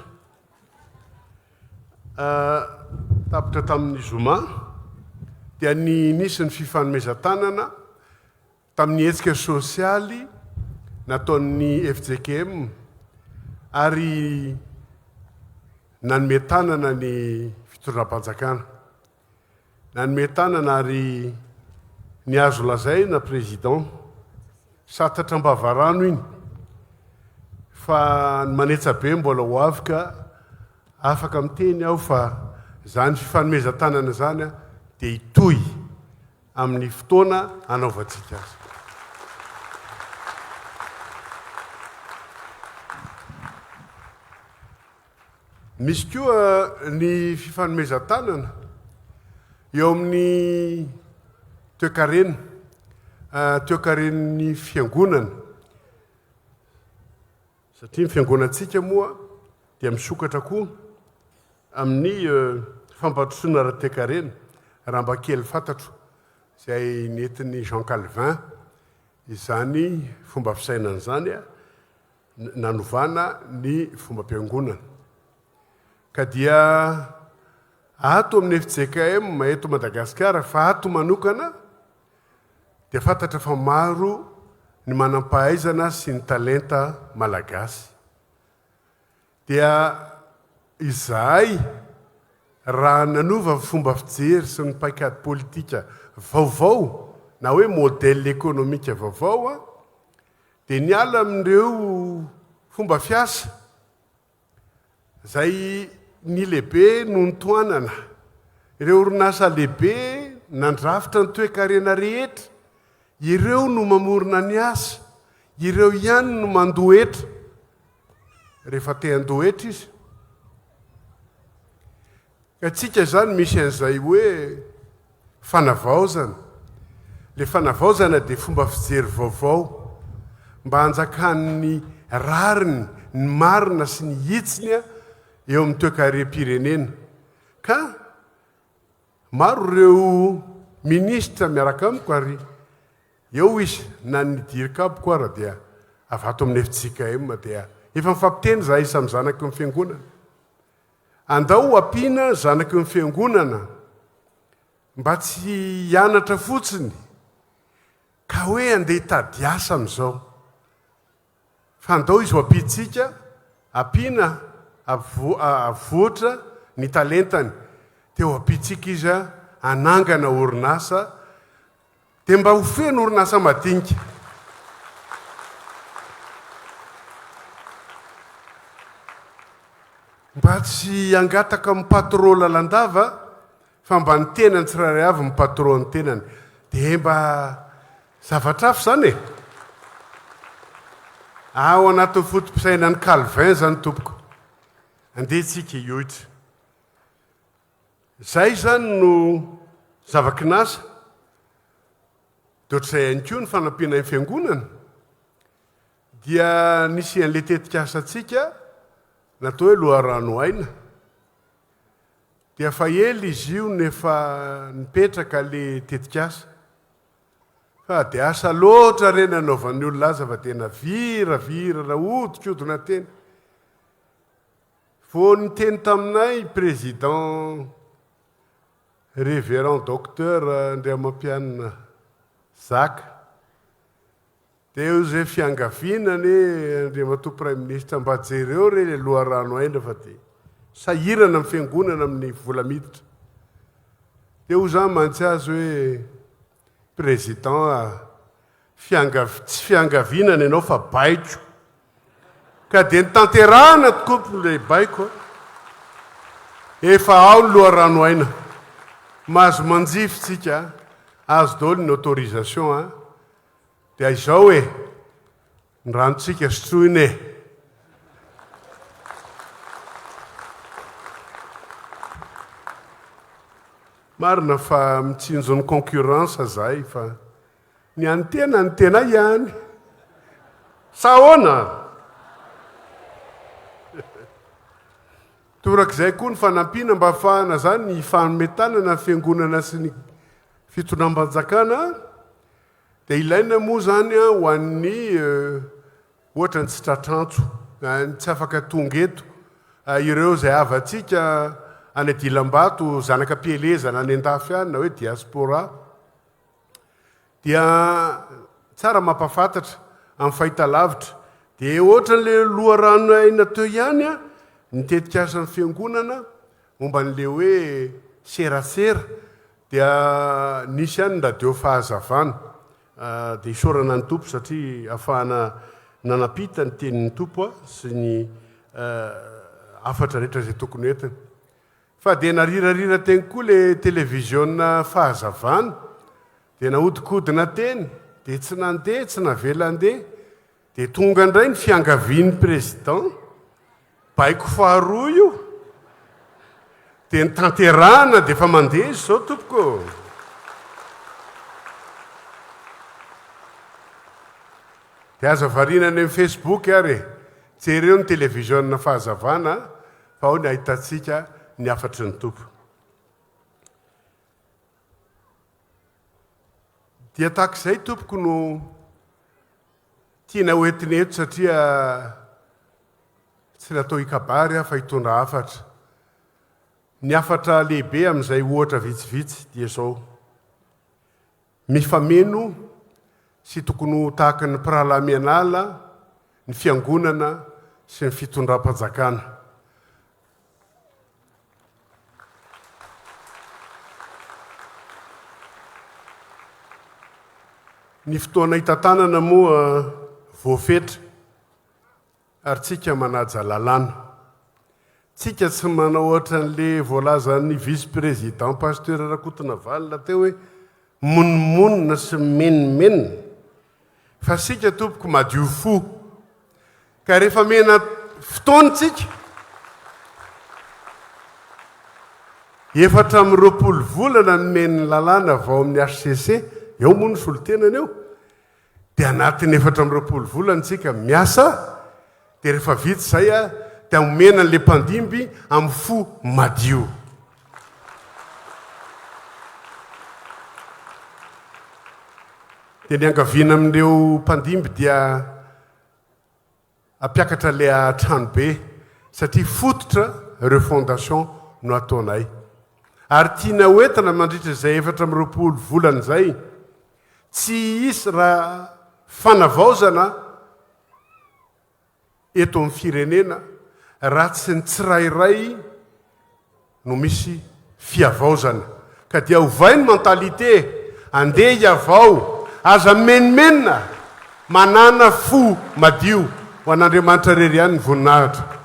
tapitra tamin'ny zoma dia nisy ny fifanomezan-tanana tamin'ny hetsika sosialy nataon'ny FJKM ary nanome tanana ny fitondram-panjakana nanome tanana ary niazo lazay na président satatra am-bavarano iny fa ny manetsabe mbola ho avy ka afaka miteny aho fa zany fifanomezan-tanana zany dia hitohy amin'ny fotoana anaovantsika azy misy koa ny fifanomezan-tanana eo amin'ny toekaren'ny fiangonana satria ny fiangonantsika moa dia misokatra koa amin'ny fampandrosoana ara-toekarena raha mba kely fantatro izay nentin'ny Jean Calvin izany fomba fisainana izany nanovana ny fomba-piangonana ka dia ato amin'ny FJKM eto Madagaskar fa ato manokana dia fantatra fa maro ny manam-pahaizana sy ny talenta malagasy dia izahay raha nanova fomba fijery sy ny paikady politika vaovao na hoe modèle économique vaovao dia niala amin'ireo fomba fiasa zay ny lehibe no nitoanana ireo orinasa lehibe nandrafitra ny toekarena rehetra ireo no mamorona ny asa ireo ihany no mandohetra rehefa te handohetra izy ka tsika zany misy an'izay hoe fanavaozana le fanavaozana dia fomba fijery vaovao mba hanjakan'ny rariny ny marina sy ny hitsiny a eo amin'ny toe-karem-pirenena ka maro ireo ministra miaraka amiko ary eo izy na nidirikaboko ara dia avato amin'ny FJKM dia efa mifampiteny zahay samy zanaka eo amin'ny fiangonana andao ampiana zanaka eo amin'ny fiangonana mba tsy hianatra fotsiny ka hoe andeha hitady asa amin'izao fa andao izy ho ampitsika ampiana avoatra ny talentany dia ho ampitsika izy anangana orinasa dia mba ho feno orinasa madinika mba tsy angataka amin'ny patron lalandava fa mba ny tenany tsirairay avy ny patron ny tenany dia mba zavatra afo zany e ao anatin'ny fotom-pisainany Calvin zany tompoko andehitsika iohitra zay zany no zava-kinasa dia ohatr'izay ihany koa ny fanampiana ny fiangonana dia nisy an'le tetika asantsika natao hoe loharano aina dia fa ely izy io nefa nipetraka le tetikasa fa dia asa loatra reny anaovan'ny olona aza fa tena viravira raha odikoodona teny vo ny teny taminay président révérend docteur Andriamampianina Zaka dia eo zay fiangavinany Andriamatoa prime ministre mba jereo re le loharano aina fa dia sahirana amin'ny fiangonana amin'ny vola miditra dia ho zany mantsy azy hoe président tsy fiangavinana ianao fa baiko ka dia nitanterahana tokoa le baiko efa ao ny loharano aina mahazo manjifitsika azo daholo ny autorisation dia izao hoe ny ranontsika sotroiny e marina fa mitsinjon'ny concurrence zahay fa ny antena ny tena ihany sahoana torak'izay koa ny fanampiana mba hafahana zany ny fanometanana ny fiangonana sy ny fitonam-panjakana dia ilaina moa zany ho an'ny ohatra ny tsy tratranto ny tsy afaka tonga eto ireo zay avatsika any Dilambato zanaka pielezana any andafy any na hoe diaspora dia tsara mampafantatra amin'ny fahitalavitra dia ohatra n'le loharano aina teo ihany nitetika asan'ny fiangonana momba n'le hoe serasera dia nisy ihany radio fahazavana dia isorana ny tompo satria ahafahana nanapita ny tenin'ny tompo sy ny afatra rehetra zay tokony entiny fa dia narirarira teny koa le televisionna fahazavana dia naodikodina teny dia tsy nandeha tsy navela andeha dia tonga indray ny fiangavian'ny président baiko faharoa io dia nitanterahana dia efa mandeha izy zao tompoko dia aza varinany amin'ny Facebook ary jereo ny televisionna fahazavana fa ao ny ahitantsika ny afatry ny tompo dia tahak'izay tompoko no tiana hoentiny eto satria tsy natao hikabary fa hitondra afatra ny afatra lehibe amin'izay ohatra vitsivitsy dia zao mifameno sy tokony ho tahaka ny mpirahalaminala ny fiangonana sy ny fitondram-panjakana ny fotoana hitantanana moa voafetra ary tsika manaja lalàna tsika tsy manao ohatra n'le voalazan'ny vice président pasteur Rakotona Valina teo hoe monimonina sy menimenina fa sika tompoko madio fo ka rehefa mena fotoantsika efatra amin'ny 20 volana nomeny lalàna vao amin'ny HCC eo moa ny solotenany eo dia anatin'ny 4 volanytsika miasa dia rehefa vitsy zay a dia omena n'le mpandimby amin'ny fo madio. dia ny angaviana amin'ireo mpandimby dia ampiakatra le tranobe satria fototra ireo fondation no ataonay ary tiana hoentina mandritra izay 4 volana izay tsy isy raha fanavaozana eto amin'ny firenena raha tsy ny tsirairay no misy fiavaozana ka dia ovay ny mentalité andeha hiavao aza menimenina manana fo madio ho an'Andriamanitra rery ihany ny voninahitra.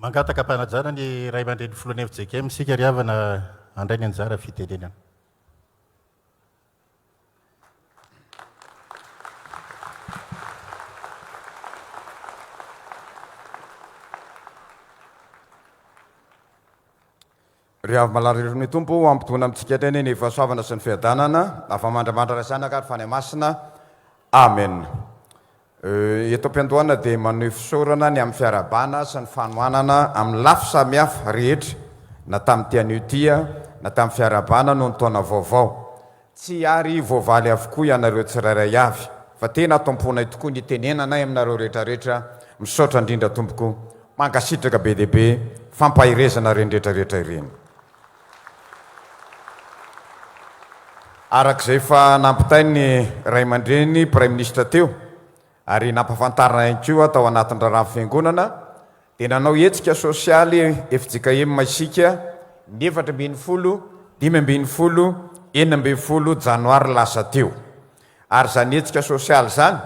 Mangataka mpanajana ny ray aman-dreny filohan'ny FJKM sika ry havana andray ny anjara fitenenana. Ry avy malariron'ny tompo ampitona amintsika teny ny fahasoavana sy ny fiadanana afa mandramandra rasanaka ary fany masina. Amen. Eto am-piandohana dia maneho fisaorana ny amin'ny fiarahabana sy ny fanohanana amin'ny lafy samihafa rehetra na tamin'ny tian'io na tamin'ny fiarahabana no ny taona vaovao. Tsy ary voavaly avokoa ianareo tsirairay avy fa tena tomponay tokoa ny tenenanay aminareo rehetrarehetra misaotra indrindra tompoko mankasitraka be dehibe fampahirezana reny rehetrarehetra ireny. Arak'izay fa nampitainy ray aman-dreny Prime Ministre teo ary nampafantarana ihany koa tao anatin'ny raharaha fiangonana dia nanao hetsika sosialy FJKM isika ny 17 Janoary lasa teo. Ary zany hetsika sosialy zany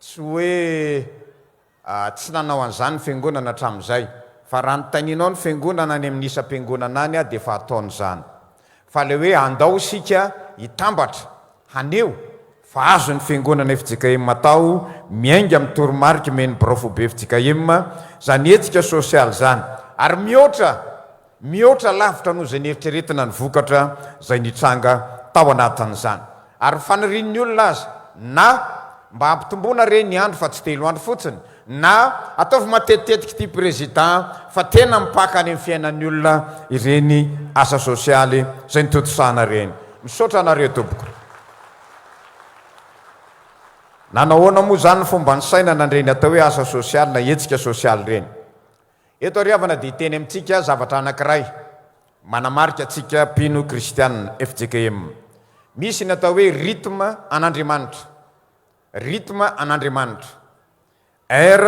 tsy hoe tsy nanao an'izany fiangonana hatramin'izay fa raha notaninao ny fiangonana any amin'ny isam-piangonana any dia fa ataony zany fa le hoe andao sika hitambatra haneo fa azo ny fiangonana FJKM atao miainga amin'ny toromarika meny brofo be FJKM zany hetsika sosialy zany ary mihoatra lavitra noho zay nieritreretina ny vokatra zay nitranga tao anatin'izany ary fanirin'ny olona azy na mba hampitomboana reny ny andro fa tsy 3 andro fotsiny na ataovy matetitetika ty président fa tena mipaka any amin'ny fiainan'ny olona ireny asa sosialy zay nitotosana reny. Misaotra anareo tompoko. Nanahoana moa zany ny fomba ny saina nandreny atao hoe asa sosialy na hetsika sosialy reny. Eto ary havana dia teny amintsika zavatra anankiray manamarika atsika mpino kristianina FJKM. Misy ny atao hoe rythme an'Andriamanitra. Rythme an'Andriamanitra. R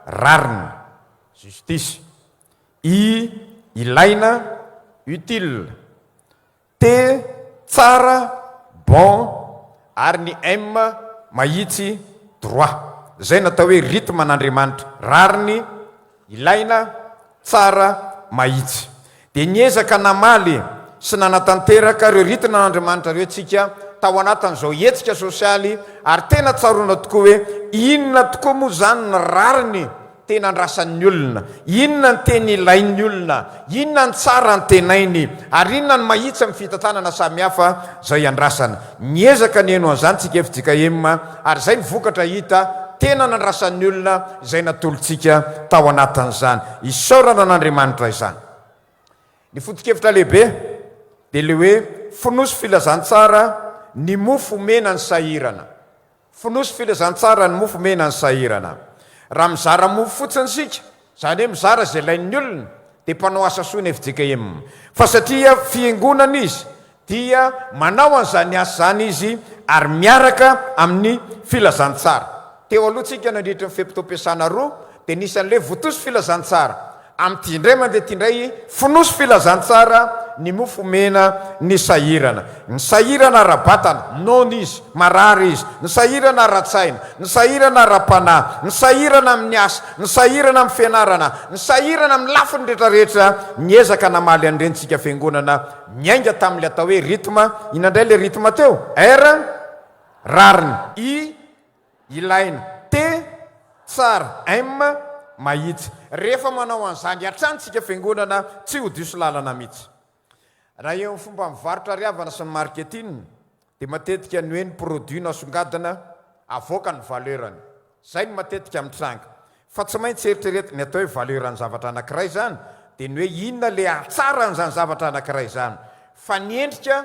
rariny justice. I ilaina utile. T tsara bon ary ny M mahitsy droit. Zay natao hoe rythme an'Andriamanitra. Rariny ilaina tsara mahitsy. Dia niezaka namaly sy nanatanteraka ireo rythme an'Andriamanitra ireo tsika tao anatin'izao hetsika sosialy ary tena tsaroana tokoa hoe inona tokoa moa zany ny rariny tena andrasan'ny olona, inona ny teny ilain'ny olona, inona ny tsara ny tenainy ary inona ny mahitsy amin'ny fitantanana samihafa zay andrasana. Niezaka ny eno an'izany tsika FJKM ary zay mivokatra hita tena nandrasan'ny olona zay natolotsika tao anatin'izany. Isaorana n'Andriamanitra izany. Ny foto-kevitra lehibe dia le hoe finosy filazantsara ny mofo mena ny sahirana. Finosy filazantsara ny mofo mena ny sahirana. Raha mizara mofo fotsiny sika, zany hoe mizara zay ilain'ny olona, dia mpanao asa soa ny FJKM. Fa satria fiangonana izy dia manao an'izany asa zany izy ary miaraka amin'ny filazantsara. Teo aloha tsika nandritra ny fiam-pitom-piasana roa dia nisan'ilay votoso filazantsara. Amin'ity indray mandeha ty indray fonoso filazantsara ny mofo mena ny sahirana. Ny sahirana ara-batana nona izy, marary izy. Ny sahirana ara-tsaina, ny sahirana ara-panahy, ny sahirana amin'ny asa, ny sahirana amin'ny fianarana, ny sahirana amin'ny lafiny rehetrarehetra. Niezaka namaly an'irentsika fiangonana miainga tamin'ilay atao hoe rythme. Inandray le rythme teo? R rariny, I ilaina, T tsara, M mahitsy. Rehefa manao an'izany atrantsika fiangonana tsy ho diso lalana mihitsy. Raha eo amin'ny fomba mivarotra riavana sy ny marketing dia matetika ny hoe ny produit nasongadina avoaka ny valerany. Zay ny matetika mitranga. Fa tsy maintsy eritreretina ny atao hoe valerany zavatra anankiray zany dia ny hoe inona le atsara an'izany zavatra anankiray zany. Fa ny endrika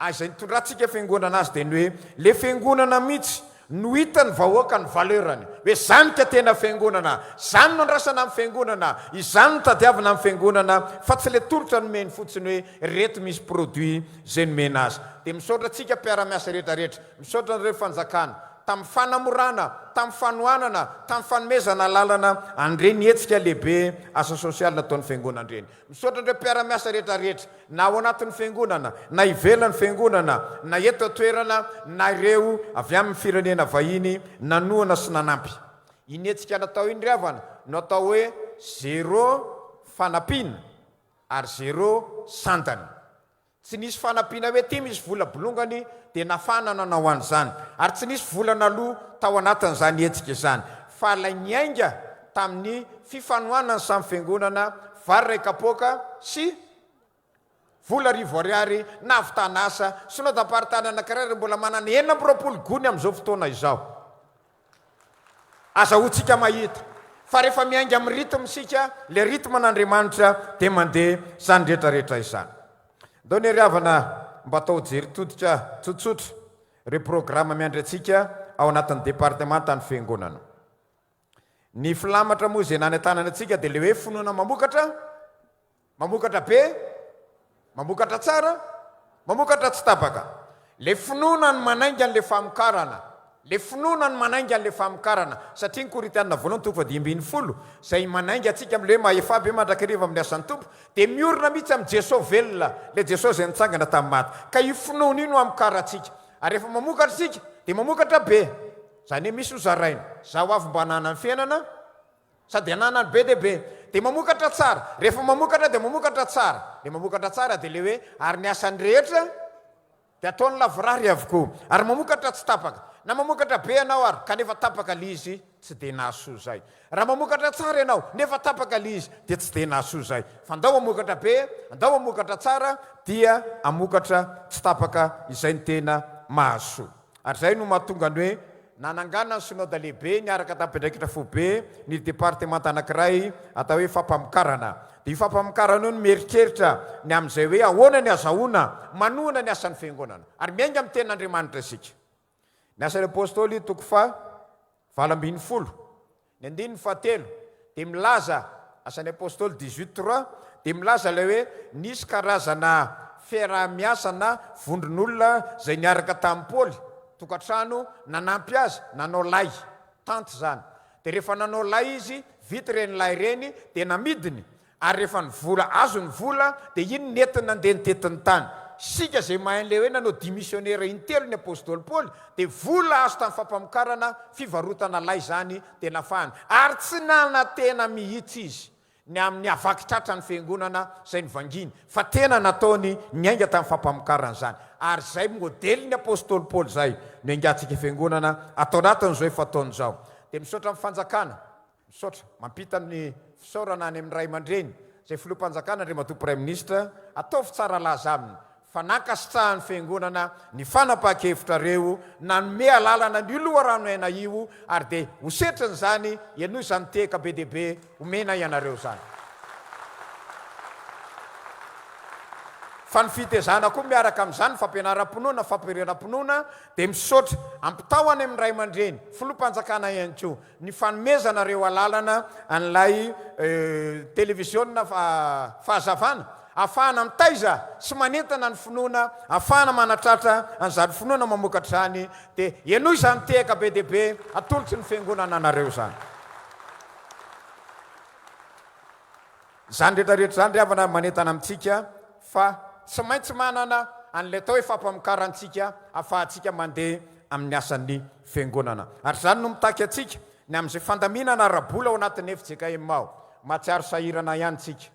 izay nitondrantsika fiangonana azy dia ny hoe le fiangonana mihitsy no hita ny vahoaka ny valerany hoe zany ka tena fiangonana, zany no andrasana amin'ny fiangonana, izany no tadiavana amin'ny fiangonana, fa tsy le tolotra nomeny fotsiny hoe reto misy produit zay nomena azy. Dia misaotra tsika mpiara-miasa rehetrarehetra, misaotra n'ireo fanjakana tamin'ny fanamorana, tamin'ny fanoanana, tamin'ny fanomezana lalana andre nietsika lehibe asa sosialy nataon'ny fiangonana ireny. Misaotra n'ireo mpiara-miasa rehetrarehetra na ao anatin'ny fiangonana, na ivelan'ny fiangonana, na eto toerana, na ireo avy amin'ny firenena vahiny nanoana sy nanampy. Inetsika natao indriavana no atao hoe 0 fanampiana ary 0 santana. Tsy nisy fanampiana hoe ty misy vola bolongany dia nafana nanao an'izany, ary tsy nisy volana aloha tao anatin'izany etsika izany. Fa lay niainga tamin'ny fifanoanana samy fiangonana vary ray kapoaka sy vola 1000 ariary navitana asa sonodam-paritana anankiray ry mbola manana 400 gony amin'izao fotoana izao. Azahoantsika mahita fa rehefa miainga amin'ny rythme sika, le rythme n'Andriamanitra dia mandeha zany rehetrarehetra izany. Ndao ny riavana mba atao jery todika tsotsotra re programme miandry atsika ao anatin'ny departemanta ny fiangonana. Ny filamatra moa izay nany an-tanana atsika dia le hoe finoana mamokatra be, mamokatra tsara, mamokatra tsy tapaka. Le finoana ny manainga an'le famokarana, le finoana ny manainga an'le famokarana, satria ny Koritianina voalohany 2:20 zay manainga atsika amin'le hoe AFIFAB mandrakariva amin'ny asan'ny tompo dia miorina mihitsy amin'ny Jesosy velona, le Jesosy zay nitsangana tamin'ny maty. Ka io finoana io no amokara atsika. Ary rehefa mamokatra tsika dia mamokatra be, zany hoe misy hozaraina, zaho avy mba hanana ny fiainana sady hanana ny be dia be. Dia mamokatra tsara, rehefa mamokatra dia mamokatra tsara, dia mamokatra tsara dia le hoe ary ny asany rehetra dia ataony lavorary avokoa, ary mamokatra tsy tapaka. Na mamokatra be ianao ary kanefa tapaka lizy tsy dia nahasoa zay. Raha mamokatra tsara ianao nefa tapaka lizy dia tsy dia nahasoa zay. Fa andao mamokatra be, andao mamokatra tsara dia amokatra tsy tapaka izay ny tena mahasoa. Ary zay no mahatonga ny hoe nanangana ny synode lehibe niaraka tamin'Ampiandraikitra Fobe ny departemanta anankiray atao hoe fampamokarana. Dia fampamokarana io no mieritreritra ny amin'izay hoe ahoana ny azahoana manoana ny asan'ny fiangonana ary miainga amin'ny tenan'Andriamanitra isika. Ny asan'ny apôstôly 20 ny 7 dia milaza asan'ny apôstôly 18:3 dia milaza ilay hoe nisy karazana fiarah-miasa na vondron'olona zay niaraka tamin'ny Paoly tokantrano nanampy azy, nanao lay tanty zany. Dia rehefa nanao lay izy vita reny lay reny dia namidiny, ary rehefa ny vola azo ny vola dia iny nentina nandeha nitetiny tany. Sika zay mahay an'ilay hoe nanao démissionnaire intelo ny apôstôly Paoly dia vola azo tamin'ny fampamokarana fivarotana lay zany dia nafahany. Ary tsy nanatena mihitsy izy ny amin'ny avakitratra ny fiangonana zay nivanginy, fa tena nataony niainga tamin'ny fampamokarana zany. Ary zay modely ny apôstôly Paoly zay no aingatsika fiangonana atao anatin'izao efa ataony zao. Dia misaotra amin'ny fanjakana, misaotra mampita amin'ny fisaorana any amin'ny ray aman-dreny zay filoham-panjakana Andriamatoa Prime Ministre ataovy tsara laza aminy fa nankasitrahan'ny fiangonana ny fanapahan-kevitra reo nanome alalana ny loharano aina io ary dia hosetrany zany ianoho izany teka be dia be homena ianareo zany. fa ny fitezana koa miaraka amin'izany fampianaram-pinoana fampireram-pinoana dia misaotra ampitahoany amin'ny ray aman-dreny filohampanjakana ihany koa ny fanomezana reo alalana an'ilay televisiona fahazavana ahafahana mitaiza sy manentana ny finoana ahafahana manatratra an'izany finoana mamokatra zany dia enoy izany tehaka be dehibe atolotsy ny fiangonana anareo zany zany rehetrarehetra zany ry havana manentana amintsika fa tsy maintsy manana an'ilay atao hoe fampamokarantsika ahafahantsika mandeha amin'ny asan'ny fiangonana ary zany no mitaky atsika ny amin'izay fandaminana rabola ao anatin'ny FJKM ao mahatsiaro sahirana ihany tsika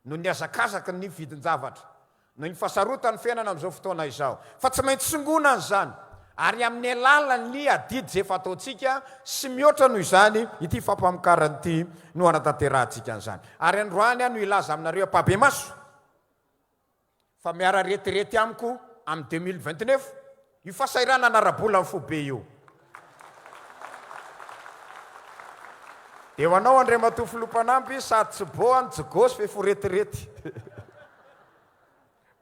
no ny azakazaka ny vidin-javatra no ny fahasarotany fiainana amin'izao fotoana izao fa tsy maintsy singona an'izany ary amin'ny alalany adidy zay efa ataontsika sy mihoatra noho izany ity fampamokarany ity no anatanterantsika an'izany ary androany no ilaza aminareo apabe maso fa miara retirety amiko amin'ny 2029 io fahasairana anarabola amin'ny fobe io dia ho anao andre matofo lopanampy sady tsy boany jogosy fe fo retirety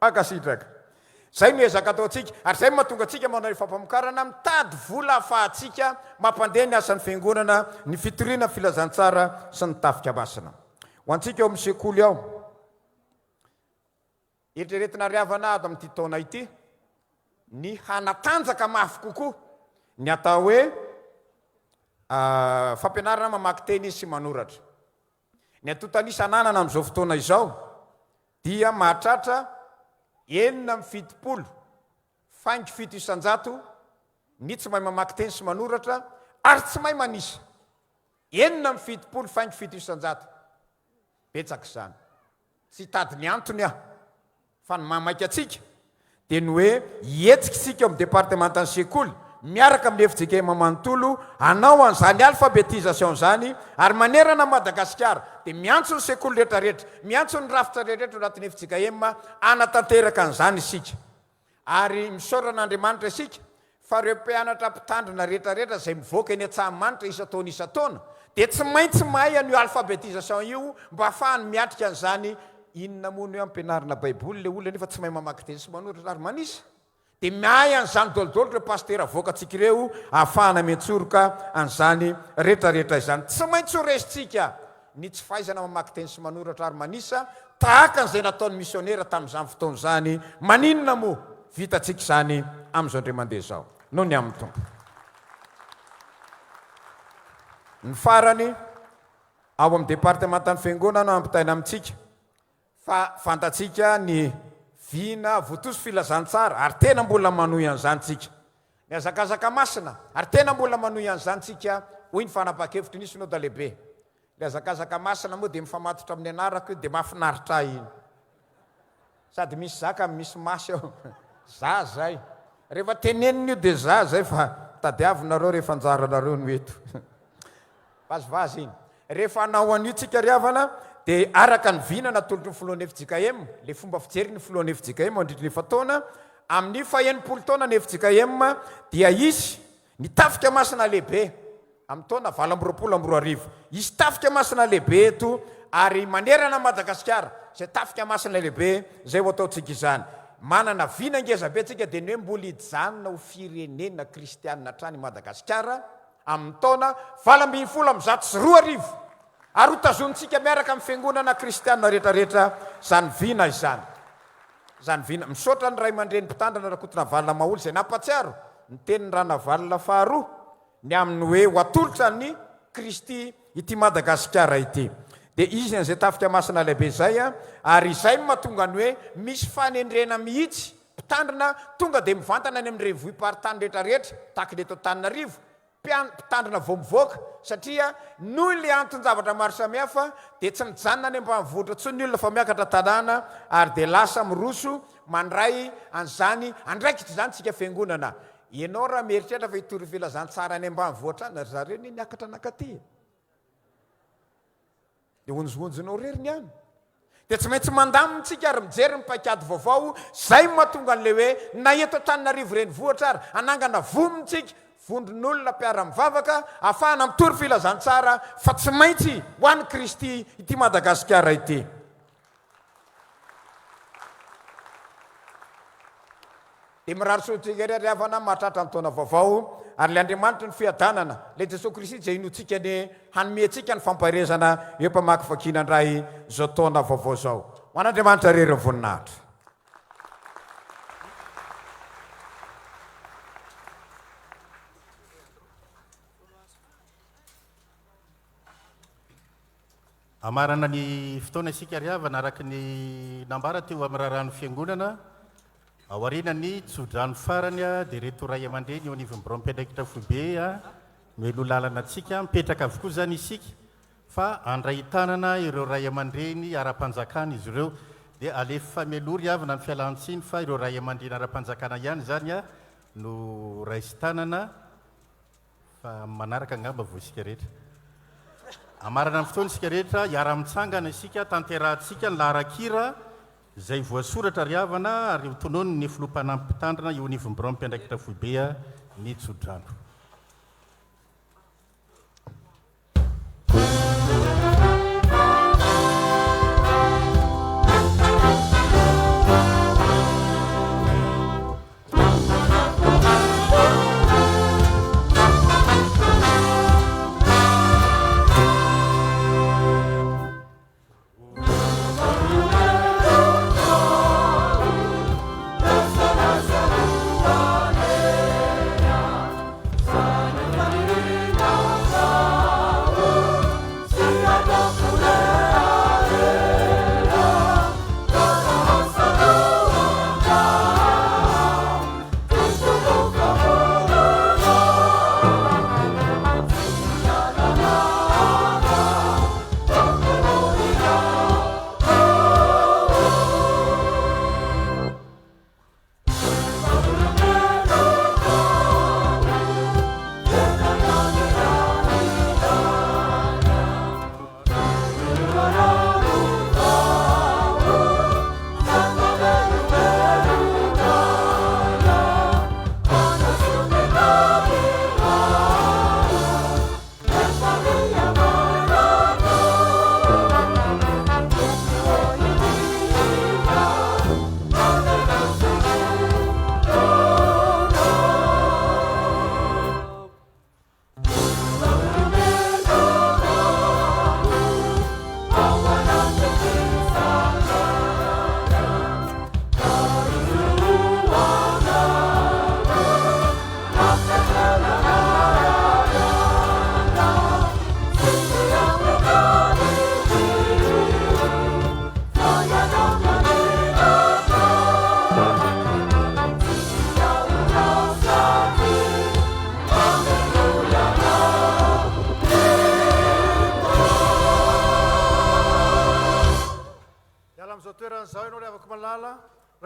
akasitraka zay no ezaka ataontsika ary zay mahatonga atsika manao fampamokarana mitady vola ahafahantsika mampandeha ny asan'ny fiangonana ny fitoriana filazantsara sy ny tafika masina ho antsika eo amin'ny sekoly ao eritreretina riavana ado amin'ity taona ity ny hanatanjaka mafy kokoa ny atao hoe fampianarana mamaky teny sy manoratra ny atotanisa ananana amin'izao fotoana izao dia mahatratra 970 faingy 700 ny tsy mahay mamaky teny sy manoratra ary tsy mahay manisa 970 faingy 700 betsaka izany tsy hitady ny antony aho fa ny mamaika atsika dia ny hoe hietsika isika amin'ny départementany sekoly miaraka amin'ny FJKM manontolo anao an'izany alphabétisation zany ary manerana Madagaskar dia miantso ny sekoly rehetrarehetra miantso ny rafitra rehetrarehetra anatin'ny FJKM anatanteraka an'izany isika ary misaoran'Andriamanitra isika fa reo mpianatra mpitandrina rehetrarehetra izay mivoaka eny Antsahamanitra isa-taona isa-taona dia tsy maintsy mahay an'io alphabétisation io mba ahafahany miatrika an'izany inona mono eo ampianarina baiboly le olona nefa tsy mahay mamaky teny sy manoratra ary manisa dia miay an'izany dolodolo reo pastera voakatsika ireo ahafahana miantsoroka an'izany rehetrarehetra izany tsy maintsy ho resitsika ny tsy fahaizana mamaky teny sy manoratra ary manisa tahaka an'izay nataon'ny missionnaire tamin'izany fotoana izany maninona moa vitatsika izany amin'izao ndre mandeha zao no ny amin'ny tompo ny farany ao amin'ny départementany fiangonana ampitaina amintsika fa fantatsika ny vina voatoso filazantsara ary tena mbola manohy an'izanytsika ny azakazaka masina ary tena mbola manohy an'izanytsika hoy ny fanapa-kevitry nisy no da lehibe le azakazaka masina moa dia mifamatotra amin'ny anarako dia mahafinaritra iny sady misy zaka misy masy ao za zay rehefa tenenina io dia za zay fa tadiavinareo rehefa anjaranareo no eto vazivazy iny rehefa anao an'io tsika riavana dia araka ny vina natolotry ny filohan'ny FJKM le fomba fijery ny filohan'ny FJKM andritry ny fataona amin'ny faha-80 taona ny FJKM dia isy ny tafika masina lehibe amin'ny taona 2024 isy tafika masina lehibe eto ary manerana Madagaskar zay tafika masina lehibe zay ho ataontsika izany manana vina ngezabe atsika dia ny hoe mbola hijanona ho firenena kristianina hatrany Madagaskara amin'ny taona 2022 ary hotazonitsika miaraka amin'ny fiangonana kristianina rehetrarehetra zany vina izany zany vina misaotra ny ray aman-dreny mpitandrina rakotina valina maholy zay nampatsiaro ny tenin'ny rana valina faharoa ny amin'ny hoe ho atolotra ny Kristy ity Madagaskara ity dia izy an'izay tafika masina lehibe zay ary izay mahatonga ny hoe misy fanendrena mihitsy mpitandrina tonga dia mivantana any amin'ny revohim-paritany rehetrarehetra tahaka le eto Antananarivo mpitandrina vao mivoaka satria noho le anton-javatra maro samihafa dia tsy mijanona any ambanivohitra tsony ny olona fa miakatra tanàna ary dia lasa miroso mandray an'izany andraikitra izany tsika fiangonana ianao raha mieritreritra fa hitory filazantsara any ambanivohitra any ary zareo ny niakatra anakaty dia onjoonjonao reriny any dia tsy maintsy mandamitsika ary mijery ny paikady vaovao zay mahatonga an'le hoe na eto Antananarivo reny vohatra ary anangana vomintsika vondron'olona mpiara-mivavaka ahafahana mitory filazantsara fa tsy maintsy ho an'ny Kristy ity Madagaskara ity dia mirary soatsika ry havana mahatratra ny taona vaovao ary le andriamanitra ny fiadanana le Jesosy Kristy izay inotsika ny hanome antsika ny famparezana eo mpamaky vakinandray zao taona vaovao zao ho an'andriamanitra rery ny voninahitra. amarana ny fotoana isika ry havana araka ny nambara teo amin'ny raharahany fiangonana aorinany tsodrano farany a dia reto ray aman-dreny eo anivon'ny biraom-piandraikitra foibe a melo lalana atsika mipetraka avokoa zany isika fa andray tanana ireo ray aman-dreny ara-panjakana izy ireo dia alefa famelory havana ny fialantsiny fa ireo ray aman-dreny ara-panjakana ihany zany a no raisy tanana fa manaraka angamba vo isika rehetra amarana ny fotoana isika rehetra hiara-mitsangana isika tanterahantsika ny laharakira izay voasoratra ry havana ary tonony ny filompanampitandrina eo anivon'ny biraom-piandraikitra foibea ny tsodrano.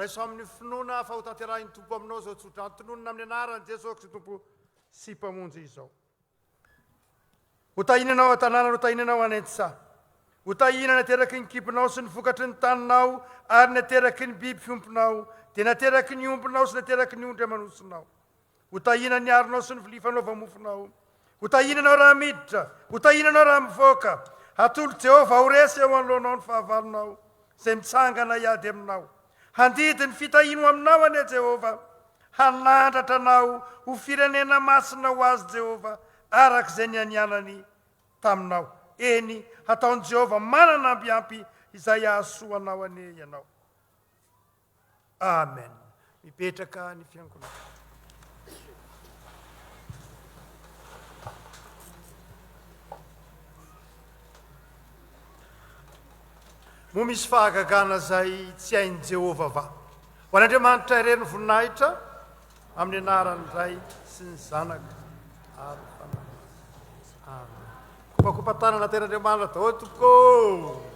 raiso amin'ny finoana fa ho tanterahiny tompo aminao zao tsodrano tononona amin'ny anarany Jesosy Kristy tompo sy mpamonjy izao. Ho tahinanao an-tanàna no tahinanao any Antsa. Ho tahina nateraky ny kipinao sy ny vokatry ny taninao ary nateraky ny biby fiompinao dia nateraky ny ombinao sy nateraky ny ondry amanosinao. Ho tahina ny aronao sy ny vilifanao vamofonao. Ho tahinanao raha miditra, ho tahinanao raha mivoaka. Hatolo Jehova ho resy eo anoloanao ny fahavalonao izay mitsangana iady aminao. Handidy ny fitahino aminao ane Jehova, hanandratra anao ho firenena masina ho azy Jehova, araka izay nianianany taminao. Eny, hataony Jehova manana ambiampy izay ahasoanao ane ianao. Amen. Mipetraka ny fiangonana. Mo misy fahagagana zay tsy hainy Jehova va. Ho an'Andriamanitra irery ny voninahitra amin'ny anarany Ray sy ny Zanaka ary ny Fanahy. Amen. Kopakopa tanana ten'Andriamanitra daholo tompoko.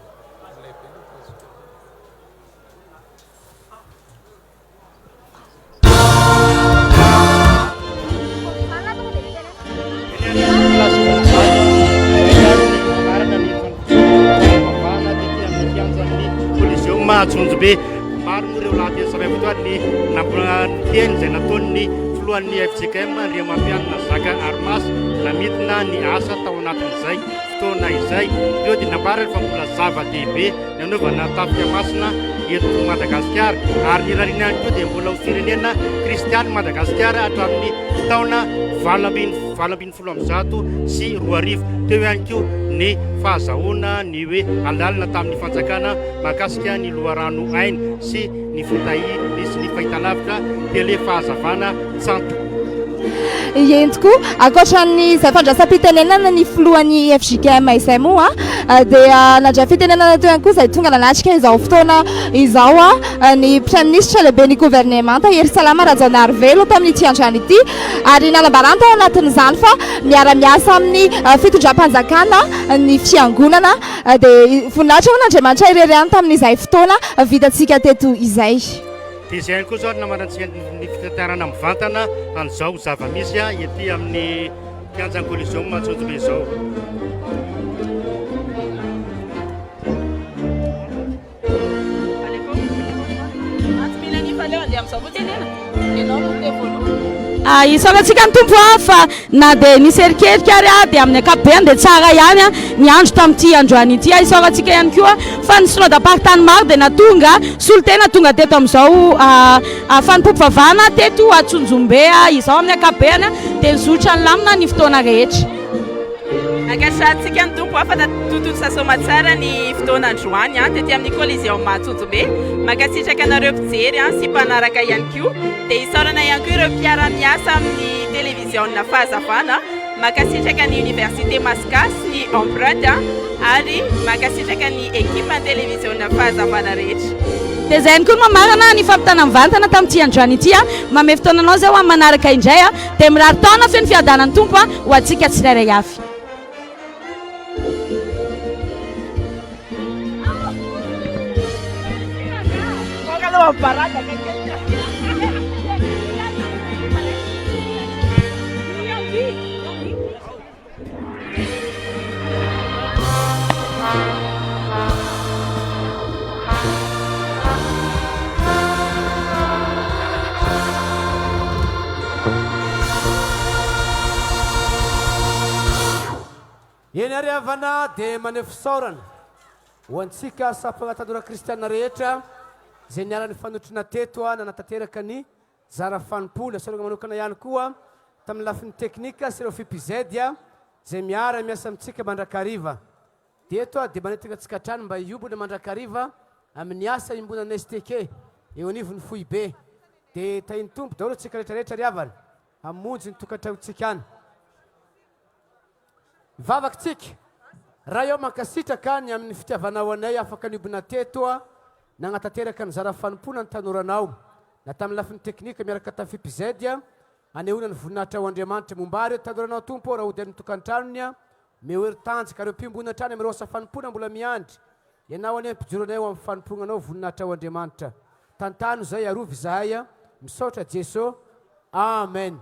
Antsonjombe maro ireo lahateny saray fotoany nampiteny izay nataony filohan'ny FJKM Andriamampianina Zaka Armas namidina ny asa tao anatin'izay fotoana izay eo dia nambarany fa mbola zava-dehibe ny anaovana taom-piasana eto Madagaskar ary ny rarina ihany koa dia mbola ho firenena kristiany Madagaskar hatramin'ny taona 2020 sy 2020 teo ihany koa ny fahazahoana ny hoe alalina tamin'ny fanjakana mahakasika ny loharano ainy sy ny fitahiana sy ny fahitalavitra tele fahazavana tsanto. Entiko ankoatran'ny izay fandraisam-pitenenana ny filohan'ny FJKM izay moa dia nandray fitenenana teo ihany koa izay tonga nanatrika izao fotoana izao ny prime ministre lehibe ny gouvernemanta Ierysalama Rajanarivelo tamin'ity androany ity ary nanambarana tao anatin'izany fa miara-miasa amin'ny fitondram-panjakana ny fiangonana dia voninahitra moa n'Andriamanitra ireryany tamin'izay fotoana vitantsika teto izay. Dia izay ihany koa zao namarantsika ny fitaterana mivantana an'izao zava-misy ety amin'ny kianjan'ny Coliseum Antsonjombe izao. Isaorantsika ny tompo fa na dia nisy erikerika ary dia amin'ny ankapobeny dia tsara ihany ny andro tamin'ity androany ity isaorantsika ihany koa fa ny synodam-paritany maro dia natonga solotena tonga teto amin'izao Fanompoampivavahana teto Antsonjombe izao amin'ny ankapobeny dia nizotra ny lamina ny fotoana rehetra. Ankasatsika ny tompo fa tontolo sasoma tsara ny fotoana androany tetỳ amin'ny Coliseum Antsonjombe mankasitraka anareo mpijery sy mpanaraka ihany koa dia isaorana ihany koa ireo mpiara-miasa amin'ny televiziona fahazavana mankasitraka ny université Maskas ny empreinte ary mankasitraka ny ekipa ny televiziona fahazavana rehetra. Dia zay ihany koa no mamarana ny fampitana mivantana tamin'ity androany ity mame fotoananao zay ho manaraka indray dia mirary taona feno fiadanany tompo ho antsika tsirairay avy. Eny ariavana dia maneho fisaorana ho antsika sampagnatanora kristiana rehetra izay niara-ny fanotrina teto nanatanteraka ny zara fanompoly asorana manokana ihany koa tamin'ny lafiny teknika sy ireo FIPZ izay miara miasa amintsika mandrakariva teto dia manetaka antsika hatrany mba hiombona mandrakariva amin'ny asa iombona ny STK eo anivon'ny fohy be dia tahiny tompo daholo antsika rehetrarehetra riavana hamonjy ny tokantraontsika any. Vavakintsika raha eo mankasitraka ny amin'ny fitiavanao anay afaka niobona teto nagnatanteraka ny zara fanompona ny tanoranao na tamin'ny lafiny teknika miaraka tamin'ny FIPZ anehoana ny voninahitra ao Andriamanitra momba reo tanoranao tompo raha ody amin'ny tokantranony mehoery tanjaka reo mpimbona trany amin'ny rosa fanompona mbola miandry ianao any ampijoronay ao amin'ny fanomponanao voninahitra ao Andriamanitra tantano zay arovy zahay misaotra Jesosy amen.